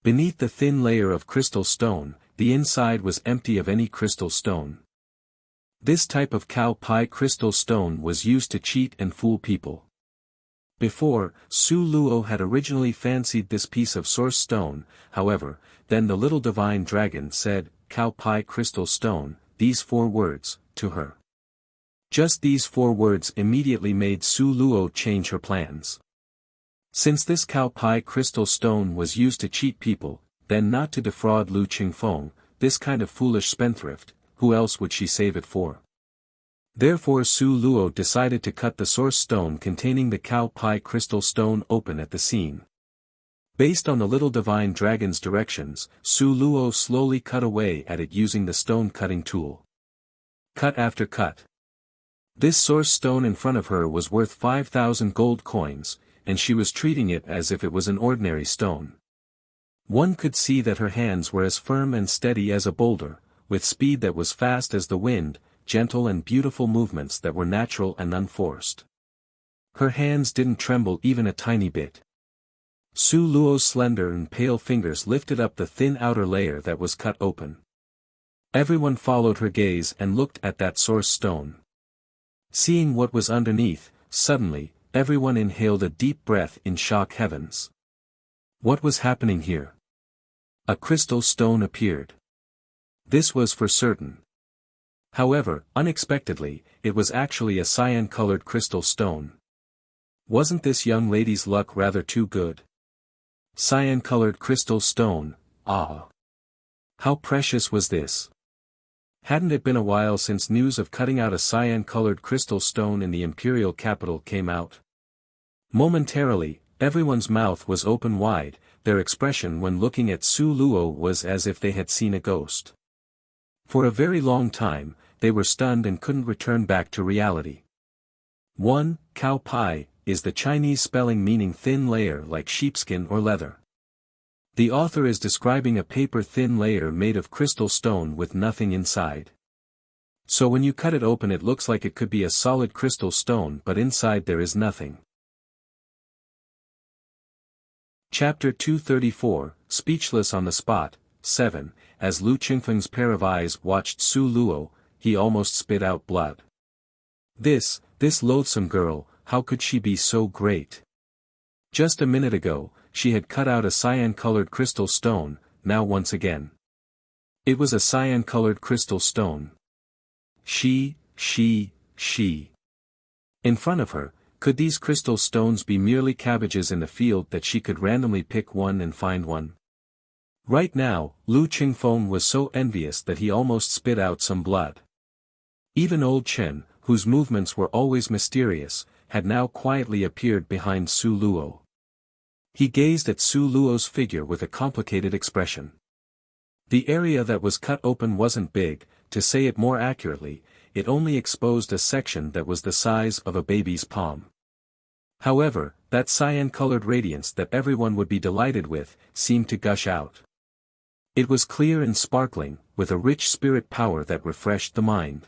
Beneath the thin layer of crystal stone, the inside was empty of any crystal stone. This type of cow pie crystal stone was used to cheat and fool people. Before, Su Luo had originally fancied this piece of source stone, however, then the little divine dragon said, "Cow pie crystal stone," these 4 words, to her. Just these 4 words immediately made Su Luo change her plans. Since this cow pie crystal stone was used to cheat people, then not to defraud Lu Qingfeng, this kind of foolish spendthrift, who else would she save it for? Therefore Su Luo decided to cut the source stone containing the cow pie crystal stone open at the seam. Based on the little divine dragon's directions, Su Luo slowly cut away at it using the stone cutting tool. Cut after cut. This source stone in front of her was worth 5,000 gold coins. and she was treating it as if it was an ordinary stone. One could see that her hands were as firm and steady as a boulder, with speed that was fast as the wind, gentle and beautiful movements that were natural and unforced. Her hands didn't tremble even a tiny bit. Su Luo's slender and pale fingers lifted up the thin outer layer that was cut open. Everyone followed her gaze and looked at that source stone. Seeing what was underneath, suddenly, everyone inhaled a deep breath in shock. Heavens! What was happening here? A crystal stone appeared. This was for certain. However, unexpectedly, it was actually a cyan-colored crystal stone. Wasn't this young lady's luck rather too good? Cyan-colored crystal stone, ah! How precious was this? Hadn't it been a while since news of cutting out a cyan-colored crystal stone in the imperial capital came out? Momentarily, everyone's mouth was open wide, their expression when looking at Su Luo was as if they had seen a ghost. For a very long time, they were stunned and couldn't return back to reality. 1. Cow pie, is the Chinese spelling meaning thin layer like sheepskin or leather. The author is describing a paper-thin layer made of crystal stone with nothing inside. So when you cut it open it looks like it could be a solid crystal stone but inside there is nothing. Chapter 234, Speechless on the Spot, 7, As Lu Qingfeng's pair of eyes watched Su Luo, he almost spit out blood. This loathsome girl, how could she be so great? Just a minute ago, she had cut out a cyan-colored crystal stone, now once again. It was a cyan-colored crystal stone. She. In front of her, could these crystal stones be merely cabbages in the field that she could randomly pick one and find one? Right now, Lu Qingfeng was so envious that he almost spit out some blood. Even old Chen, whose movements were always mysterious, had now quietly appeared behind Su Luo. He gazed at Su Luo's figure with a complicated expression. The area that was cut open wasn't big, to say it more accurately, it only exposed a section that was the size of a baby's palm. However, that cyan-colored radiance that everyone would be delighted with, seemed to gush out. It was clear and sparkling, with a rich spirit power that refreshed the mind.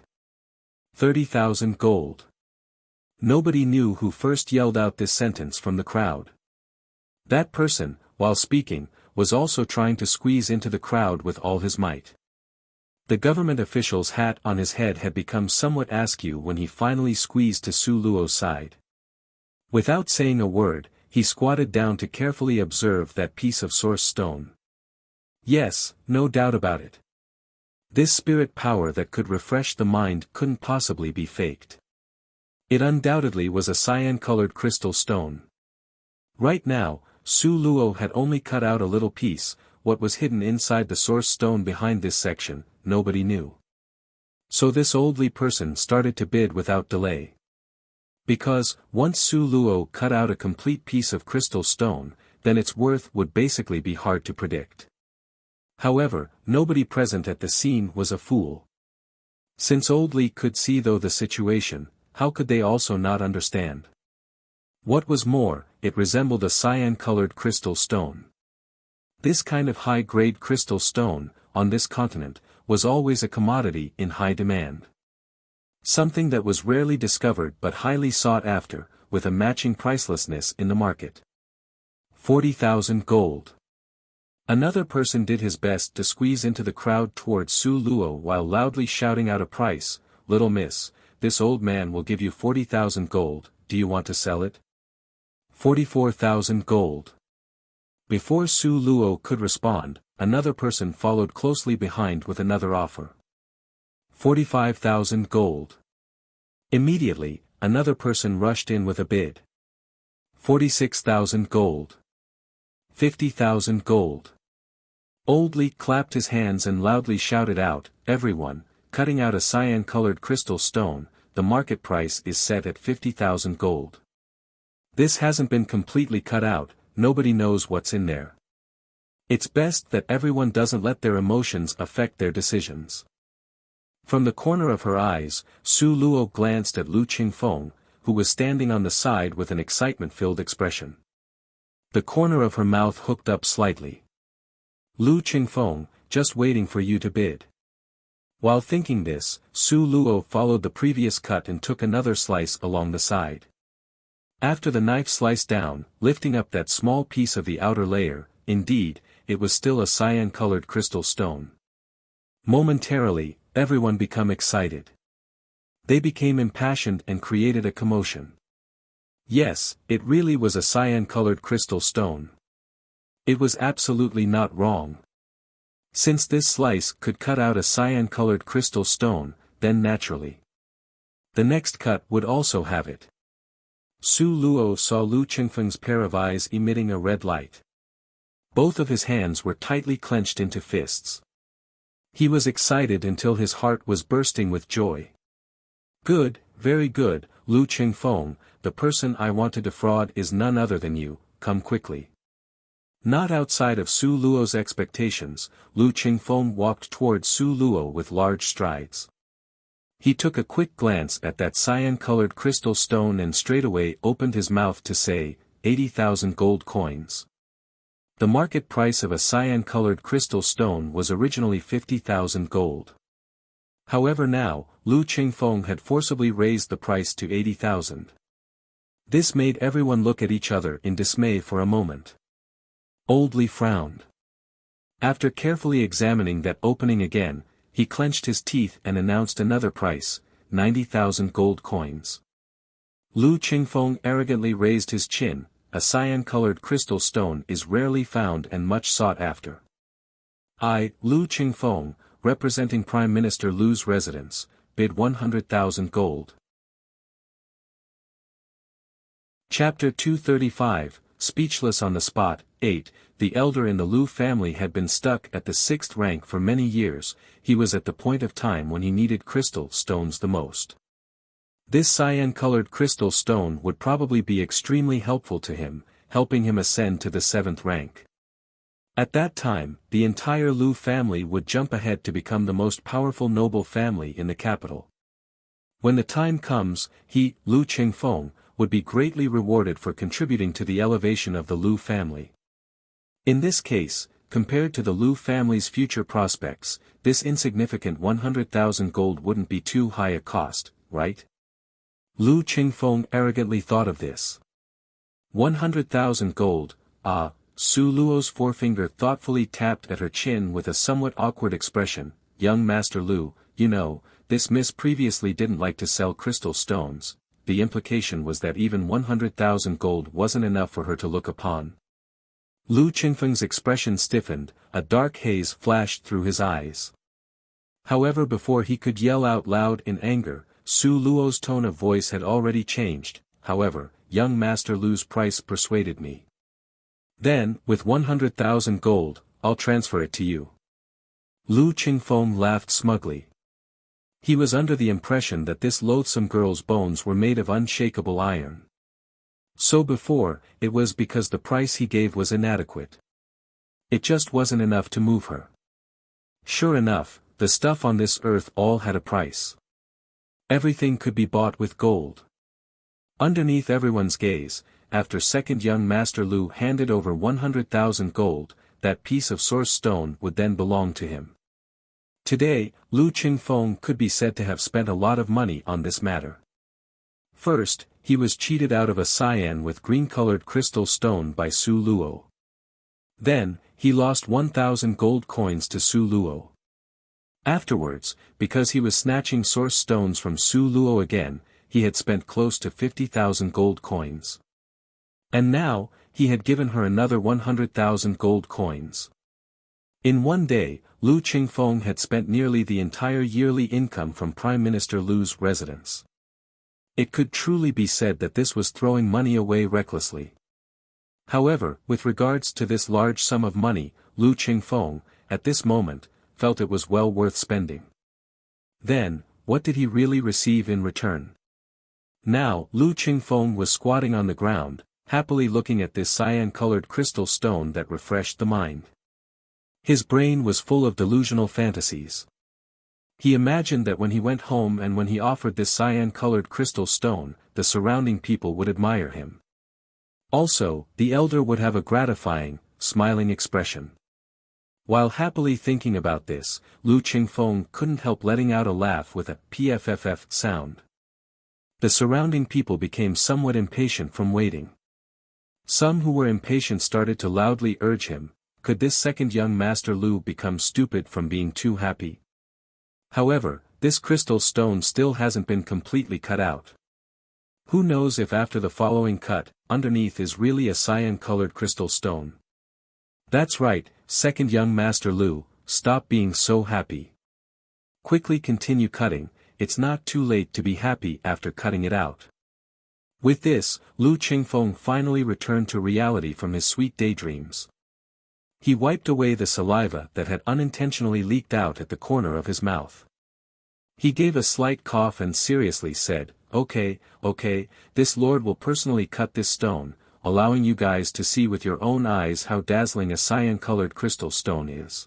30,000 gold. Nobody knew who first yelled out this sentence from the crowd. That person, while speaking, was also trying to squeeze into the crowd with all his might. The government official's hat on his head had become somewhat askew when he finally squeezed to Su Luo's side. Without saying a word, he squatted down to carefully observe that piece of source stone. Yes, no doubt about it. This spirit power that could refresh the mind couldn't possibly be faked. It undoubtedly was a cyan-colored crystal stone. Right now, Su Luo had only cut out a little piece. What was hidden inside the source stone behind this section, nobody knew. So this oldly person started to bid without delay. Because, once Su Luo cut out a complete piece of crystal stone, then its worth would basically be hard to predict. However, nobody present at the scene was a fool. Since Old Li could see though the situation, how could they also not understand? What was more, it resembled a cyan-colored crystal stone. This kind of high-grade crystal stone, on this continent, was always a commodity in high demand. Something that was rarely discovered but highly sought after, with a matching pricelessness in the market. 40,000 gold. Another person did his best to squeeze into the crowd towards Su Luo while loudly shouting out a price. "Little miss, this old man will give you 40,000 gold, do you want to sell it?" 44,000 gold. Before Su Luo could respond, another person followed closely behind with another offer. 45,000 gold. Immediately, another person rushed in with a bid. 46,000 gold. 50,000 gold. Old Li clapped his hands and loudly shouted out, "Everyone, cutting out a cyan-colored crystal stone, the market price is set at 50,000 gold. This hasn't been completely cut out, nobody knows what's in there. It's best that everyone doesn't let their emotions affect their decisions." From the corner of her eyes, Su Luo glanced at Lu Qingfeng, who was standing on the side with an excitement-filled expression. The corner of her mouth hooked up slightly. Lu Qingfeng, just waiting for you to bid. While thinking this, Su Luo followed the previous cut and took another slice along the side. After the knife sliced down, lifting up that small piece of the outer layer, indeed, it was still a cyan-colored crystal stone. Momentarily, everyone became excited. They became impassioned and created a commotion. Yes, it really was a cyan-colored crystal stone. It was absolutely not wrong. Since this slice could cut out a cyan-colored crystal stone, then naturally, the next cut would also have it. Su Luo saw Lu Qingfeng's pair of eyes emitting a red light. Both of his hands were tightly clenched into fists. He was excited until his heart was bursting with joy. Good, very good, Lu Qingfeng, the person I want to defraud is none other than you, come quickly. Not outside of Su Luo's expectations, Lu Qingfeng walked toward Su Luo with large strides. He took a quick glance at that cyan-colored crystal stone and straightaway opened his mouth to say, 80,000 gold coins. The market price of a cyan-colored crystal stone was originally 50,000 gold. However now, Lu Qingfeng had forcibly raised the price to 80,000. This made everyone look at each other in dismay for a moment. Old Li frowned. After carefully examining that opening again, he clenched his teeth and announced another price, 90,000 gold coins. Lu Qingfeng arrogantly raised his chin. A cyan-colored crystal stone is rarely found and much sought after. I, Lu Qingfeng, representing Prime Minister Lu's residence, bid 100,000 gold. Chapter 235, Speechless on the Spot. 8. The elder in the Lu family had been stuck at the 6th rank for many years. He was at the point of time when he needed crystal stones the most. This cyan-colored crystal stone would probably be extremely helpful to him, helping him ascend to the 7th rank. At that time, the entire Lu family would jump ahead to become the most powerful noble family in the capital. When the time comes, he, Lu Qingfeng, would be greatly rewarded for contributing to the elevation of the Lu family. In this case, compared to the Lu family's future prospects, this insignificant 100,000 gold wouldn't be too high a cost, right? Lu Qingfeng arrogantly thought of this. 100,000 gold, ah, Su Luo's forefinger thoughtfully tapped at her chin with a somewhat awkward expression. Young Master Lu, you know, this miss previously didn't like to sell crystal stones. The implication was that even 100,000 gold wasn't enough for her to look upon. Lu Qingfeng's expression stiffened, a dark haze flashed through his eyes. However, before he could yell out loud in anger, Su Luo's tone of voice had already changed. However, young Master Lu's price persuaded me. Then, with 100,000 gold, I'll transfer it to you. Lu Qingfeng laughed smugly. He was under the impression that this loathsome girl's bones were made of unshakable iron. So before, it was because the price he gave was inadequate. It just wasn't enough to move her. Sure enough, the stuff on this earth all had a price. Everything could be bought with gold. Underneath everyone's gaze, after second young Master Lu handed over 100,000 gold, that piece of source stone would then belong to him. Today, Lu Qingfeng could be said to have spent a lot of money on this matter. First, he was cheated out of a cyan with green-colored crystal stone by Su Luo. Then, he lost 1,000 gold coins to Su Luo. Afterwards, because he was snatching source stones from Su Luo again, he had spent close to 50,000 gold coins. And now, he had given her another 100,000 gold coins. In one day, Lu Qingfeng had spent nearly the entire yearly income from Prime Minister Lu's residence. It could truly be said that this was throwing money away recklessly. However, with regards to this large sum of money, Lu Qingfeng, at this moment, felt it was well worth spending. Then, what did he really receive in return? Now, Lu Qingfeng was squatting on the ground, happily looking at this cyan-colored crystal stone that refreshed the mind. His brain was full of delusional fantasies. He imagined that when he went home and when he offered this cyan-colored crystal stone, the surrounding people would admire him. Also, the elder would have a gratifying, smiling expression. While happily thinking about this, Lu Qingfeng couldn't help letting out a laugh with a pfff sound. The surrounding people became somewhat impatient from waiting. Some who were impatient started to loudly urge him, could this second young Master Lu become stupid from being too happy? However, this crystal stone still hasn't been completely cut out. Who knows if after the following cut, underneath is really a cyan-colored crystal stone. That's right, second young Master Lu, stop being so happy. Quickly continue cutting, it's not too late to be happy after cutting it out. With this, Lu Qingfeng finally returned to reality from his sweet daydreams. He wiped away the saliva that had unintentionally leaked out at the corner of his mouth. He gave a slight cough and seriously said, okay, this lord will personally cut this stone, allowing you guys to see with your own eyes how dazzling a cyan-colored crystal stone is.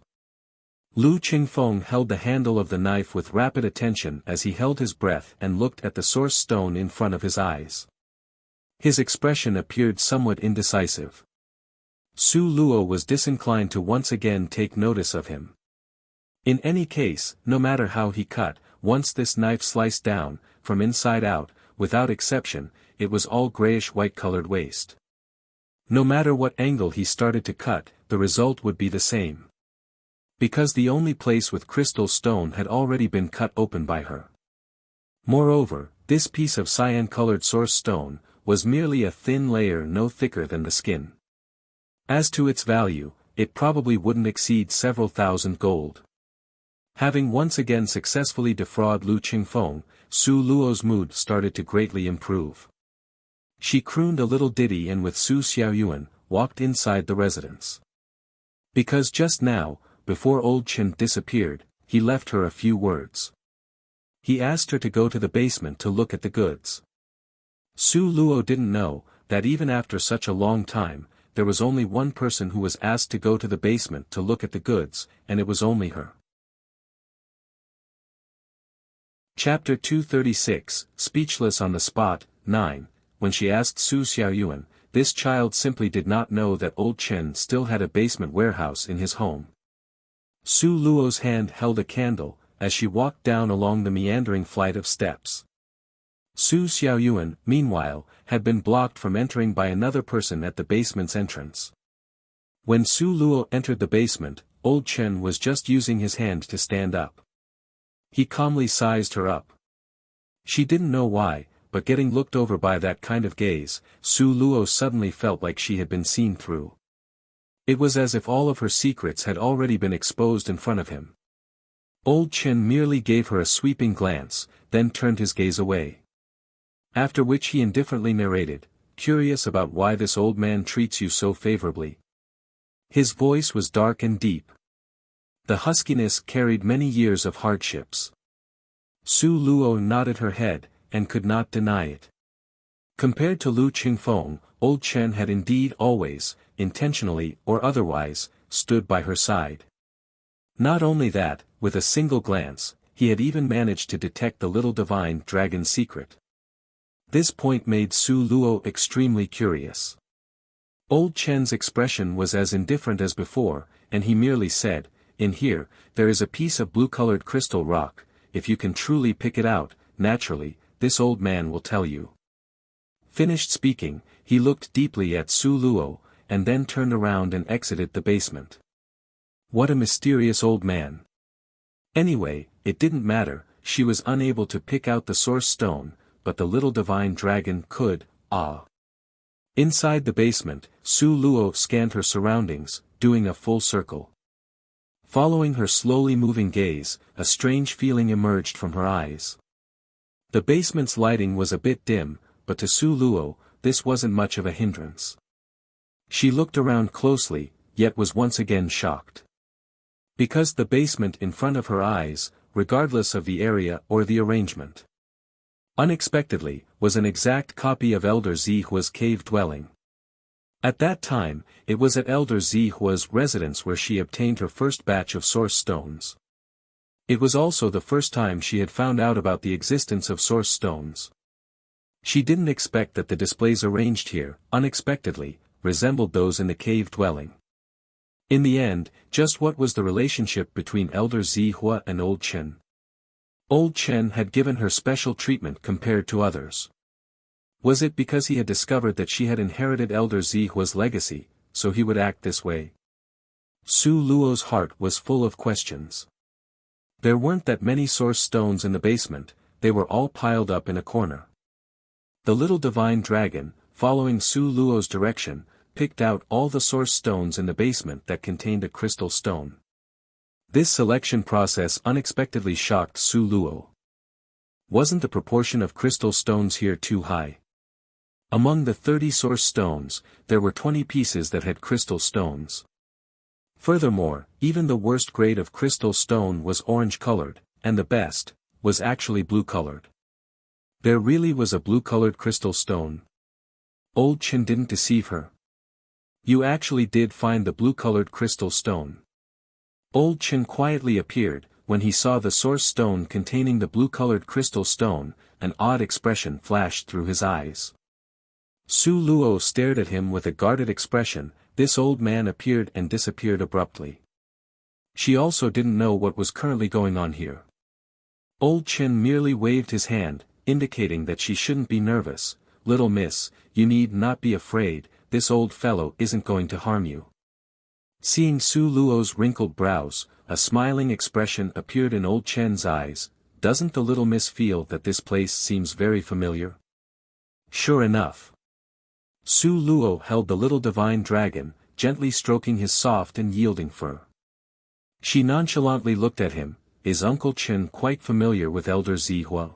Lu Qingfeng held the handle of the knife with rapid attention as he held his breath and looked at the source stone in front of his eyes. His expression appeared somewhat indecisive. Su Luo was disinclined to once again take notice of him. In any case, no matter how he cut, once this knife sliced down, from inside out, without exception, it was all grayish-white colored waste. No matter what angle he started to cut, the result would be the same. Because the only place with crystal stone had already been cut open by her. Moreover, this piece of cyan-colored source stone, was merely a thin layer no thicker than the skin. As to its value, it probably wouldn't exceed several thousand gold. Having once again successfully defrauded Lu Qingfeng, Su Luo's mood started to greatly improve. She crooned a little ditty and with Su Xiaoyuan, walked inside the residence. Because just now, before old Chen disappeared, he left her a few words. He asked her to go to the basement to look at the goods. Su Luo didn't know, that even after such a long time, there was only one person who was asked to go to the basement to look at the goods, and it was only her. Chapter 236, Speechless on the Spot, 9. When she asked Su Xiaoyuan, this child simply did not know that old Chen still had a basement warehouse in his home. Su Luo's hand held a candle, as she walked down along the meandering flight of steps. Su Xiaoyuan, meanwhile, had been blocked from entering by another person at the basement's entrance. When Su Luo entered the basement, old Chen was just using his hand to stand up. He calmly sized her up. She didn't know why, but getting looked over by that kind of gaze, Su Luo suddenly felt like she had been seen through. It was as if all of her secrets had already been exposed in front of him. Old Chen merely gave her a sweeping glance, then turned his gaze away. After which he indifferently narrated, curious about why this old man treats you so favorably. His voice was dark and deep. The huskiness carried many years of hardships. Su Luo nodded her head, and could not deny it. Compared to Lu Qingfeng, old Chen had indeed always, intentionally or otherwise, stood by her side. Not only that, with a single glance, he had even managed to detect the little divine dragon's secret. This point made Su Luo extremely curious. Old Chen's expression was as indifferent as before, and he merely said, "In here, there is a piece of blue-colored crystal rock, if you can truly pick it out, naturally, this old man will tell you." Finished speaking, he looked deeply at Su Luo, and then turned around and exited the basement. What a mysterious old man. Anyway, it didn't matter, she was unable to pick out the source stone, but the little divine dragon could, Inside the basement, Su Luo scanned her surroundings, doing a full circle. Following her slowly moving gaze, a strange feeling emerged from her eyes. The basement's lighting was a bit dim, but to Su Luo, this wasn't much of a hindrance. She looked around closely, yet was once again shocked. Because the basement in front of her eyes, regardless of the area or the arrangement, unexpectedly, was an exact copy of Elder Zihua's cave dwelling. At that time, it was at Elder Zihua's residence where she obtained her first batch of source stones. It was also the first time she had found out about the existence of source stones. She didn't expect that the displays arranged here, unexpectedly, resembled those in the cave dwelling. In the end, just what was the relationship between Elder Zihua and Old Chen? Old Chen had given her special treatment compared to others. Was it because he had discovered that she had inherited Elder Zihua's legacy, so he would act this way? Su Luo's heart was full of questions. There weren't that many source stones in the basement, they were all piled up in a corner. The little divine dragon, following Su Luo's direction, picked out all the source stones in the basement that contained a crystal stone. This selection process unexpectedly shocked Su Luo. Wasn't the proportion of crystal stones here too high? Among the 30 source stones, there were 20 pieces that had crystal stones. Furthermore, even the worst grade of crystal stone was orange-colored, and the best, was actually blue-colored. There really was a blue-colored crystal stone. Old Chen didn't deceive her. You actually did find the blue-colored crystal stone. Old Chen quietly appeared. When he saw the source stone containing the blue-colored crystal stone, an odd expression flashed through his eyes. Su Luo stared at him with a guarded expression. This old man appeared and disappeared abruptly. She also didn't know what was currently going on here. Old Chen merely waved his hand, indicating that she shouldn't be nervous. Little miss, you need not be afraid, this old fellow isn't going to harm you. Seeing Su Luo's wrinkled brows, a smiling expression appeared in Old Chen's eyes. Doesn't the little miss feel that this place seems very familiar? Sure enough. Su Luo held the little divine dragon, gently stroking his soft and yielding fur. She nonchalantly looked at him. Is Uncle Chen quite familiar with Elder Zihua?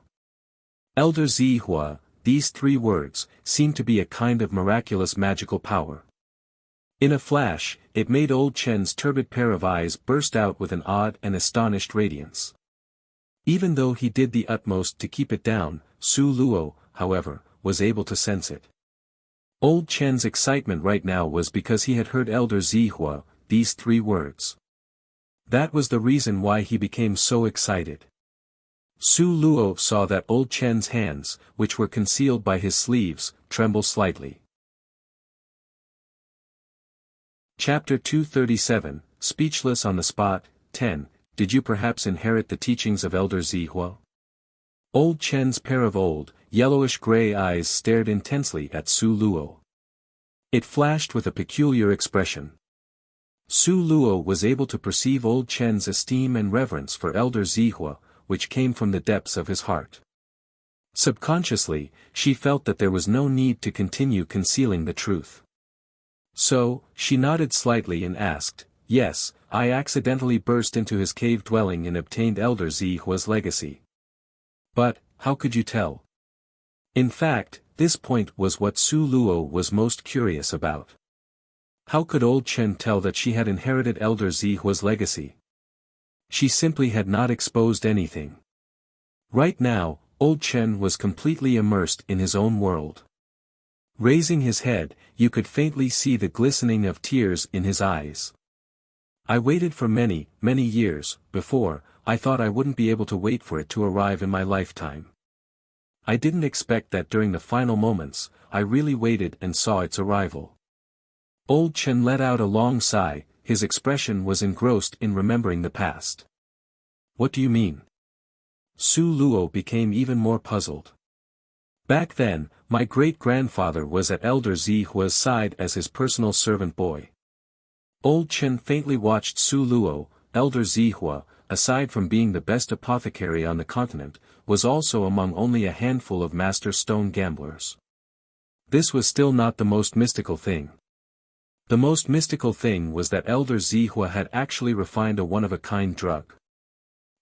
Elder Zihua, these 3 words, seemed to be a kind of miraculous magical power. In a flash, it made Old Chen's turbid pair of eyes burst out with an odd and astonished radiance. Even though he did the utmost to keep it down, Su Luo, however, was able to sense it. Old Chen's excitement right now was because he had heard Elder Zihua, these 3 words. That was the reason why he became so excited. Su Luo saw that Old Chen's hands, which were concealed by his sleeves, tremble slightly. Chapter 237, Speechless on the Spot. 10. Did you perhaps inherit the teachings of Elder Zihua? Old Chen's pair of old, yellowish-gray eyes stared intensely at Su Luo. It flashed with a peculiar expression. Su Luo was able to perceive Old Chen's esteem and reverence for Elder Zihua, which came from the depths of his heart. Subconsciously, she felt that there was no need to continue concealing the truth. So, she nodded slightly and asked, yes, I accidentally burst into his cave dwelling and obtained Elder Zihua's legacy. But, how could you tell? In fact, this point was what Su Luo was most curious about. How could Old Chen tell that she had inherited Elder Zihua's legacy? She simply had not exposed anything. Right now, Old Chen was completely immersed in his own world. Raising his head, you could faintly see the glistening of tears in his eyes. I waited for many, many years. Before, I thought I wouldn't be able to wait for it to arrive in my lifetime. I didn't expect that during the final moments, I really waited and saw its arrival. Old Chen let out a long sigh. His expression was engrossed in remembering the past. What do you mean? Su Luo became even more puzzled. Back then, my great-grandfather was at Elder Zihua's side as his personal servant boy. Old Chen faintly watched Su Luo. Elder Zihua, aside from being the best apothecary on the continent, was also among only a handful of master stone gamblers. This was still not the most mystical thing. The most mystical thing was that Elder Zihua had actually refined a one-of-a-kind drug.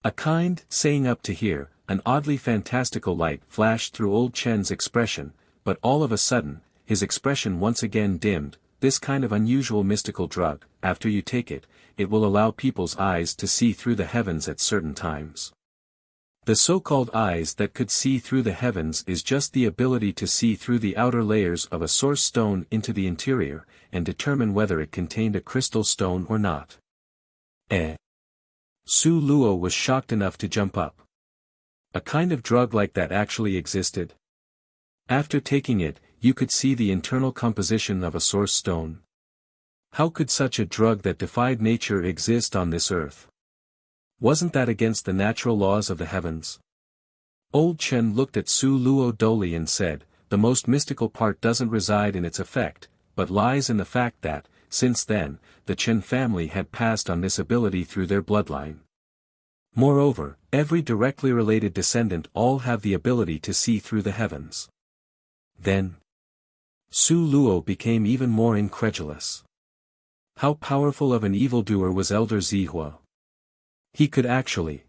A kind, saying up to here, an oddly fantastical light flashed through Old Chen's expression, but all of a sudden, his expression once again dimmed. This kind of unusual mystical drug, after you take it, it will allow people's eyes to see through the heavens at certain times. The so-called eyes that could see through the heavens is just the ability to see through the outer layers of a source stone into the interior, and determine whether it contained a crystal stone or not. Su Luo was shocked enough to jump up. A kind of drug like that actually existed? After taking it, you could see the internal composition of a source stone. How could such a drug that defied nature exist on this earth? Wasn't that against the natural laws of the heavens? Old Chen looked at Su Luo dully and said, the most mystical part doesn't reside in its effect, but lies in the fact that, since then, the Chen family had passed on this ability through their bloodline. Moreover, every directly related descendant all have the ability to see through the heavens. Then, Su Luo became even more incredulous. How powerful of an evildoer was Elder Zihua? He could actually.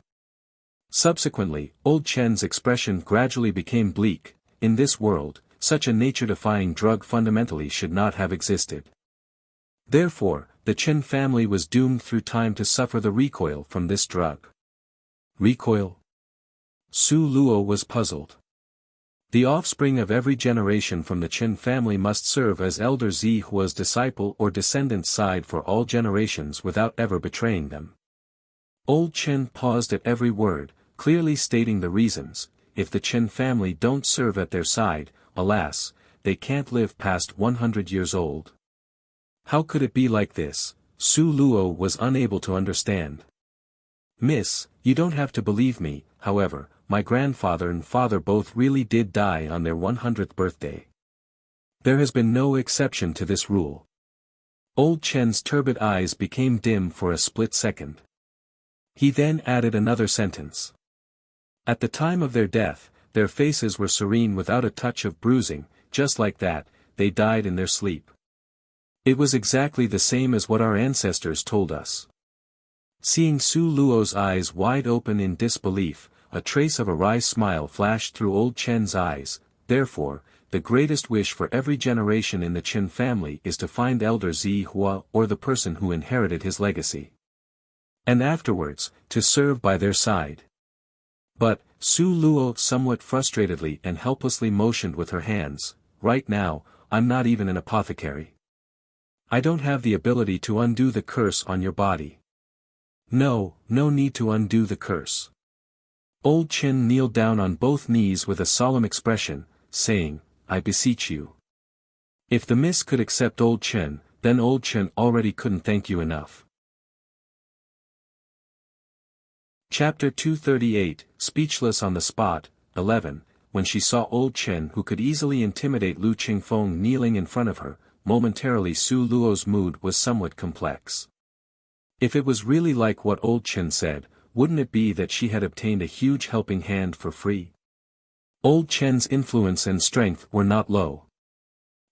Subsequently, Old Chen's expression gradually became bleak. In this world, such a nature-defying drug fundamentally should not have existed. Therefore, the Chen family was doomed through time to suffer the recoil from this drug. Recoil? Su Luo was puzzled. The offspring of every generation from the Chen family must serve as Elder Zihua's disciple or descendant side for all generations without ever betraying them. Old Chen paused at every word, clearly stating the reasons. If the Chen family don't serve at their side, alas, they can't live past 100 years old. How could it be like this? Su Luo was unable to understand. Miss, you don't have to believe me, however, my grandfather and father both really did die on their 100th birthday. There has been no exception to this rule. Old Chen's turbid eyes became dim for a split second. He then added another sentence. At the time of their death, their faces were serene without a touch of bruising, just like that, they died in their sleep. It was exactly the same as what our ancestors told us. Seeing Su Luo's eyes wide open in disbelief, a trace of a wry smile flashed through Old Chen's eyes. Therefore, the greatest wish for every generation in the Chen family is to find Elder Zihua or the person who inherited his legacy. And afterwards, to serve by their side. But, Su Luo somewhat frustratedly and helplessly motioned with her hands, right now, I'm not even an apothecary. I don't have the ability to undo the curse on your body. No need to undo the curse. Old Chen kneeled down on both knees with a solemn expression, saying, I beseech you. If the miss could accept Old Chen, then Old Chen already couldn't thank you enough. Chapter 238, Speechless on the Spot, 11, when she saw Old Chen who could easily intimidate Lu Qingfeng kneeling in front of her, momentarily Su Luo's mood was somewhat complex. If it was really like what Old Chen said, wouldn't it be that she had obtained a huge helping hand for free? Old Chen's influence and strength were not low.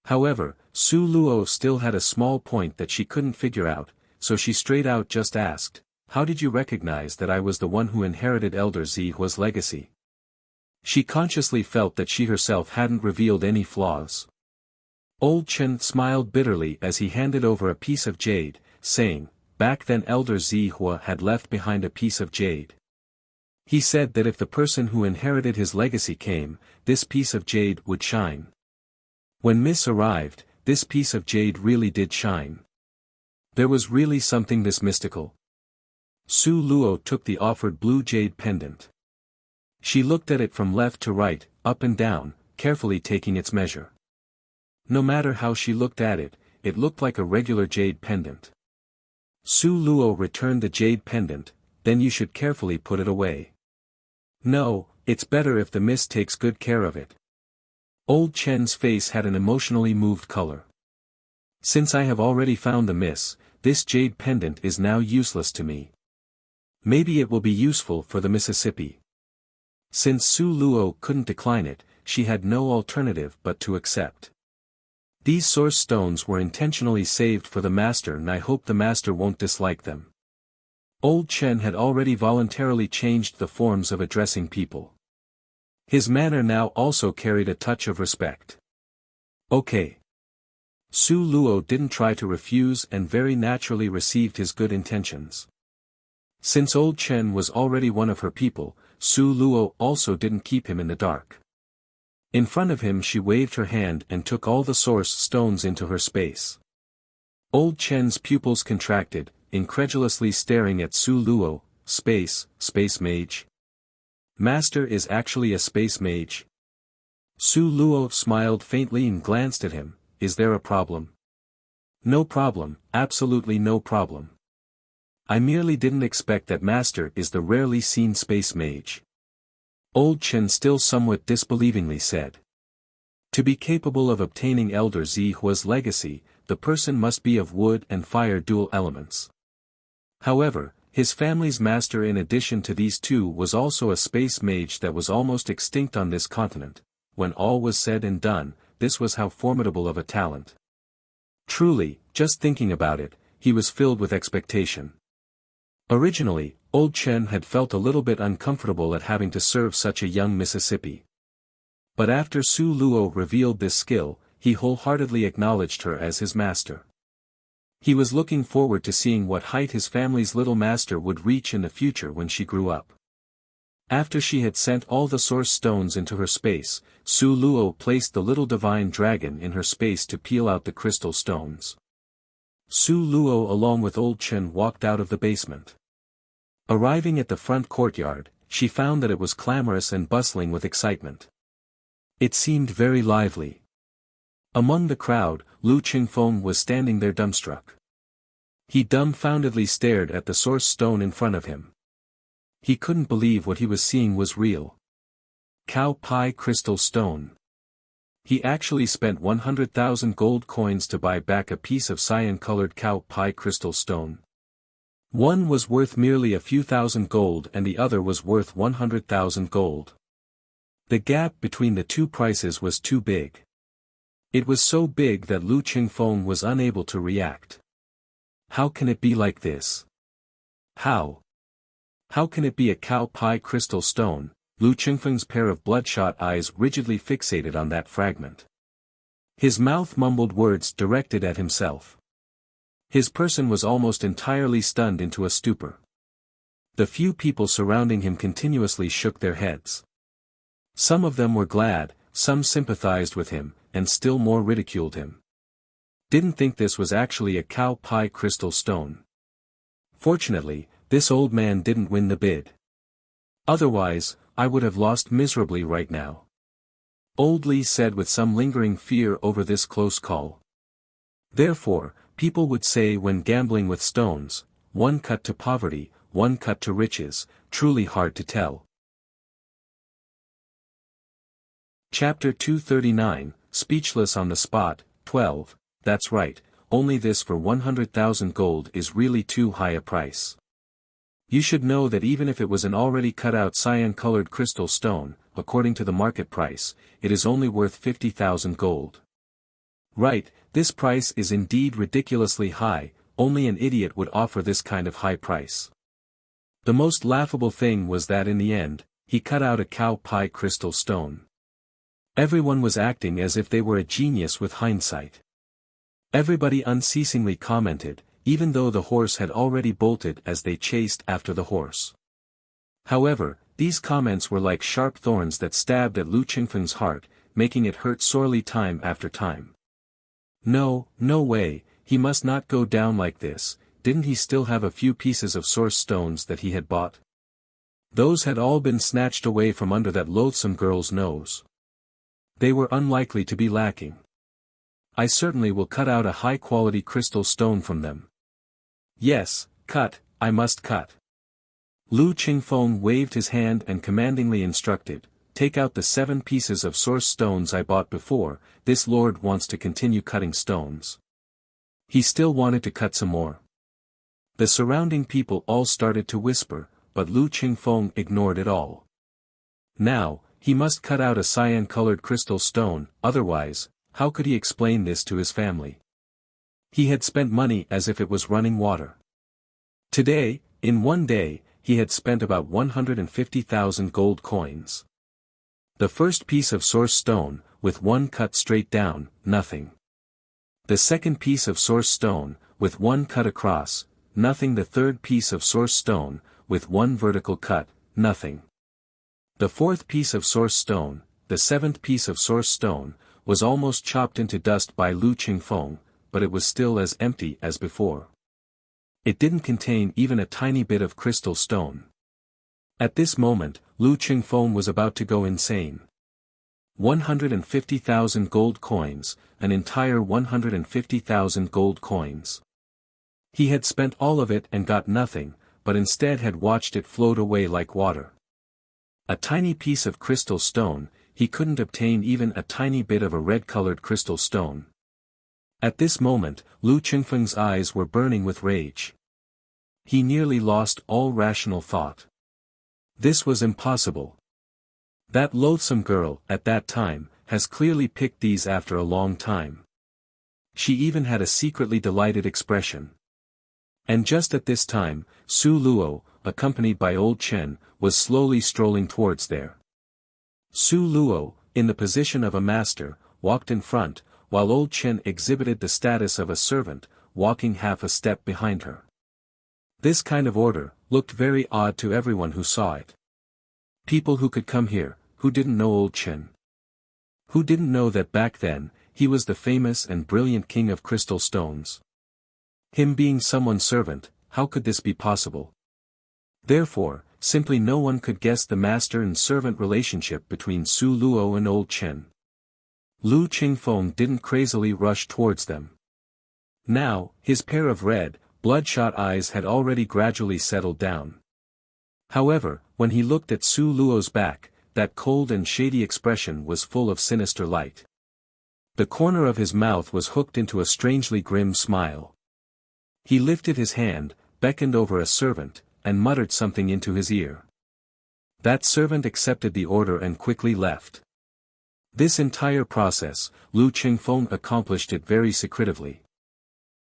However, Su Luo still had a small point that she couldn't figure out, so she straight out just asked, how did you recognize that I was the one who inherited Elder Zihua's legacy? She consciously felt that she herself hadn't revealed any flaws. Old Chen smiled bitterly as he handed over a piece of jade, saying, back then Elder Zihua had left behind a piece of jade. He said that if the person who inherited his legacy came, this piece of jade would shine. When Miss arrived, this piece of jade really did shine. There was really something this mystical. Su Luo took the offered blue jade pendant. She looked at it from left to right, up and down, carefully taking its measure. No matter how she looked at it, it looked like a regular jade pendant. Su Luo returned the jade pendant, then you should carefully put it away. No, it's better if the miss takes good care of it. Old Chen's face had an emotionally moved color. Since I have already found the miss, this jade pendant is now useless to me. Maybe it will be useful for the Mississippi. Since Su Luo couldn't decline it, she had no alternative but to accept. These source stones were intentionally saved for the master and I hope the master won't dislike them. Old Chen had already voluntarily changed the forms of addressing people. His manner now also carried a touch of respect. Okay. Su Luo didn't try to refuse and very naturally received his good intentions. Since Old Chen was already one of her people, Su Luo also didn't keep him in the dark. In front of him she waved her hand and took all the source stones into her space. Old Chen's pupils contracted, incredulously staring at Su Luo, Space mage. Master is actually a space mage. Su Luo smiled faintly and glanced at him. Is there a problem? No problem, absolutely no problem. I merely didn't expect that Master is the rarely seen space mage. Old Chen still somewhat disbelievingly said. To be capable of obtaining Elder Zihua's legacy, the person must be of wood and fire dual elements. However, his family's master in addition to these two was also a space mage that was almost extinct on this continent. When all was said and done, this was how formidable of a talent. Truly, just thinking about it, he was filled with expectation. Originally, Old Chen had felt a little bit uncomfortable at having to serve such a young Mississippi. But after Su Luo revealed this skill, he wholeheartedly acknowledged her as his master. He was looking forward to seeing what height his family's little master would reach in the future when she grew up. After she had sent all the source stones into her space, Su Luo placed the little divine dragon in her space to peel out the crystal stones. Su Luo along with Old Chen walked out of the basement. Arriving at the front courtyard, she found that it was clamorous and bustling with excitement. It seemed very lively. Among the crowd, Lu Qingfeng was standing there dumbstruck. He dumbfoundedly stared at the source stone in front of him. He couldn't believe what he was seeing was real. Cow Pi crystal stone. He actually spent 100,000 gold coins to buy back a piece of cyan-colored Cow Pi crystal stone. One was worth merely a few thousand gold and the other was worth 100,000 gold. The gap between the two prices was too big. It was so big that Lu Qingfeng was unable to react. How can it be like this? How? How can it be a Cow Pi crystal stone? Lu Qingfeng's pair of bloodshot eyes rigidly fixated on that fragment. His mouth mumbled words directed at himself. His person was almost entirely stunned into a stupor. The few people surrounding him continuously shook their heads. Some of them were glad, some sympathized with him, and still more ridiculed him. Didn't think this was actually a Cow Pi crystal stone. Fortunately, this old man didn't win the bid. Otherwise, I would have lost miserably right now. Old Li said with some lingering fear over this close call. Therefore, people would say when gambling with stones, one cut to poverty, one cut to riches, truly hard to tell. Chapter 239, Speechless on the Spot, 12, That's right, only this for 100,000 gold is really too high a price. You should know that even if it was an already cut-out cyan-colored crystal stone, according to the market price, it is only worth 50,000 gold. Right, this price is indeed ridiculously high, only an idiot would offer this kind of high price. The most laughable thing was that in the end, he cut out a Cow Pi crystal stone. Everyone was acting as if they were a genius with hindsight. Everybody unceasingly commented, even though the horse had already bolted as they chased after the horse. However, these comments were like sharp thorns that stabbed at Lu Qingfeng's heart, making it hurt sorely time after time. No way, he must not go down like this. Didn't he still have a few pieces of source stones that he had bought? Those had all been snatched away from under that loathsome girl's nose. They were unlikely to be lacking. I certainly will cut out a high-quality crystal stone from them. Yes, cut, I must cut. Lu Qingfeng waved his hand and commandingly instructed, take out the 7 pieces of source stones I bought before, this lord wants to continue cutting stones. He still wanted to cut some more. The surrounding people all started to whisper, but Lu Qingfeng ignored it all. Now, he must cut out a cyan-colored crystal stone, otherwise, how could he explain this to his family? He had spent money as if it was running water. Today, in one day, he had spent about 150,000 gold coins. The first piece of source stone, with one cut straight down, nothing. The second piece of source stone, with one cut across, nothing. The third piece of source stone, with one vertical cut, nothing. The fourth piece of source stone, the seventh piece of source stone, was almost chopped into dust by Lu Qingfeng, but it was still as empty as before. It didn't contain even a tiny bit of crystal stone. At this moment, Lu Qingfeng was about to go insane. 150,000 gold coins, an entire 150,000 gold coins. He had spent all of it and got nothing, but instead had watched it float away like water. A tiny piece of crystal stone, he couldn't obtain even a tiny bit of a red-colored crystal stone. At this moment, Lu Qingfeng's eyes were burning with rage. He nearly lost all rational thought. This was impossible. That loathsome girl, at that time, has clearly picked these after a long time. She even had a secretly delighted expression. And just at this time, Su Luo, accompanied by old Chen, was slowly strolling towards there. Su Luo, in the position of a master, walked in front, while old Chen exhibited the status of a servant, walking half a step behind her. This kind of order looked very odd to everyone who saw it. People who could come here, who didn't know old Chen. Who didn't know that back then, he was the famous and brilliant king of crystal stones. Him being someone's servant, how could this be possible? Therefore, simply no one could guess the master and servant relationship between Su Luo and old Chen. Lu Qingfeng didn't crazily rush towards them. Now, his pair of red, bloodshot eyes had already gradually settled down. However, when he looked at Su Luo's back, that cold and shady expression was full of sinister light. The corner of his mouth was hooked into a strangely grim smile. He lifted his hand, beckoned over a servant, and muttered something into his ear. That servant accepted the order and quickly left. This entire process, Lu Qingfeng accomplished it very secretively.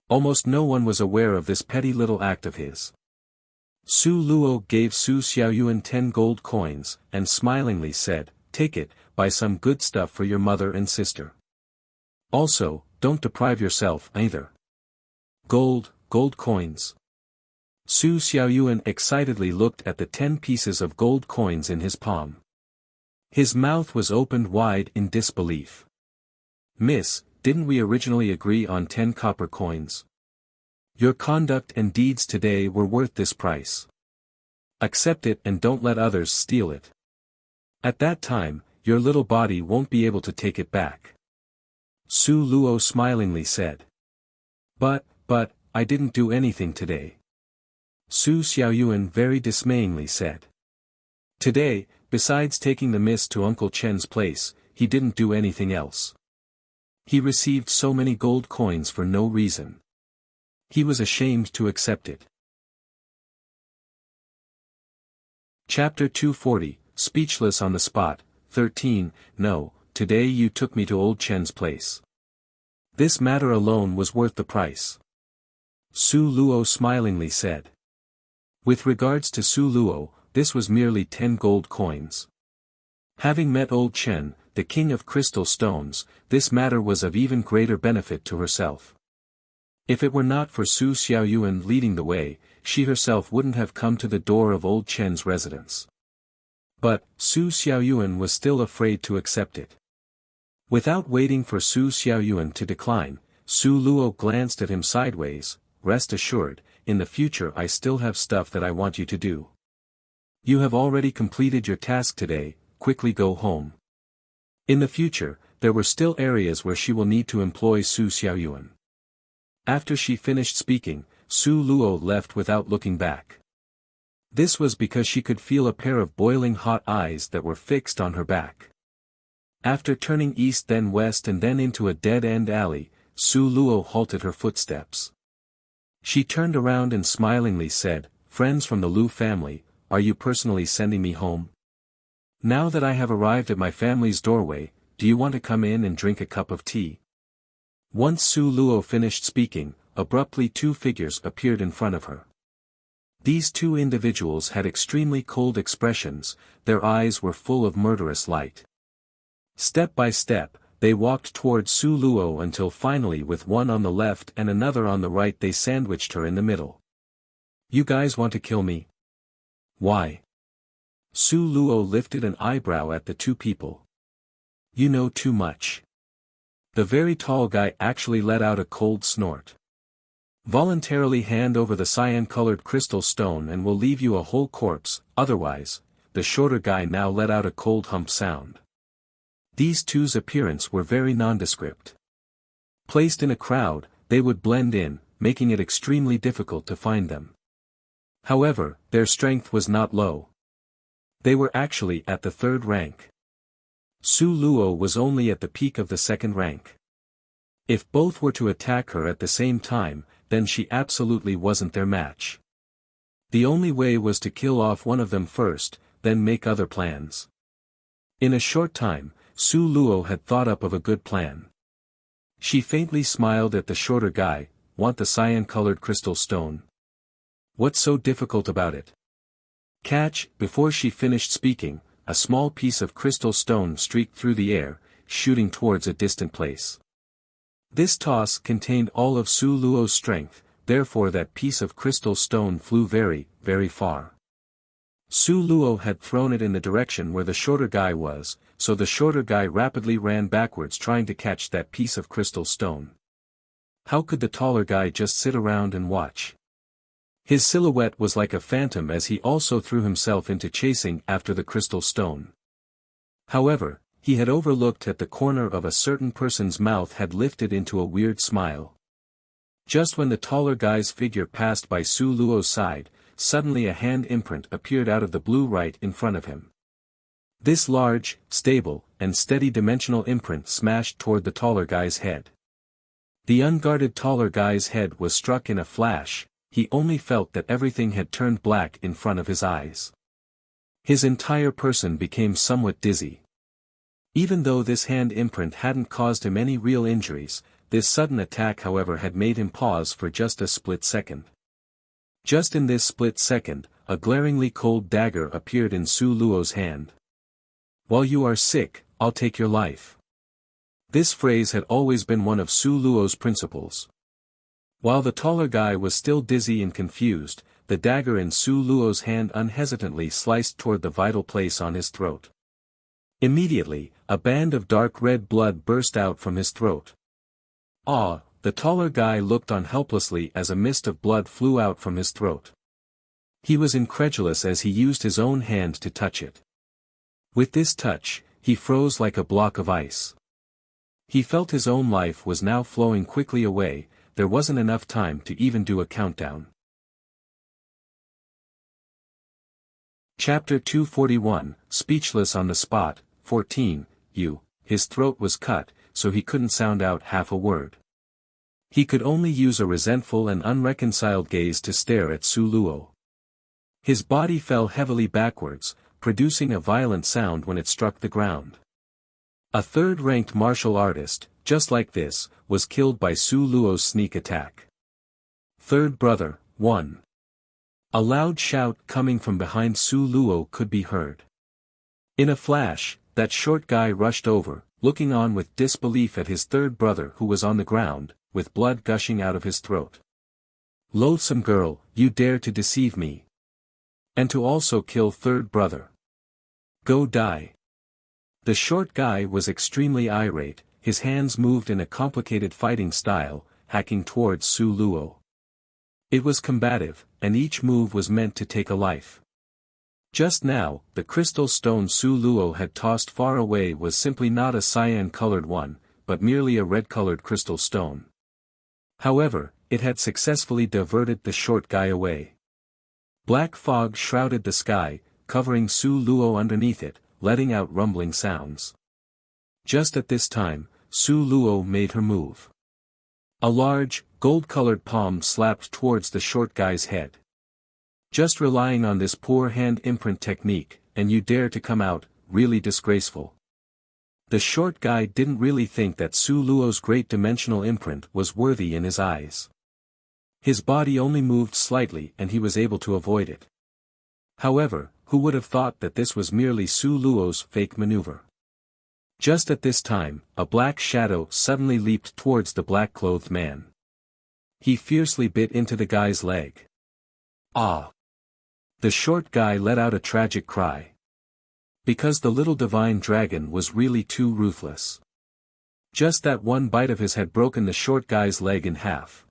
Almost no one was aware of this petty little act of his. Su Luo gave Su Xiaoyuan 10 gold coins, and smilingly said, "Take it, buy some good stuff for your mother and sister. Also, don't deprive yourself either." Gold coins. Su Xiaoyuan excitedly looked at the 10 pieces of gold coins in his palm. His mouth was opened wide in disbelief. "Miss, didn't we originally agree on 10 copper coins? Your conduct and deeds today were worth this price. Accept it and don't let others steal it. At that time, your little body won't be able to take it back." Su Luo smilingly said. But, I didn't do anything today." Su Xiaoyuan very dismayingly said. "Today, besides taking the miss to Uncle Chen's place, he didn't do anything else. He received so many gold coins for no reason. He was ashamed to accept it." Chapter 240, Speechless on the Spot, 13, No, today you took me to old Chen's place. This matter alone was worth the price. Su Luo smilingly said. With regards to Su Luo, this was merely 10 gold coins. Having met old Chen, the king of crystal stones, this matter was of even greater benefit to herself. If it were not for Su Xiaoyuan leading the way, she herself wouldn't have come to the door of old Chen's residence. But, Su Xiaoyuan was still afraid to accept it. Without waiting for Su Xiaoyuan to decline, Su Luo glanced at him sideways. "Rest assured, in the future I still have stuff that I want you to do. You have already completed your task today, quickly go home." In the future, there were still areas where she will need to employ Su Xiaoyuan. After she finished speaking, Su Luo left without looking back. This was because she could feel a pair of boiling hot eyes that were fixed on her back. After turning east then west and then into a dead-end alley, Su Luo halted her footsteps. She turned around and smilingly said, "Friends from the Lu family, are you personally sending me home? Now that I have arrived at my family's doorway, do you want to come in and drink a cup of tea?" Once Su Luo finished speaking, abruptly 2 figures appeared in front of her. These 2 individuals had extremely cold expressions, their eyes were full of murderous light. Step by step, they walked towards Su Luo until finally with one on the left and another on the right they sandwiched her in the middle. "You guys want to kill me? Why?" Su Luo lifted an eyebrow at the 2 people. "You know too much." The very tall guy actually let out a cold snort. Voluntarily hand over the cyan-colored crystal stone and we'll leave you a whole corpse, otherwise, the shorter guy now let out a cold hump sound. These two's appearance were very nondescript. Placed in a crowd, they would blend in, making it extremely difficult to find them. However, their strength was not low. They were actually at the third rank. Su Luo was only at the peak of the second rank. If both were to attack her at the same time, then she absolutely wasn't their match. The only way was to kill off one of them first, then make other plans. In a short time, Su Luo had thought up of a good plan. She faintly smiled at the shorter guy. Want the cyan-colored crystal stone? What's so difficult about it? Catch! Before she finished speaking, a small piece of crystal stone streaked through the air, shooting towards a distant place. This toss contained all of Su Luo's strength, therefore that piece of crystal stone flew very, very far. Su Luo had thrown it in the direction where the shorter guy was, so the shorter guy rapidly ran backwards trying to catch that piece of crystal stone. How could the taller guy just sit around and watch? His silhouette was like a phantom as he also threw himself into chasing after the crystal stone. However, he had overlooked at the corner of a certain person's mouth had lifted into a weird smile. Just when the taller guy's figure passed by Su Luo's side, suddenly a hand imprint appeared out of the blue right in front of him. This large, stable, and steady dimensional imprint smashed toward the taller guy's head. The unguarded taller guy's head was struck in a flash. He only felt that everything had turned black in front of his eyes. His entire person became somewhat dizzy. Even though this hand imprint hadn't caused him any real injuries, this sudden attack however had made him pause for just a split second. Just in this split second, a glaringly cold dagger appeared in Su Luo's hand. While you are sick, I'll take your life. This phrase had always been one of Su Luo's principles. While the taller guy was still dizzy and confused, the dagger in Su Luo's hand unhesitantly sliced toward the vital place on his throat. Immediately, a band of dark red blood burst out from his throat. Ah! The taller guy looked on helplessly as a mist of blood flew out from his throat. He was incredulous as he used his own hand to touch it. With this touch, he froze like a block of ice. He felt his own life was now flowing quickly away. There wasn't enough time to even do a countdown. Chapter 241, Speechless on the Spot, 14, His throat was cut, so he couldn't sound out half a word. He could only use a resentful and unreconciled gaze to stare at Su Luo. His body fell heavily backwards, producing a violent sound when it struck the ground. A third-ranked martial artist, just like this, was killed by Su Luo's sneak attack. Third brother, 1. A loud shout coming from behind Su Luo could be heard. In a flash, that short guy rushed over, looking on with disbelief at his third brother who was on the ground, with blood gushing out of his throat. Loathsome girl, you dare to deceive me. And to also kill third brother. Go die. The short guy was extremely irate. His hands moved in a complicated fighting style, hacking towards Su Luo. It was combative, and each move was meant to take a life. Just now, the crystal stone Su Luo had tossed far away was simply not a cyan-colored one, but merely a red-colored crystal stone. However, it had successfully diverted the short guy away. Black fog shrouded the sky, covering Su Luo underneath it, letting out rumbling sounds. Just at this time, Su Luo made her move. A large, gold-colored palm slapped towards the short guy's head. Just relying on this poor hand imprint technique, and you dare to come out, really disgraceful. The short guy didn't really think that Su Luo's great dimensional imprint was worthy in his eyes. His body only moved slightly and he was able to avoid it. However, who would have thought that this was merely Su Luo's fake maneuver? Just at this time, a black shadow suddenly leaped towards the black-clothed man. He fiercely bit into the guy's leg. Ah! The short guy let out a tragic cry. Because the little divine dragon was really too ruthless. Just that one bite of his had broken the short guy's leg in half.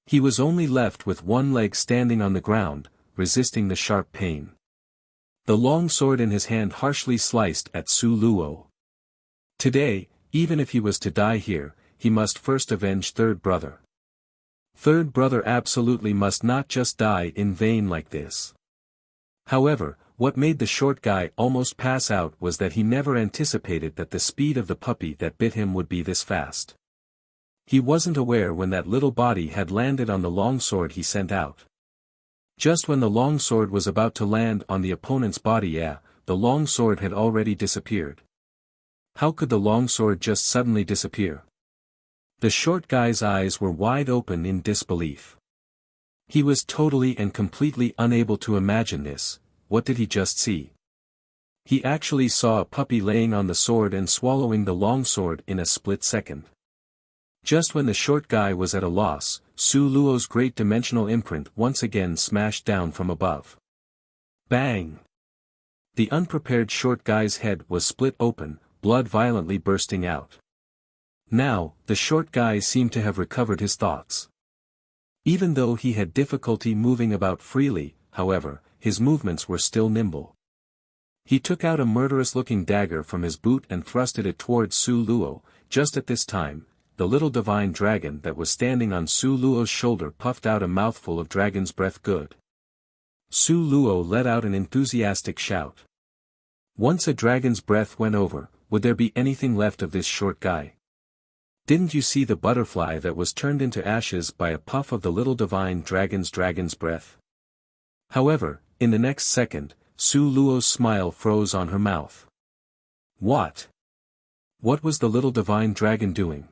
He was only left with one leg standing on the ground, resisting the sharp pain. The long sword in his hand harshly sliced at Su Luo. Today, even if he was to die here, he must first avenge third brother. Third brother absolutely must not just die in vain like this. However, what made the short guy almost pass out was that he never anticipated that the speed of the puppy that bit him would be this fast. He wasn't aware when that little body had landed on the longsword he sent out. Just when the longsword was about to land on the opponent's body, the longsword had already disappeared. How could the longsword just suddenly disappear? The short guy's eyes were wide open in disbelief. He was totally and completely unable to imagine this. What did he just see? He actually saw a puppy laying on the sword and swallowing the longsword in a split second. Just when the short guy was at a loss, Su Luo's great dimensional imprint once again smashed down from above. Bang! The unprepared short guy's head was split open, blood violently bursting out. Now, the short guy seemed to have recovered his thoughts. Even though he had difficulty moving about freely, however, his movements were still nimble. He took out a murderous-looking dagger from his boot and thrusted it towards Su Luo. Just at this time, the little divine dragon that was standing on Su Luo's shoulder puffed out a mouthful of dragon's breath. Good. Su Luo let out an enthusiastic shout. Once a dragon's breath went over, would there be anything left of this short guy? Didn't you see the butterfly that was turned into ashes by a puff of the little divine dragon's breath? However, in the next second, Su Luo's smile froze on her mouth. What? What was the little divine dragon doing?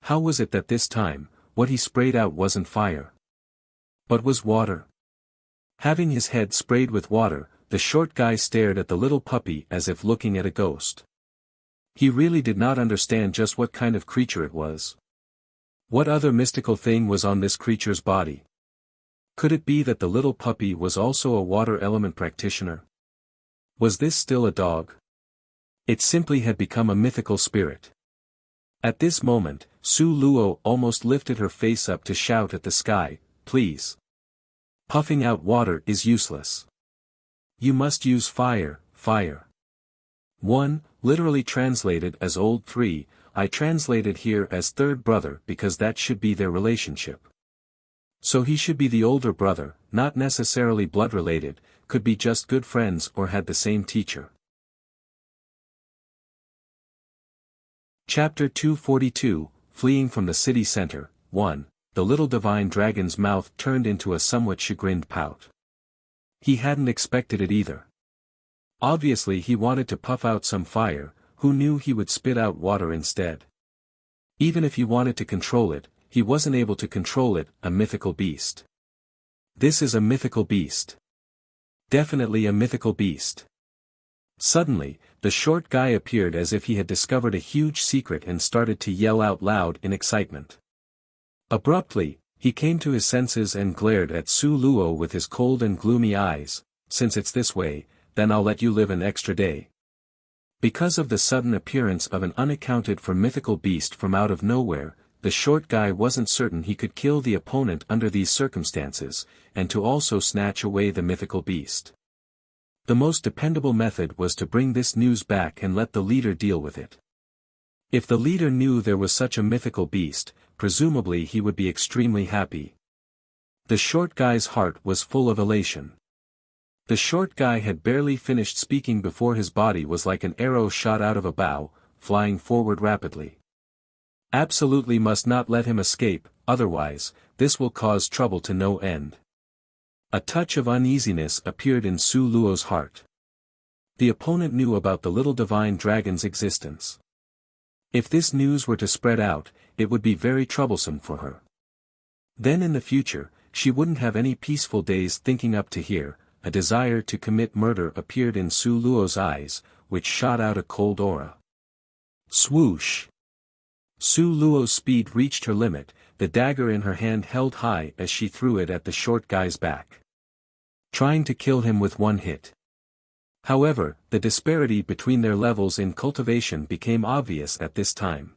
How was it that this time, what he sprayed out wasn't fire, but was water? Having his head sprayed with water, the short guy stared at the little puppy as if looking at a ghost. He really did not understand just what kind of creature it was. What other mystical thing was on this creature's body? Could it be that the little puppy was also a water element practitioner? Was this still a dog? It simply had become a mythical spirit. At this moment, Su Luo almost lifted her face up to shout at the sky, "Please! Puffing out water is useless. You must use fire, fire." 1, literally translated as old 3, I translated here as third brother because that should be their relationship. So he should be the older brother, not necessarily blood related, could be just good friends or had the same teacher. Chapter 242, Fleeing from the City Center. 1. The little divine dragon's mouth turned into a somewhat chagrined pout. He hadn't expected it either. Obviously he wanted to puff out some fire, who knew he would spit out water instead. Even if he wanted to control it, he wasn't able to control it, a mythical beast. This is a mythical beast. Definitely a mythical beast. Suddenly, the short guy appeared as if he had discovered a huge secret and started to yell out loud in excitement. Abruptly, he came to his senses and glared at Su Luo with his cold and gloomy eyes. "Since it's this way, then I'll let you live an extra day." Because of the sudden appearance of an unaccounted-for mythical beast from out of nowhere, the short guy wasn't certain he could kill the opponent under these circumstances, and to also snatch away the mythical beast. The most dependable method was to bring this news back and let the leader deal with it. If the leader knew there was such a mythical beast, presumably he would be extremely happy. The short guy's heart was full of elation. The short guy had barely finished speaking before his body was like an arrow shot out of a bow, flying forward rapidly. Absolutely must not let him escape, otherwise, this will cause trouble to no end. A touch of uneasiness appeared in Su Luo's heart. The opponent knew about the little divine dragon's existence. If this news were to spread out, it would be very troublesome for her. Then in the future, she wouldn't have any peaceful days thinking up to here. A desire to commit murder appeared in Su Luo's eyes, which shot out a cold aura. Swoosh! Su Luo's speed reached her limit, the dagger in her hand held high as she threw it at the short guy's back. Trying to kill him with one hit. However, the disparity between their levels in cultivation became obvious at this time.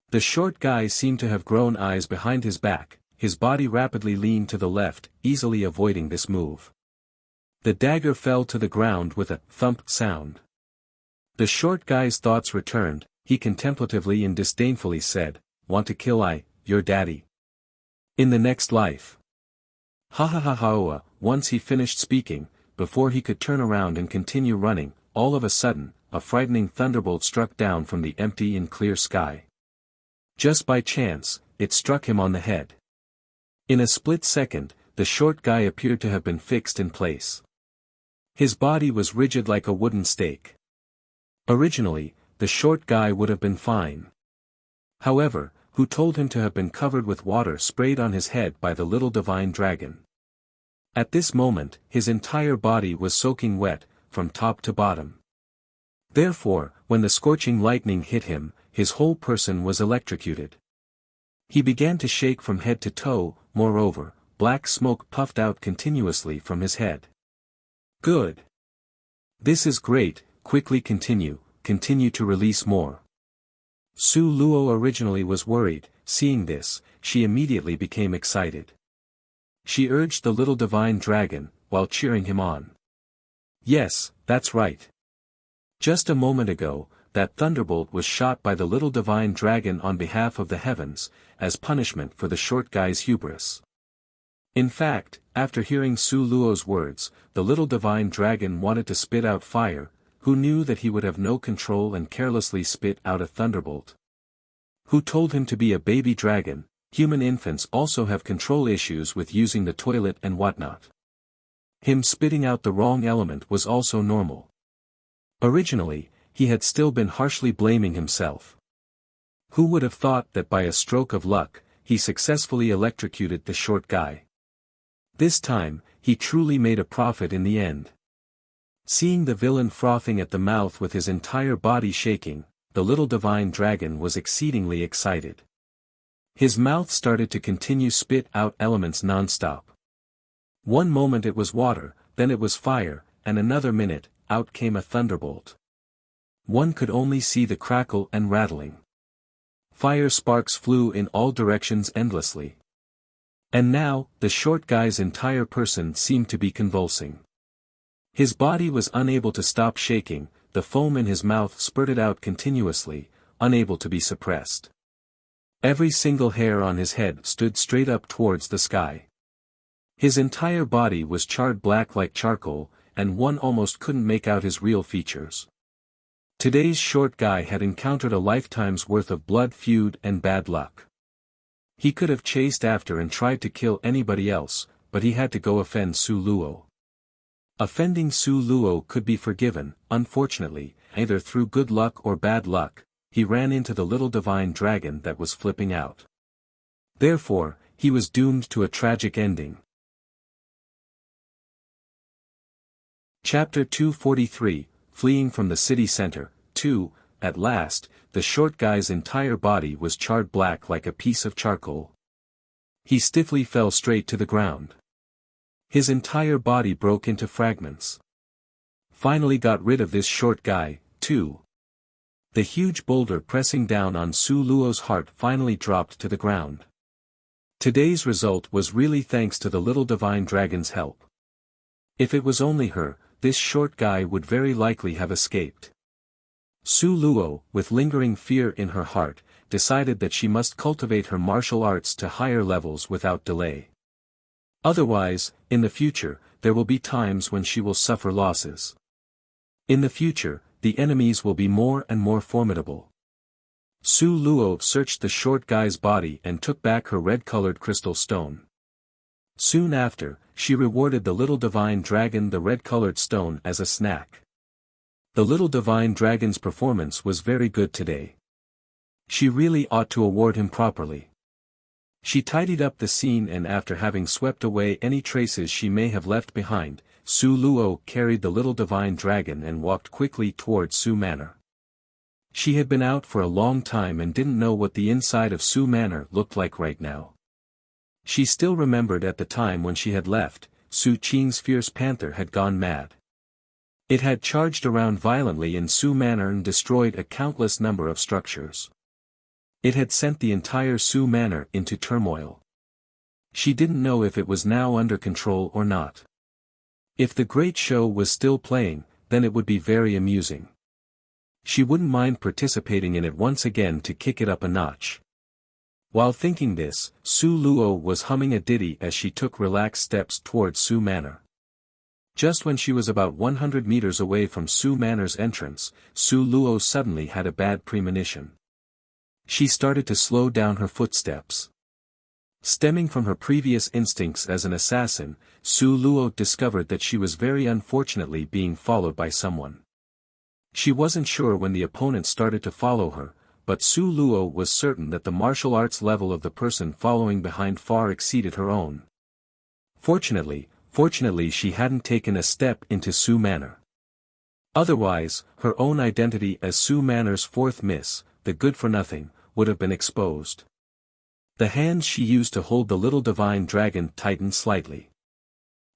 The short guy seemed to have grown eyes behind his back, his body rapidly leaned to the left, easily avoiding this move. The dagger fell to the ground with a thump sound. The short guy's thoughts returned. He contemplatively and disdainfully said, "Want to kill your daddy? In the next life." Ha ha ha ha. Once he finished speaking, before he could turn around and continue running, all of a sudden, a frightening thunderbolt struck down from the empty and clear sky. Just by chance, it struck him on the head. In a split second, the short guy appeared to have been fixed in place. His body was rigid like a wooden stake. Originally, the short guy would have been fine. However, who told him to have been covered with water sprayed on his head by the little divine dragon? At this moment, his entire body was soaking wet, from top to bottom. Therefore, when the scorching lightning hit him, his whole person was electrocuted. He began to shake from head to toe. Moreover, black smoke puffed out continuously from his head. Good. This is great. Quickly continue to release more. Su Luo originally was worried. Seeing this, she immediately became excited. She urged the little divine dragon, while cheering him on. Yes, that's right. Just a moment ago, that thunderbolt was shot by the little divine dragon on behalf of the heavens, as punishment for the short guy's hubris. In fact, after hearing Su Luo's words, the little divine dragon wanted to spit out fire. Who knew that he would have no control and carelessly spit out a thunderbolt? Who told him to be a baby dragon? Human infants also have control issues with using the toilet and whatnot. Him spitting out the wrong element was also normal. Originally, he had still been harshly blaming himself. Who would have thought that by a stroke of luck, he successfully electrocuted the short guy? This time, he truly made a profit in the end. Seeing the villain frothing at the mouth with his entire body shaking, the little divine dragon was exceedingly excited. His mouth started to continue spit out elements non-stop. One moment it was water, then it was fire, and another minute, out came a thunderbolt. One could only see the crackle and rattling. Fire sparks flew in all directions endlessly. And now, the short guy's entire person seemed to be convulsing. His body was unable to stop shaking, the foam in his mouth spurted out continuously, unable to be suppressed. Every single hair on his head stood straight up towards the sky. His entire body was charred black like charcoal, and one almost couldn't make out his real features. Today's short guy had encountered a lifetime's worth of blood feud and bad luck. He could have chased after and tried to kill anybody else, but he had to go offend Su Luo. Offending Su Luo could be forgiven. Unfortunately, either through good luck or bad luck, he ran into the little divine dragon that was flipping out. Therefore, he was doomed to a tragic ending. Chapter 243, Fleeing from the City Center. 2. At last, the short guy's entire body was charred black like a piece of charcoal. He stiffly fell straight to the ground. His entire body broke into fragments. Finally got rid of this short guy, too. The huge boulder pressing down on Su Luo's heart finally dropped to the ground. Today's result was really thanks to the little divine dragon's help. If it was only her, this short guy would very likely have escaped. Su Luo, with lingering fear in her heart, decided that she must cultivate her martial arts to higher levels without delay. Otherwise, in the future, there will be times when she will suffer losses. In the future, the enemies will be more and more formidable. Su Luo searched the short guy's body and took back her red-colored crystal stone. Soon after, she rewarded the little divine dragon the red-colored stone as a snack. The little divine dragon's performance was very good today. She really ought to award him properly. She tidied up the scene, and after having swept away any traces she may have left behind, Su Luo carried the little divine dragon and walked quickly towards Su Manor. She had been out for a long time and didn't know what the inside of Su Manor looked like right now. She still remembered at the time when she had left, Su Qing's fierce panther had gone mad. It had charged around violently in Su Manor and destroyed a countless number of structures. It had sent the entire Su Manor into turmoil. She didn't know if it was now under control or not. If the great show was still playing, then it would be very amusing. She wouldn't mind participating in it once again to kick it up a notch. While thinking this, Su Luo was humming a ditty as she took relaxed steps towards Su Manor. Just when she was about 100 meters away from Su Manor's entrance, Su Luo suddenly had a bad premonition. She started to slow down her footsteps. Stemming from her previous instincts as an assassin, Su Luo discovered that she was very unfortunately being followed by someone. She wasn't sure when the opponent started to follow her, but Su Luo was certain that the martial arts level of the person following behind far exceeded her own. Fortunately she hadn't taken a step into Su Manor. Otherwise, her own identity as Su Manor's fourth miss, the good-for-nothing, would have been exposed. The hands she used to hold the little divine dragon tightened slightly.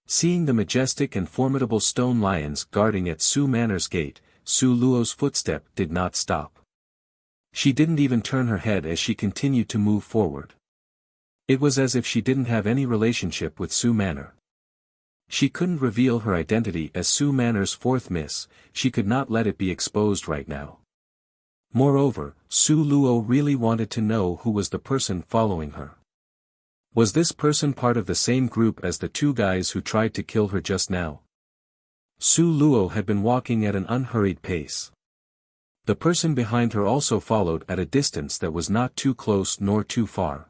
Seeing the majestic and formidable stone lions guarding at Su Manor's gate, Su Luo's footstep did not stop. She didn't even turn her head as she continued to move forward. It was as if she didn't have any relationship with Su Manor. She couldn't reveal her identity as Su Manor's fourth miss, she could not let it be exposed right now. Moreover, Su Luo really wanted to know who was the person following her. Was this person part of the same group as the two guys who tried to kill her just now? Su Luo had been walking at an unhurried pace. The person behind her also followed at a distance that was not too close nor too far.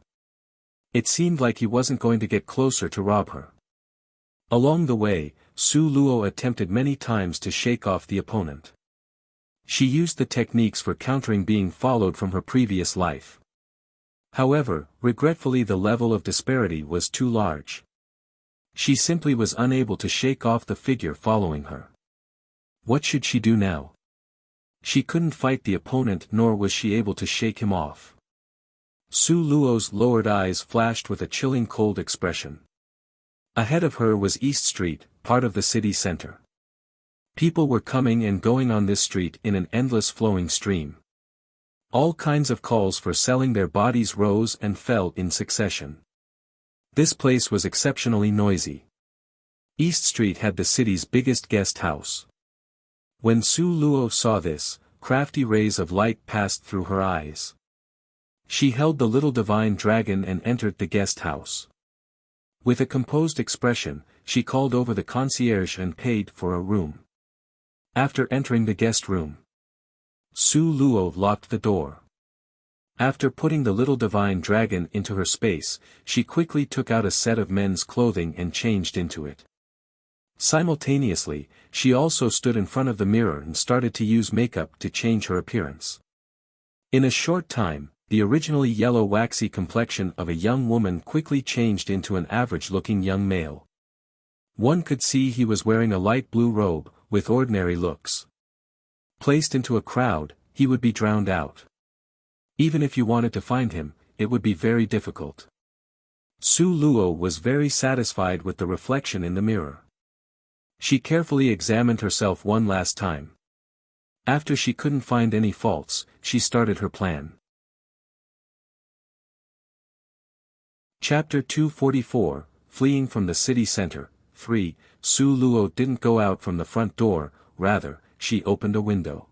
It seemed like he wasn't going to get closer to rob her. Along the way, Su Luo attempted many times to shake off the opponent. She used the techniques for countering being followed from her previous life. However, regretfully the level of disparity was too large. She simply was unable to shake off the figure following her. What should she do now? She couldn't fight the opponent nor was she able to shake him off. Su Luo's lowered eyes flashed with a chilling cold expression. Ahead of her was East Street, part of the city center. People were coming and going on this street in an endless flowing stream. All kinds of calls for selling their bodies rose and fell in succession. This place was exceptionally noisy. East Street had the city's biggest guest house. When Su Luo saw this, crafty rays of light passed through her eyes. She held the little divine dragon and entered the guest house. With a composed expression, she called over the concierge and paid for a room. After entering the guest room, Su Luo locked the door. After putting the little divine dragon into her space, she quickly took out a set of men's clothing and changed into it. Simultaneously, she also stood in front of the mirror and started to use makeup to change her appearance. In a short time, the originally yellow waxy complexion of a young woman quickly changed into an average-looking young male. One could see he was wearing a light blue robe, with ordinary looks. Placed into a crowd, he would be drowned out. Even if you wanted to find him, it would be very difficult. Su Luo was very satisfied with the reflection in the mirror. She carefully examined herself one last time. After she couldn't find any faults, she started her plan. Chapter 244, Fleeing from the City Center. 3. Su Luo didn't go out from the front door, rather, she opened a window.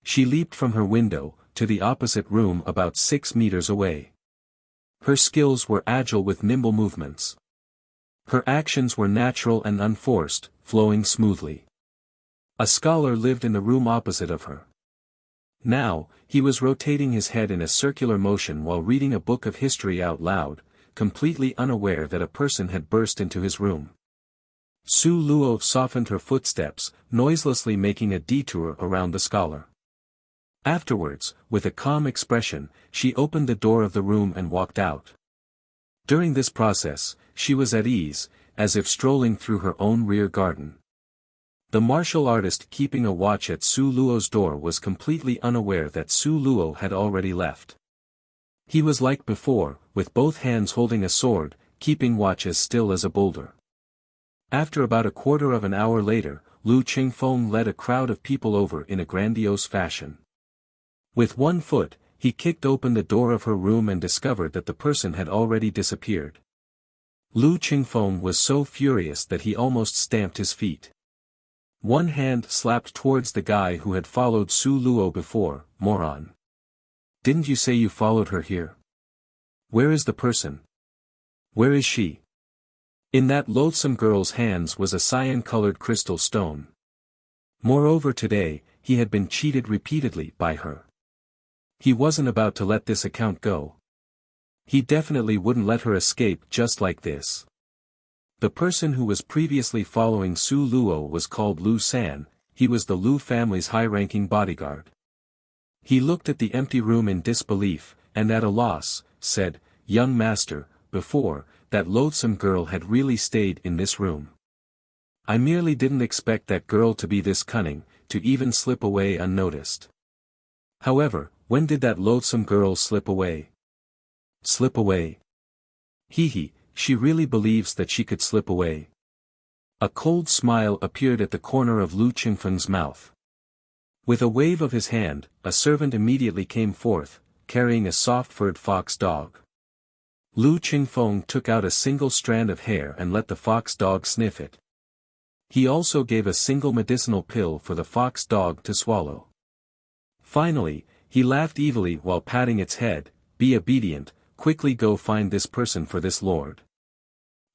She leaped from her window, to the opposite room about 6 meters away. Her skills were agile with nimble movements. Her actions were natural and unforced, flowing smoothly. A scholar lived in the room opposite of her. Now, he was rotating his head in a circular motion while reading a book of history out loud, completely unaware that a person had burst into his room. Su Luo softened her footsteps, noiselessly making a detour around the scholar. Afterwards, with a calm expression, she opened the door of the room and walked out. During this process, she was at ease, as if strolling through her own rear garden. The martial artist keeping a watch at Su Luo's door was completely unaware that Su Luo had already left. He was like before, with both hands holding a sword, keeping watch as still as a boulder. After about a quarter of an hour later, Lu Qingfeng led a crowd of people over in a grandiose fashion. With one foot, he kicked open the door of her room and discovered that the person had already disappeared. Lu Qingfeng was so furious that he almost stamped his feet. One hand slapped towards the guy who had followed Su Luo before. Moron. Didn't you say you followed her here? Where is the person? Where is she? In that loathsome girl's hands was a cyan-colored crystal stone. Moreover, today, he had been cheated repeatedly by her. He wasn't about to let this account go. He definitely wouldn't let her escape just like this. The person who was previously following Su Luo was called Lu San. He was the Lu family's high-ranking bodyguard. He looked at the empty room in disbelief, and at a loss, said, "Young master, before, that loathsome girl had really stayed in this room. I merely didn't expect that girl to be this cunning, to even slip away unnoticed. However, when did that loathsome girl slip away?" Slip away? Hee, she really believes that she could slip away. A cold smile appeared at the corner of Lu Qingfeng's mouth. With a wave of his hand, a servant immediately came forth, carrying a soft-furred fox dog. Lu Qingfeng took out a single strand of hair and let the fox dog sniff it. He also gave a single medicinal pill for the fox dog to swallow. Finally, he laughed evilly while patting its head. "Be obedient, quickly go find this person for this lord.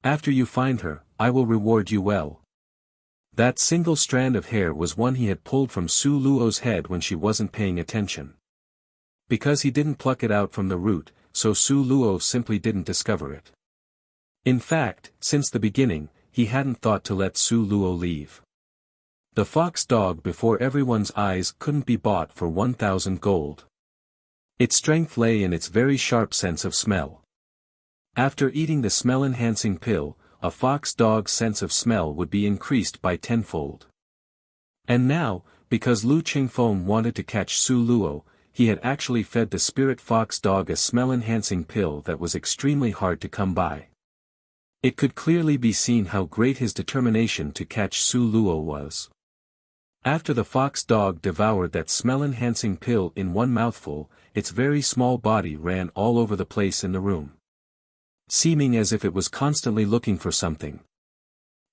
After you find her, I will reward you well." That single strand of hair was one he had pulled from Su Luo's head when she wasn't paying attention. Because he didn't pluck it out from the root, so Su Luo simply didn't discover it. In fact, since the beginning, he hadn't thought to let Su Luo leave. The fox dog before everyone's eyes couldn't be bought for 1,000 gold. Its strength lay in its very sharp sense of smell. After eating the smell-enhancing pill, a fox dog's sense of smell would be increased by tenfold. And now, because Lu Qingfeng wanted to catch Su Luo, he had actually fed the spirit fox dog a smell-enhancing pill that was extremely hard to come by. It could clearly be seen how great his determination to catch Su Luo was. After the fox dog devoured that smell-enhancing pill in one mouthful, its very small body ran all over the place in the room, seeming as if it was constantly looking for something.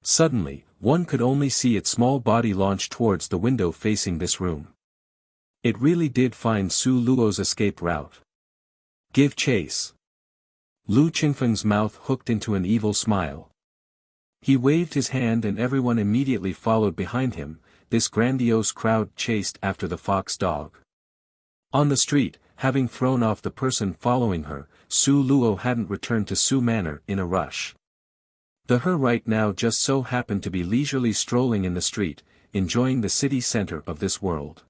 Suddenly, one could only see its small body launch towards the window facing this room. It really did find Su Luo's escape route. Give chase. Lu Qingfeng's mouth hooked into an evil smile. He waved his hand and everyone immediately followed behind him. This grandiose crowd chased after the fox dog. On the street, having thrown off the person following her, Su Luo hadn't returned to Su Manor in a rush. Her right now just so happened to be leisurely strolling in the street, enjoying the city center of this world.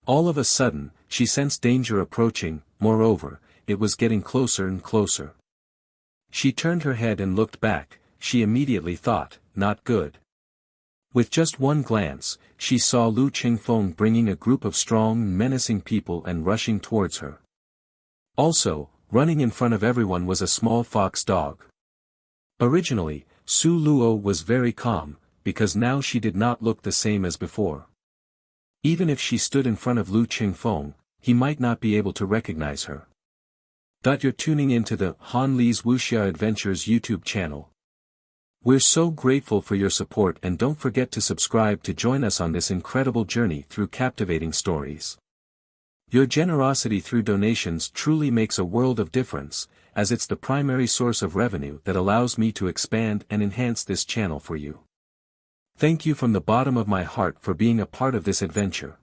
All of a sudden, she sensed danger approaching. Moreover, it was getting closer and closer. She turned her head and looked back. She immediately thought, not good. With just one glance, she saw Lu Qingfeng bringing a group of strong, menacing people and rushing towards her. Also, running in front of everyone was a small fox dog. Originally, Su Luo was very calm, because now she did not look the same as before. Even if she stood in front of Lu Qingfeng, he might not be able to recognize her. You're tuning into the Han Li's Wuxia Adventures YouTube channel. We're so grateful for your support, and don't forget to subscribe to join us on this incredible journey through captivating stories. Your generosity through donations truly makes a world of difference, as it's the primary source of revenue that allows me to expand and enhance this channel for you. Thank you from the bottom of my heart for being a part of this adventure.